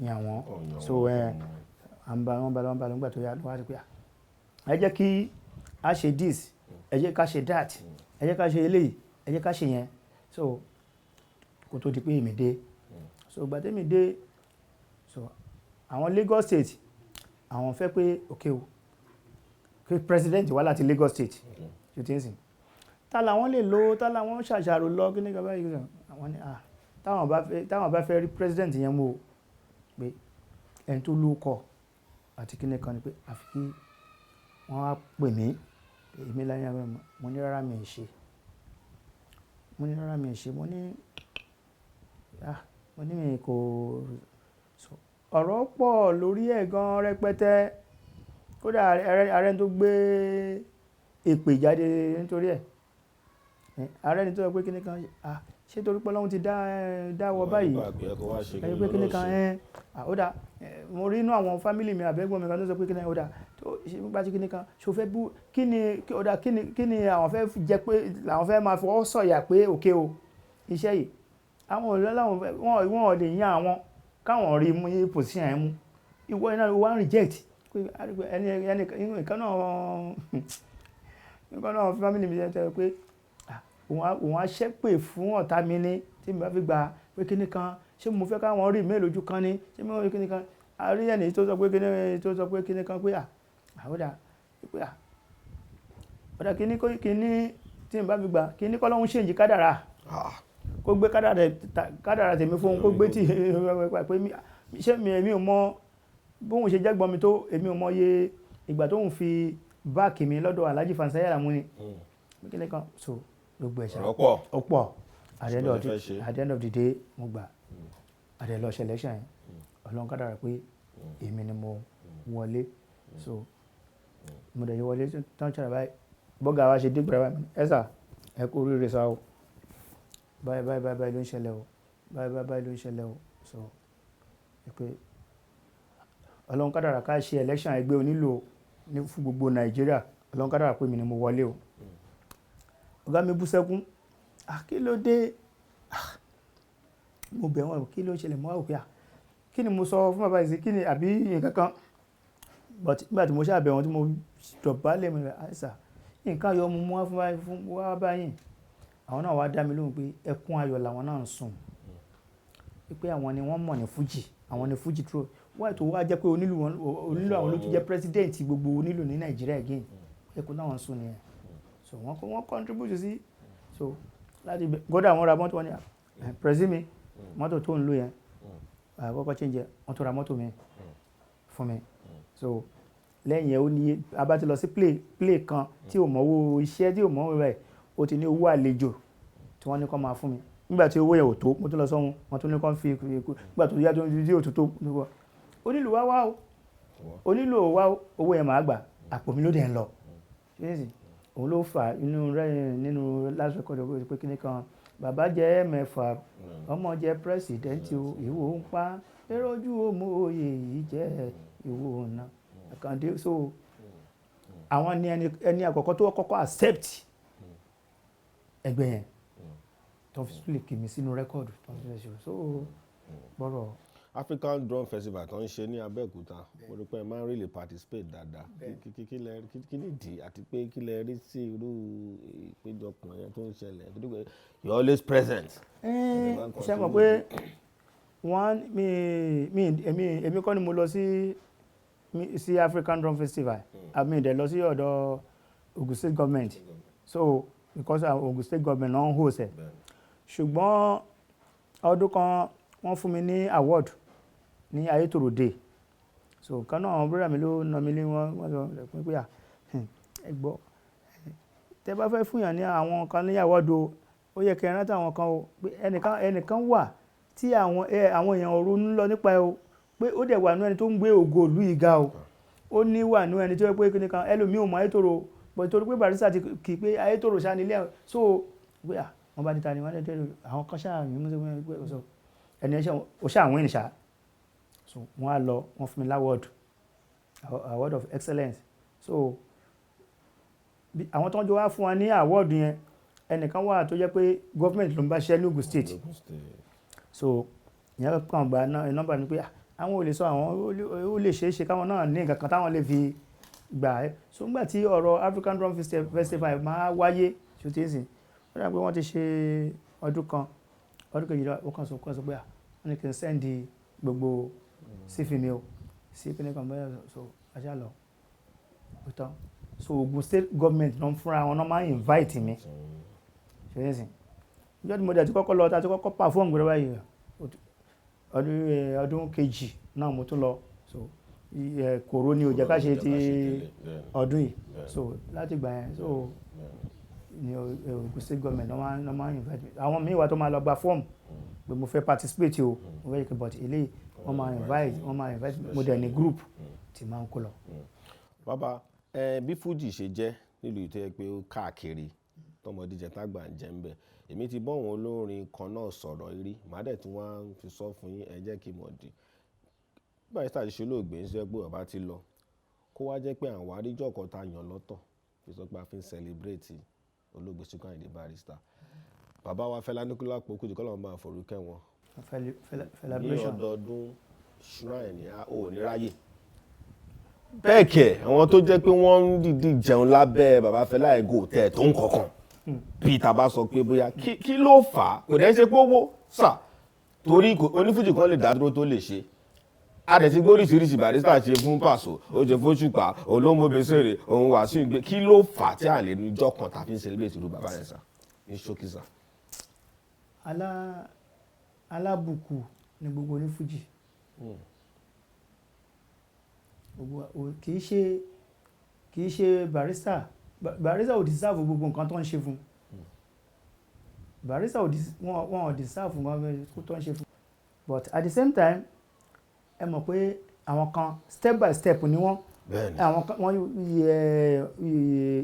yàn wọ́n so wọ́n bá lọ́wọ́ nígbà tó yá wọ́n á ti pé ẹ jẹ́ kí a ṣe this ẹ jẹ́ ká ṣe that ẹ jẹ́ ká ṣe eléyìí ẹ jẹ́ ká ṣe yẹn so kó tó di pé èmi dé so ìgbà tẹ́mi dé so àwọn Lagos State àwọn fẹ́ pé ok o pé president wá láti Lagos State ṣe tí ń sìn ta làwọn lè lo ta làwọn ṣàṣàrò lọ kí ní gbà báyìí àwọn ni táwọn bá fẹ́ rí president yẹn mú o pé ẹni tó lóókọ àti kíní kan ni pé àfi kí wọ́n á pè mí èmi láyé àwọn ọmọ mo ní rárá mi ì ṣe mo ní mi kò ọ̀rọ̀ pọ̀ lórí ẹ̀ gan rẹpẹtẹ kódà ààrẹ tó gbé èpè jáde nítorí ẹ̀ ààrẹ ni tó sọ pé kíní kan ṣé torí pé Ọlọ́run ti dáwọ́ báyìí ẹ pé kíní kan ó dà mo rí inú àwọn fámìlì mi àbẹ́gbọ́n mi kan tó sọ pé kíní ó dà tó nígbà tí kíní kan ṣò fẹ́ bú kí ni àwọn fẹ́ jẹ pé làwọn fẹ́ máa fọwọ́ sọ̀yà pé òkè o iṣẹ́ yìí àwọn òlọ́láwọn wọ́n lè yan àwọn káwọn rí mú yí position ẹ̀ mú ìwọ iná ló wá ń reject pé nǹkan náà family mi tẹ́ pé òun á ṣépè fún ọ̀tá mi ní tí mi bá fi gbà pé kíní kan ṣé mo fẹ́ káwọn rí mi lójú kan ní ṣé mo rí kíní kan àrí ẹni tó sọ pé kíní kan pé àwòdà pé ọ̀dà kíní tí mi bá fi gbà kíní kọ́ lọ́hún ṣèǹjì kádàrà kó gbé kádàrà tèmi fún kó gbé tí pé ṣé èmi ò mọ bóun ṣe jẹ́gbọ́n mi tó èmi ò mọ iye ìgbà tóun fi báàkì mi lọ́dọ̀ Alhaji Fansanya Lamuni kíní kan so gbogbo ẹ̀ṣẹ̀ ọ̀pọ̀ at the end of the day mo gbà àdẹ lọ ṣe election yẹn Ọlọ́run kádàrà pé èmi ni mo wọlé so mo dẹ̀ yẹ wọlé tán ṣàrà báyìí bọ́gà wa ṣe dé gbẹ̀rẹ̀ báyìí ẹ̀sà ẹ kú oríire sá o báyìí ló ń ṣẹlẹ̀ o báyìí ló ń ṣẹlẹ̀ o so pé Ọlọ́run kádàrà ká ṣe election ẹgbẹ́ onílò ní fún gbogbo Nàìjíríà Ọlọ́run kádàrà pé èmi ni mo wọlé o ọ̀gá mi bú sẹ́kún kí ló dé mo bẹ̀ wọ́n kí ló ṣẹlẹ̀ mọ́ òkè kí ni mo sọ fún bàbá ìsìn kí ni àbí nǹkan kan but nígbà tí mo ṣàbẹ̀ wọn tí mo dọ̀bálẹ̀ mi rẹ̀ àìsà nǹkan ayọ̀ mo mú wá fún wá báyìí àwọn náà wá dá mi lóhùn pé ẹkún ayọ̀ làwọn náà ń sùn pé àwọn ni wọ́n mọ̀ ní Fuji àwọn ni Fuji tró wáyé tó wá jẹ́ pé onílù àwọn ló ti jẹ́ president gbogbo onílù ní Nàìjíríà again ẹkún náà ń sùn nìyẹn so wọ́n contribute sí so láti gọ́dà wọ́n ra mọ́tò wọn ni pẹ̀sí mi mọ́tò tó ń lò yẹn àkọ́kọ́ change wọ́n tó ra mọ́tò mi fún mi so lẹ́yìn ẹ̀ ó ní abá ti lọ sí play kan tí ò mọ̀wó iṣẹ́ tí ò mọ̀wó rẹ̀ ó ti ní owó àlejò tí wọ́n ní kó máa fún mi nígbà tí owó yẹn ò tó mo tún lọ sọ́hun wọ́n tún ní kó fi nígbà tó yá tó ń di òtútó onílù wá o onílù wá owó yẹn máa gbà àpò mi ló dẹ̀ ń lọ òun ló fà nínú last record ọgbọ́n pé kíní kan bàbá jẹ́ mẹ́fà ọmọ jẹ́ pírẹsidẹ́ǹtì ìwò ń pa erójú òmò oyè yìí jẹ́ ìwò ọ̀nà àkàndé so àwọn ni ẹni àkọ́kọ́ tó kọ́kọ́ accept ẹgbẹ́ yẹn tó fi lè kì mí sínú rẹ́kọ̀dù tó fi ṣe so gbọ́rọ̀. African Drum Festival tó ń ṣe ní Abẹ́òkúta mo rí pé ẹ máa ń really participate dáadáa kí ni ìdí àti pé kí lẹ rí sí irú ìpéjọpọ̀ yẹn tó ń ṣẹlẹ̀ you always present. ṣe mọ̀ pé èmi kọ́ ni mo lọ sí African Drum Festival àmì ìdẹ̀ lọ sí ọ̀dọ̀ Ogun State Government so because Ogun State Government náà ń host ẹ̀ ṣùgbọ́n ọdún kan wọ́n fún mi ní award ní Ayétòrò Day so kan náà àwọn búrẹ́dà mi ló nà mí lé wọ́n sọ pé pé ẹgbọ́ tẹ bá fẹ́ fún yàn ní àwọn kan ní award o ó yẹ kẹ́ rántí àwọn kan o pé ẹnìkan wà tí àwọn èèyàn ronú lọ nípa ẹ o pé ó dẹ̀ wà nú ẹni tó ń gbé ògo ìlú yìí ga o ó ní wà nú ẹni tó yẹ pé kíni kan ẹlòmíì ò mọ Ayétòrò bọ̀ torí pé Barrister ti kì í pé Ayétòrò ṣáà nílé ẹ̀ so pé wọ́n bá níta ni wọ́n dẹ̀ àwọn kan ṣáà yín mú pé so ẹni ẹ̀ṣẹ̀ ó ṣáà wọ́n ìnìṣà so wọ́n á lọ wọ́n fún mi láwọ́ọ̀dù award of excellence so àwọn tó ń jọ wá fún wa ní awọ́ọ̀dù yẹn ẹnìkan wà tó jẹ́ pé gọ́ọ̀mẹ̀ntì ló ń bá ṣiṣẹ́ ní Ògùn state so ìyẹn kàn gba nọ́mbà ni pé àwọn ò lè sọ àwọn ó lè ṣeé ṣe káwọn náà ní nǹkan kan táwọn lè fi gbà ẹ́ so nígbà tí ọ̀rọ̀ African Drum Festival máa wáyé ṣó tí ń sìn ó dà pé wọ́n ti ṣe ọdún kejì ó kàn sọ pé wọ́n ní kí n sẹ́ndì gbogbo sífì mi o sí kíní kan bẹ́ẹ̀ so ajá lọ ó tán so Ogun state government náà fúnra wọn náà máa ń invite mi ṣó tí ń sìn ìjọ́ tí mo dẹ̀ ti kọ́kọ́ lọ ta ti kọ́kọ́ perform gbọ́dọ̀ báyìí ọdún kejì náà mo tún lọ so kòró ni ò jẹ́ ká ṣe ti ọdún yìí so láti gbà yẹn so ni Ogun state government náà máa invite me àwọn míì wà tó máa lọ gba form pé mo fẹ́ participate o mo fẹ́ kí but eléyìí wọ́n máa invite mo dẹ̀ ní group tí máa ń kó lọ. bàbá bí Fuji ṣe jẹ́ nílùú tó yẹ pé ó káàkiri tọmọdé jẹ tágbà ń jẹ ń bẹ èmi ti bọ́ àwọn olórin kan náà sọ̀rọ̀ rí màá dẹ̀ tí wọ́n fi sọ fún yín ẹ jẹ́ kí n mọ̀ dì Barrister ti ṣe olóògbé ń sọ pé bàbá ti lọ kó wá jẹ́ pé àwọn àríjọ́ kan tá a yàn lọ́tọ̀ fi sọ pé a fi ń celebrate olóògbé Síkírù Àyìndé Barrister bàbá wa Fẹlá Aníkúlápó Kútì kọ́ lọ́wọ́ máa forúkẹ́ wọn ní ọdọọdún shrine ni a ò ní ráyè bẹ́ẹ̀ kẹ̀ àwọn tó jẹ́ pé wọ́n ń dìdí jẹun lábẹ́ bàbá Fẹlá ẹ̀gò tẹ̀ tó ń kọ̀ọ̀kan bí ta bá sọ pé bóyá kí ló fà á kò dẹ́ ṣe pówó sà torí onífújì kan lè dádúró tó lè ṣe a dẹ̀ ti gbóríṣiríṣi Barrister ṣe fún Paso ó ṣe fóṣùpá olómobesere òun Wàsíù gbé kí ló fà á tí à lè níjọ́ kan tàbí ń celebrate ìlú bàbá yẹn sà ní ṣókí sà. alábùkù ni gbogbo onífújì kì í ṣe Barrister ò deserve gbogbo nǹkan tó ń ṣe fún Barrister wọn ò deserve nǹkan tó ń ṣe fún but at the same time ẹ mọ̀ pé àwọn kan step by step ni wọ́n àwọn kan wọ́n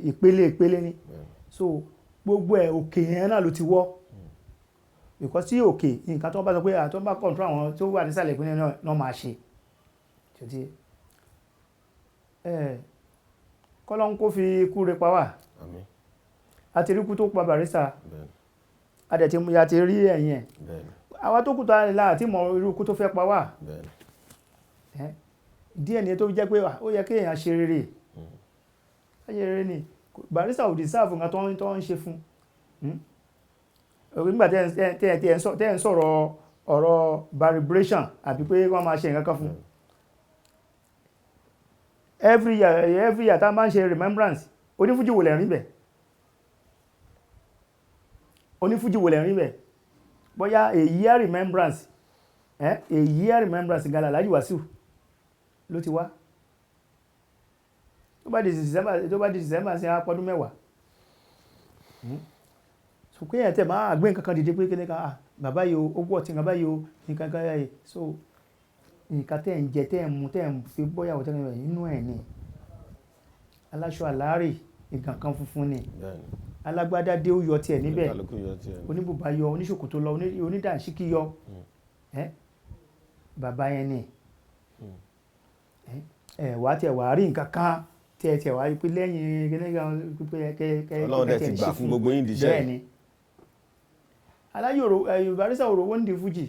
ìpele ni so gbogbo ẹ̀ òkè yẹn náà ló ti wọ́ because tí òkè nǹkan tó bá sọ pé àtọ́ bá control àwọn tó wà nísàlẹ̀ ìpínlẹ̀ náà máa ṣe ṣòtí kọ́lọ́n kó fi ikú rẹ̀ pa wá àti rí ikú tó pa Barrister ya ti rí ẹ̀yìn ẹ̀ àwa tó kù tó àlá àti mọ̀ irú ikú tó fẹ́ pa wá díẹ̀ ni tó jẹ́ pé ó yẹ kí èèyàn ṣe rere ni Barrister ò deserve nǹkan tó ń ṣe fún nígbà tẹ́ ń sọ̀rọ̀ ọ̀rọ̀ celebration àbí pé wọ́n máa ṣe nǹkan kan fún every year tá a máa ń ṣe remembrance onífújì wò lẹ́rìn bẹ̀ bóyá a year remembrance gala Alhaji Wasiu ló ti wá tó bá di December sí apọ́dún mẹ́wàá so pé ẹ̀ tẹ̀ máa gbé nǹkan kan dìde pé kíní kan bàbá yìí ó wọ̀ tí nǹkan báyìí ó nǹkan kan yìí so nǹkan tẹ́ ń jẹ tẹ́ ń mu tẹ́ ń fi bọ́yàwó tẹ́ ń rẹ̀ inú ẹ̀ ni aláṣọ àlárè nǹkan kan funfun ni alágbádá dé ó yọ tiẹ̀ níbẹ̀ oníbùbá yọ oníṣòkòtò lọ onídàńṣíkí yọ bàbá yẹn ni wà á tiẹ̀ wà á rí nǹkan kan tiẹ̀ wà á rí pé lẹ́yìn kẹ́kẹ́ Ọlọ́run dẹ̀ ti gbà fún gbogbo yín díṣẹ́ bẹ́ẹ̀ ni aláyò Barrister òrò wọ́n ń di fújì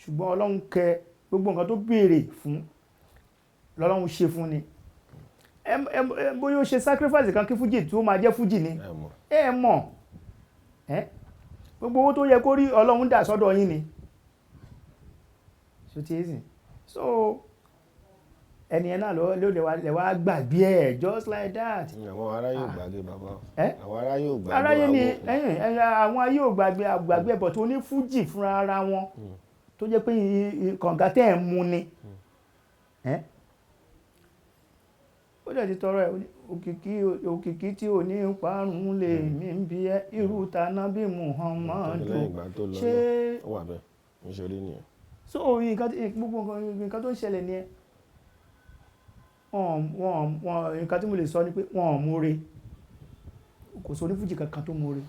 ṣùgbọ́n Ọlọ́run kẹ gbogbo nǹkan tó béèrè fún lọ́lọ́run ṣe fún ni bóyá ó ṣe sacrifice kan kí fújì tó máa jẹ́ fújì ni ẹ mọ̀ gbogbo owó tó yẹ kó rí Ọlọ́run dà sọ́dọ̀ yín ni so ti easy so ẹni ẹ̀ náà ló lè wá gbàgbé ẹ̀ just like that. àwọn ará yóò gbàgbé bàbá àwọn ará yóò gbàgbé aráyé ni àwọn ayé ò gbàgbé ẹ̀ but ó ní fújì fúnra ara wọn tó jẹ́ pé kànga tẹ́ ẹ̀ mú ni ó dẹ̀ ti tọrọ ẹ̀ òkìkí tí ò ní parun lè mí ń bí ẹ irú taná bí Muhammadu ṣé ó wà bẹ́ẹ̀ ń ṣe rí nìyẹn. so gbogbo nǹkan tó ń ṣẹlẹ̀ ni ẹ nǹkan tí mo lè sọ ni pé wọn ò múre kò sọ onífújì kankan tó múre.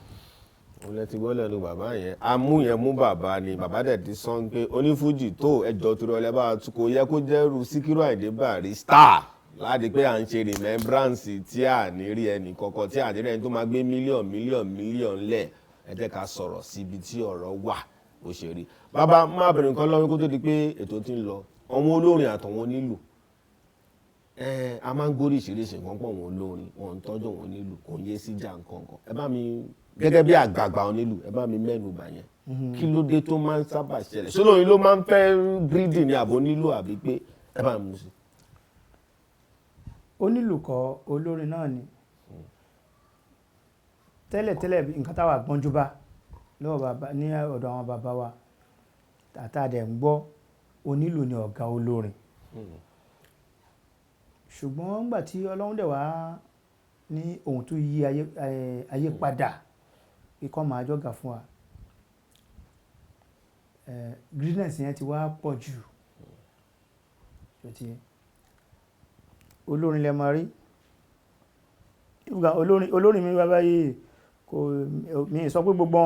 ó lẹ ti gbọ́ lẹ́nu bàbá yẹn amú yẹn mú bàbá ni bàbá dẹ̀ ti sọ pé onífújì tó ẹjọ́ tó rọlẹ́ bá tún kò yẹ kó jẹ́rù Síkírù Àyìndé Barrister láti pé à ń ṣe remembrance tí à ní rí ẹnì kọ̀ọ̀kan tí à ní rí ẹni tó máa gbé mílíọ̀n lẹ̀ ẹ jẹ́ ká sọ̀rọ̀ síbi tí ọ̀rọ̀ wà bó ṣe rí. bàbá má bẹ̀rẹ̀ nǹkan lọ́wọ́ kó tó di pé ètò ti ń lọ ọmọ olórin àtọ̀wọ́n nílù a máa ń gbóríṣiríṣi nǹkan pọ̀ wọn olórin wọn ń tọ́jú wọn nílù kò ń yé síjà nǹkan kan ẹ bá mi gẹ́gẹ́ bí àgbààgbà onílù ẹ bá mi mẹ́nu bà yẹn kí ló dé tó máa ń sábà ṣẹlẹ̀ sólórin ló máa ń fẹ́ gírídì ní àbò nílù àbí pé ẹ bá mi mú sí. onílù kọ́ olórin náà ni tẹ́lẹ̀tẹ́lẹ̀ nǹkan táwa gbọ́njú bá lọ́wọ́ bàbá ní ọ̀dọ̀ àwọn bàbá wa àtàdẹ̀ ń gbọ́ onílù ni ọ̀gá olórin ṣùgbọ́n nígbà tí Ọlọ́run dẹ̀ wá ní ohun tó yí ayé padà ikọ́ máa jọ́gà fún wa greediness yẹn ti wá pọ̀ jù olórin lẹ máa rí olórin mi bàbá yìí kò mi sọ pé gbogbo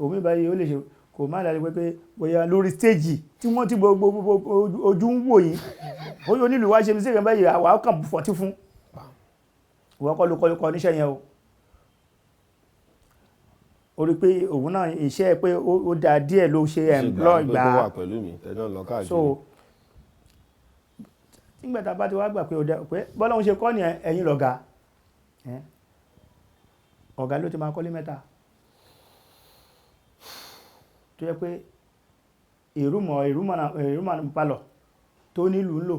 omi báyìí ó lè ṣe kò má dájú pé bóyá lórí stéèjì tí wọ́n ti gbogbo ojú ń wò yìí bóyá onílù wá ṣe mi sí ìrìn báyìí àwa kàn fọ́tí fún ìwọ́n kọ́ ló kọ́ níṣẹ́ yẹn o ó rí pé òun náà iṣẹ́ pé ó dá díẹ̀ ló ṣe employ gbà so nígbà tá a bá ti wá gbà pé bọ́lá òun ṣe kọ́ ní ẹ̀yìn lọ́gà ọ̀gá ló ti máa kọ́lé mẹ́ta tó yẹ pé èrúmọ̀ palọ̀ tó nílùú ń lò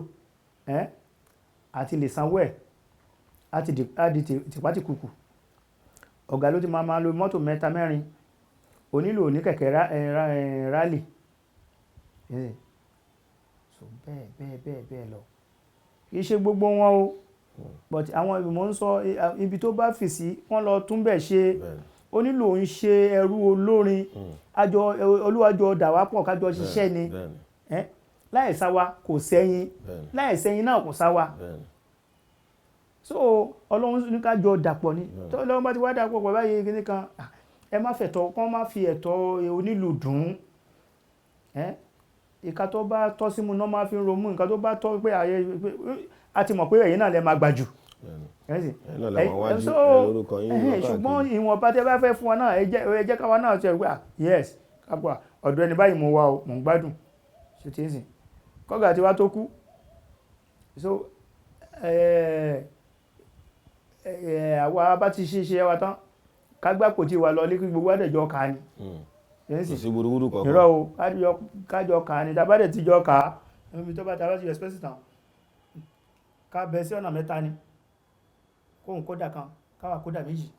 àti lè sanwó ẹ̀ àti di tìpátìkùkù ọ̀gá ló ti máa lo mọ́tò mẹ́ta mẹ́rin onílò ní kẹ̀kẹ́ rálì so bẹ́ẹ̀ lọ kìí ṣe gbogbo wọn o but àwọn ìgbìmọ̀ ń sọ ibi tó bá fì sí wọ́n lọ tún bẹ̀ ṣe onílò ń ṣe ẹrú olórin olúwàjọ dàwápọ̀ kájọ ṣiṣẹ́ ni láìsáwa kò sẹ́yìn láìsẹ́yìn náà kò sáwa so Ọlọ́run ní kájọ dàpọ̀ ni tó Ọlọ́run bá ti wá dàpọ̀ pọ̀ báyìí kíní kan ẹ má fẹ̀tọ́ kán má fi ẹ̀tọ́ onílù dùn ìka tó bá tọ́ símú náà máa fi ń romú nǹkan tó bá tọ́ pé a ti mọ̀ pé ẹ̀yin náà lẹ máa gbà jù ṣùgbọ́n ìwọ̀n bá tẹ́ bá fẹ́ fún wa náà ẹ jẹ́ káwa náà ṣe gbà yes kápá ọ̀dọ̀ ẹni báyìí mo wà o mò ń gbádùn ṣe tí ń sìn kọ́gà tí wá tó kú so àwa bá ti ṣe wa tán kágbá kò tí wà lọ lé kí gbogbo àdẹ̀jọ́ ká ni sí burúkú kọ̀ọ̀kan ìrọ̀ o kájọ ká ni tàbádẹ̀ tíjọ ká ẹni tó bá tàbá ti ẹ̀spẹ́sì tán ká bẹ sí ọ̀nà mẹ́ta ni kóhùn kódà kan káwà kódà méjì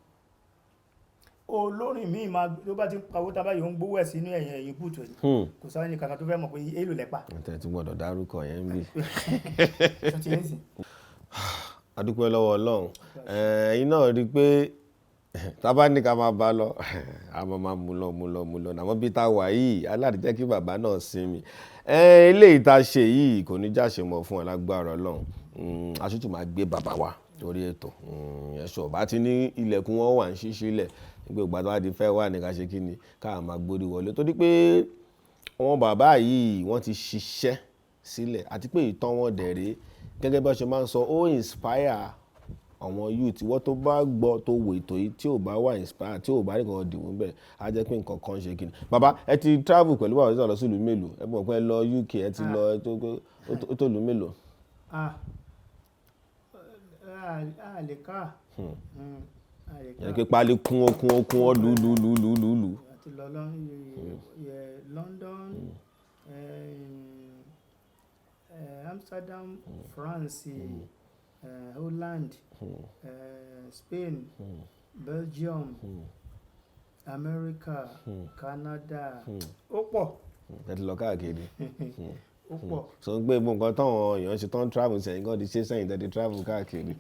olórin míì máa tó bá ti ń pawó tàbá yóò ń gbówó ẹ̀ sínú ẹ̀yìn búùtù ẹ̀ kò sáré ní kàkà tó fẹ́ mọ̀ pé èlò lẹ́pà tí gbọ́dọ̀ dárúkọ yẹn ń bì adúpẹ́ lọ́wọ́ Ọlọ́run ẹ̀yin náà rí pé tábà ní ká máa bá lọ a máa mú lọ àmọ́ bí tá a wà yìí aláàdì jẹ́ kí bàbá náà sinmi eléyìí tá a ṣe yìí kò ní jáṣe mọ́ fún alágbára Ọlọ́run aṣojú máa gbé bàbá wa lórí ètò ẹ̀ṣọ́ bá ti ní ilẹ̀kùn wọn wà ń ṣí sílẹ̀ nígbà ìgbà tó wá di fẹ́ wà ní ká ṣe kí ni ká máa gbórí wọlé torí pé wọn bàbá yìí wọ́n ti ṣiṣẹ́ sílẹ̀ àti pé ìtàn wọn dẹ̀rẹ́ gẹ́gẹ́ bá ṣe máa ń sọ ó inspire àwọn youth wọ́n tó bá gbọ́ tó wò ètò yìí tí ò bá wà inspire tí ò bá rí nǹkan dìbò bẹ́ẹ̀ á jẹ́ pé nǹkan kan ṣe kí ni bàbá ẹ ti travel pẹ̀lú bàbá ìṣòro lọ sí ìlú mélòó ẹ mọ̀ pé ẹ lọ UK ẹ ti lọ ó tó ìlú mélòó. a lè ká yẹn pé pálí kún ó lù. àti lọ London Amsterdam France Holland Spain Belgium America Canada ó pọ̀ ẹ ti lọ káàkiri ó pọ̀. so ń gbé gbogbo nǹkan táwọn èèyàn ṣe tán travel sẹ́yìn kan ti ṣe sẹ́yìn tẹ́tí travel káàkiri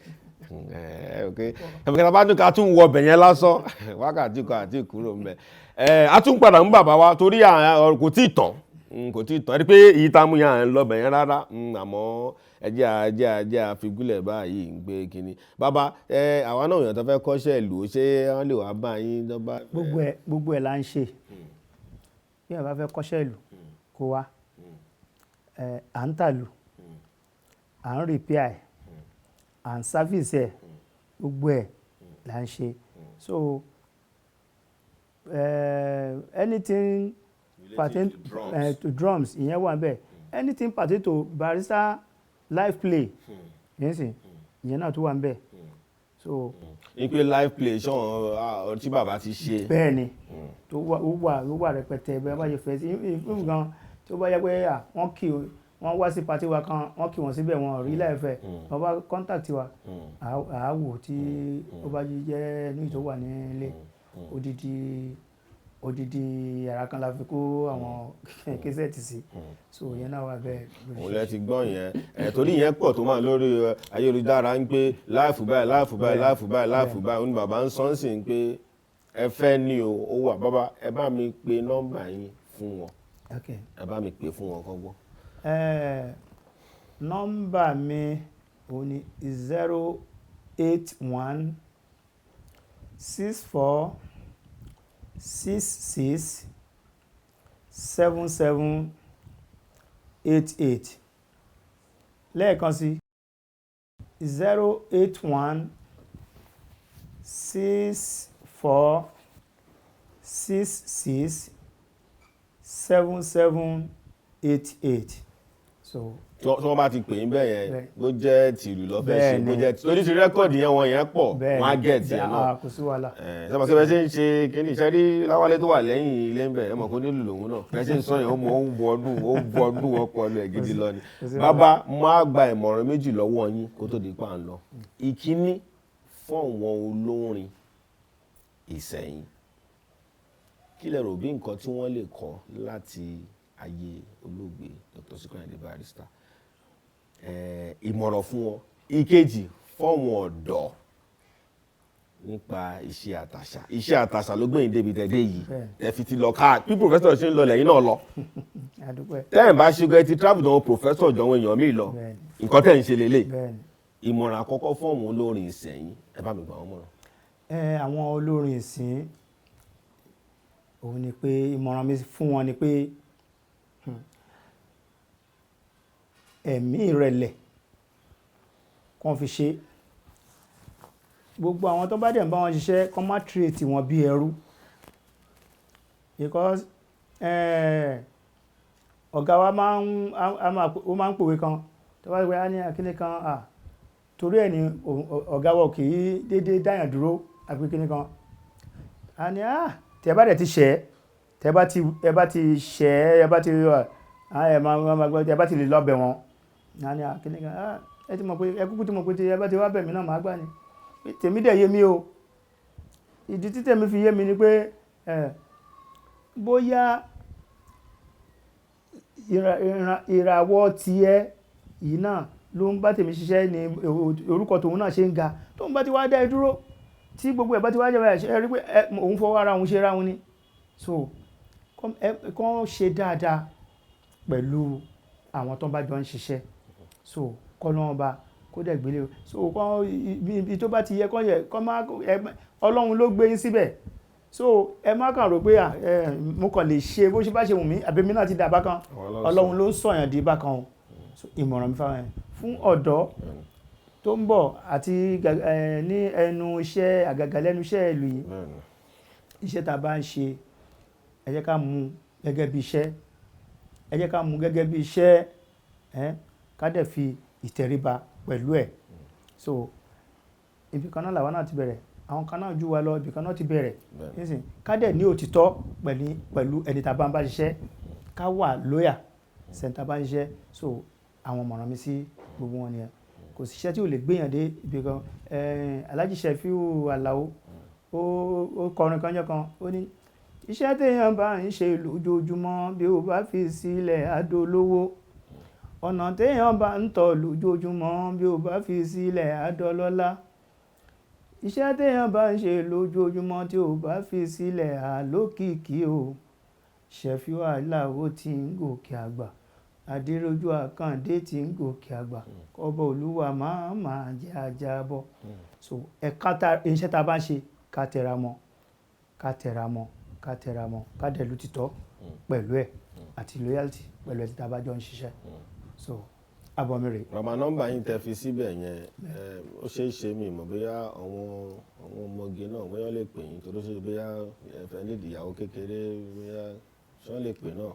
ẹ̀fẹ̀kẹ́ta bá dúkà tún wọ ọbẹ̀ yẹn lásán wákàtí kan àti kúrò ń bẹ̀ a tún padà ń bàbá wa torí kò tí ì tán ẹ rí pé èyí tá a mú yàn án lọ bẹ̀ yẹn rárá àmọ́ ẹjẹ́ àfigúnlẹ̀ báyìí ń gbé kínní bàbá àwa náà èèyàn tó fẹ́ kọ́ṣẹ́ ìlú ṣé wọ́n lè wá bá yín lọ́ba. gbogbo ẹ̀ la ń ṣe bí ẹ bá fẹ́ kọ́ṣẹ́ ìlú kó wá à ń tàlù à ń rìpíà ẹ̀ à ń sáfìsì ẹ̀ gbogbo ẹ̀ là ń ṣe so anything pertain to drums ìyẹn wà bẹ́ẹ̀ anything pertain to barrister live play ìyẹn náà tó wà bẹ́ẹ̀ so. ní pé live play ṣọ́n tí bàbá ti ṣe. bẹ́ẹ̀ ni tó wà rẹpẹtẹ bẹ́ẹ̀ bá ṣe fẹ́ sí ìfún gan tó bá yẹ pé wọ́n wá sí pàtí wa kan wọ́n kì wọ́n síbẹ̀ wọn rí láìfẹ́ wọ́n bá contact wa àáwò tí ó bá jẹ́ ní ìtò wà nílé odidi yàrá kan la fi kó àwọn késẹ́ẹ̀tì sí so yẹn náà wà bẹ́ẹ̀. òun lẹ ti gbọ́ yẹn torí yẹn pọ̀ tó máa lórí ayélujára ń pé láìfù báyìí ó ní bàbá ń sọ́n sí pé ẹ fẹ́ ní o ó wà bàbá ẹ bá mi pe nọ́mbà yín fún wọn ẹ bá mi pè fún wọn kọ́gbọ́n. nọ́mbà mi ò ní 081 64 66 77 88 lẹ́ẹ̀kan sí 081 64 66 7788 so. tí wọ́n bá ti pè yín bẹ́ẹ̀ yẹn bó jẹ́ tìlù lọ́fẹ́ ṣe bó jẹ́ torí ti rẹ́kọ̀dì yẹn wọ́n yẹn pọ̀ wọ́n á gẹ̀ẹ́tì yẹn náà kò sí wàhálà. sọ́mọ́ kí wọ́n ṣe ń ṣe kíní iṣẹ́ rí láwálé tó wà lẹ́yìn ilé ń bẹ̀ ẹ mọ̀ kó nílùú lòun náà kí wọ́n ṣe ń sọ yẹn ó ń wọnú ọpọlọ ẹ̀ gidi lọ ni. bàbá máa gba ìmọ̀ràn méjì lọ́wọ́ yín kó tó di pa ń lọ. ìkíní fún àwọn olórin Ìsẹ̀yìn kí lẹ rò bí nǹkan tí wọ́n lè kọ́ láti ayé olóògbé Dr. Sikiru Ayinde Barrister ìmọ̀ràn fún wọn ìkejì fọ́wọ́n ọ̀dọ́ nípa iṣẹ́ àtàṣà ló gbẹ̀yìn débi tẹ̀dé yìí ẹ fi ti lọ ká bí pòfẹ́sọ̀ ṣe ń lọ lẹ́yìn náà lọ tẹ́ẹ̀ bá ṣe gbé ti travel dánwó pòfẹ́sọ̀ jọ̀wọ́ èèyàn míì lọ nǹkan tẹ̀ ń ṣe lélẹ̀ ìmọ̀ràn àkọ́kọ́ fọ́wọ́n olórin Ìsẹ̀yìn ẹ bá mi gbà wọ́n mọ̀ràn. àwọn olórin Ìsẹ̀yìn òun ni pé ìmọ̀ràn mi fún wọn ni pé ẹ̀mí ìrẹ̀lẹ̀ kan fi ṣe gbogbo àwọn tó bá dẹ̀ ń bá wọn ṣiṣẹ́ kọ́ má tírètì wọn bí ẹrú because ọ̀gá wa máa ń pòwe kan tó bá gbé á ní akíní kan torí ẹ̀ ní ọ̀gá wa kì í dédé dáyàn dúró àbí kíní kan a ní tẹ́ bá dẹ̀ ti ṣẹ́ tẹ́ bá ti ṣẹ́ ẹ bá ti lè lọ́bẹ̀ wọn a ní akíní kan ẹ ti mọ̀ pé ẹ kúkú ti mọ̀ pé tí ẹ bá ti wá bẹ̀ mí náà máa gbà ní tèmi dẹ̀ yé mi o ìdí tí tèmi fi yé mi ni pé bóyá ìràwọ̀ tiẹ̀ yìí náà ló ń bá tèmi ṣiṣẹ́ ní orúkọ tòun náà ṣe ń ga tó ń bá ti wá dá ẹ dúró tí gbogbo ẹ̀ bá ti wá jẹ́ báyìí ẹ rí pé òun fọwọ́ ara òun ṣe ra òun ni so kàn ṣe dáadáa pẹ̀lú àwọn tó bá jọ ń ṣiṣẹ́ so kọ́ lọ́wọ́ bá kó dẹ̀ gbélé so ibi tó bá ti yẹ kọ́ má Ọlọ́run ló gbé yín síbẹ̀ so ẹ má kàn rò pé mo kàn lè ṣe bó ṣe bá ṣe wù mí àbí mi náà ti dà bákan Ọlọ́run ló ń sọ̀yàn di bákan o ìmọ̀ràn mi fún ọ̀dọ́ tó ń bọ̀ àti ní ẹnu iṣẹ́ àgàgà lẹ́nu iṣẹ́ ìlú yìí iṣẹ́ tá a bá ń ṣe ẹ jẹ́ ká mú gẹ́gẹ́ bí iṣẹ́ ẹ jẹ́ ká mú gẹ́gẹ́ bí iṣẹ́ ká dẹ̀ fi ìtẹríba pẹ̀lú ẹ̀ so ibi kan náà làwọn náà ti bẹ̀rẹ̀ àwọn kan náà jù wá lọ ibi kan náà ti bẹ̀rẹ̀ nísìn ká dẹ̀ ní òtítọ́ pẹ̀lú ẹni tá a bá ń bá ṣiṣẹ́ ká wà lóyà sẹ́ńtà bá ń ṣiṣẹ́ so àwọn ọ̀mọ̀ràn mi sí gbogbo wọn nìyẹn kò sí iṣẹ́ tí ò lè gbéyàn dé ibi kan Alhaji Sefiu Alao ó kọrin kanjọ́ kan ó ní iṣẹ́ téèyàn bá ń ṣe lójoojúmọ́ bí ó bá fi sílẹ̀ adolówó ọ̀nà téèyàn bá ń tọ̀ lójoojúmọ́ bí ó bá fi sílẹ̀ á dọlọ́lá iṣẹ́ téèyàn bá ń ṣe lójoojúmọ́ tí ó bá fi sílẹ̀ á lókìkí o Ṣẹ̀fíù Aláò tí ń gòkè àgbà Adérójú Àkàndé tí ń gòkè àgbà kọ́bọ̀ Olúwa máa jẹ́ ajábọ̀ so iṣẹ́ tá a bá ń ṣe ká tẹra mọ́ ká dẹ̀ lótìtọ́ pẹ̀lú ẹ̀ àti loyalty pẹ̀lú ẹ̀ tí a bá jọ ń ṣiṣẹ́ so abọ́mìrè. bàbá nọ́mbà yín tẹ́ fi síbẹ̀ yẹn ó ṣeé ṣe mí mọ̀ bóyá àwọn ọmọge náà bóyá lè pè yín torí ṣe bóyá ẹ̀fẹ̀ nídìí ìyàwó kékeré bóyá ṣé wọ́n lè pè náà.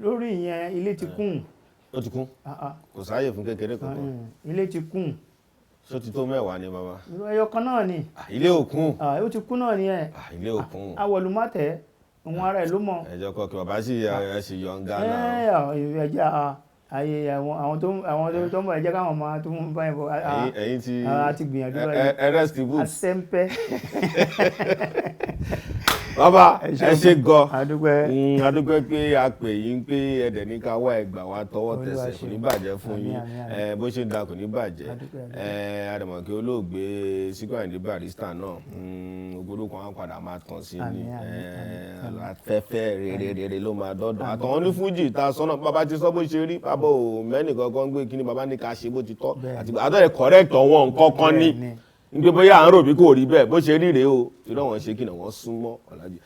lórí ìyẹn ilé ti kún. ó ti kún kò sáàyè fún kékeré kankan. ilé ti kún. ṣó ti tó 10 ni bàbá. ẹyọ kan náà ni. ilé òkun. ó ti kún náà ni ẹ. ilé òkun. awọlùmọ́tẹ̀ òun ara ẹ̀ ló mọ̀. ẹjọ́ kọ kí bàbá sì yọ ń gánà. ẹjẹ ayé àwọn tó ń bọ̀ ẹjẹ́ káwọn máa tó ń bá ẹ̀ bọ̀. ẹ̀yin ti àti gbìyànjú báyìí. ẹrẹ́sì boots. àṣẹ́ńpẹ́. bàbá ẹ ṣe gan. adúpẹ́ pé a pè yín pé ẹ̀dẹ̀ ní ká wá ẹgbà wá tọwọ́ tẹsẹ̀ kò ní bàjẹ́ fún yín bó ṣe ń da kò ní bàjẹ́ àdàmọ̀kẹ́ olóògbé Síkírù Àyìndé Barrister náà ogoro kan á padà máa tàn sí ní afẹ́fẹ́ rere ló máa dọ́dọ̀ àtọ̀wọ́n ní fújì ta sọ́nà bàbá ti sọ bó ṣe rí bàbá ò mẹ́nì kankan gbé kíní bàbá ní ká ṣe bó ti tọ́ àti àtọ̀rẹ̀ correct wọn nǹkan kan ní nígbè bóyá à ń rò bí kò rí bẹ́ẹ̀ bó ṣe rí rèé o ìrọ̀ wọn ṣe kí ni wọ́n súnmọ́ Ọlájí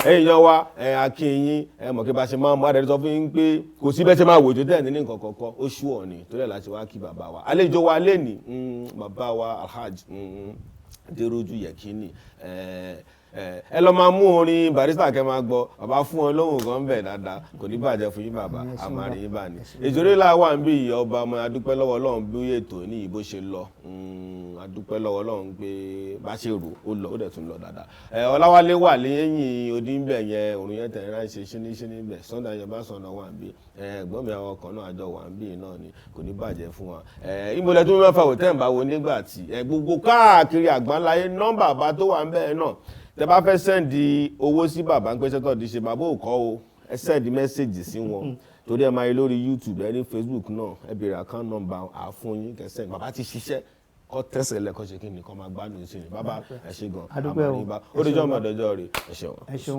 ẹ̀yin yan wa akínyìn mọ̀ kí bá ṣe máa mú adẹ́rẹ́ sọ fún yín pé kò sí bẹ́ẹ̀ ṣe máa wò tó tẹ̀ ní nǹkan kọ̀ọ̀kan ó ṣú ọ̀ ni torí ẹ̀ láti wá kí bàbá wa àlejò wa lé ní bàbá wa Alhaji Adérójú Yẹkínì ẹ lọ máa mú orin Barrister kẹ máa gbọ́ bàbá fún ọ lóhùn kan bẹ̀ dáadáa kò ní bàjẹ́ fún yín bàbá àmàrin yín bá ní ìjòrè láwà ń bí ìyá ọba ọmọ adúpẹ́ lọ́wọ́ Ọlọ́run bí ètò ní ìbò ṣe lọ adúpẹ́ lọ́wọ́ Ọlọ́run pé bá ṣe rò ó lọ ó dẹ̀ tún lọ dáadáa Ọláwálé wà lẹ́yìn odi ń bẹ̀ yẹn òrùn yẹn tẹ̀ ránṣẹ́ ṣíníṣíní bẹ̀ Sunday yẹn bá sọ̀nà wà ń bí ẹ̀gbọ́n mi àwọn ọkàn náà àjọ wà ń bí náà ni kò ní bàjẹ́ fún wa ìmọ̀lẹ̀ tó mẹ́fà wò tẹ́ ń bá wo nígbà tí gbogbo káàkiri àgbáńláyé nọ́mbà bá tó wà ń bẹ́ẹ̀ náà tẹ bá fẹ́ sẹ́ndì owó sí bàbá ń pẹ́ sẹ́tọ̀ di ṣe bàbá ò kọ́ o ẹ sẹ́ndì mẹ́sẹ̀gì sí wọn torí ẹ máa yẹ lórí YouTube ẹ ní Facebook náà ẹ béèrè account number àfún yín kẹsẹ̀ bàbá ti ṣiṣẹ́ kọ́ tẹ̀sẹ̀ lẹ́kọ́ ṣe kí nìkan máa gbádùn sí ni bàbá ẹ ṣe gan àmọ́ ní bá ó dẹjọ́ ọmọdéjọ́ rẹ̀ ẹ ṣeun.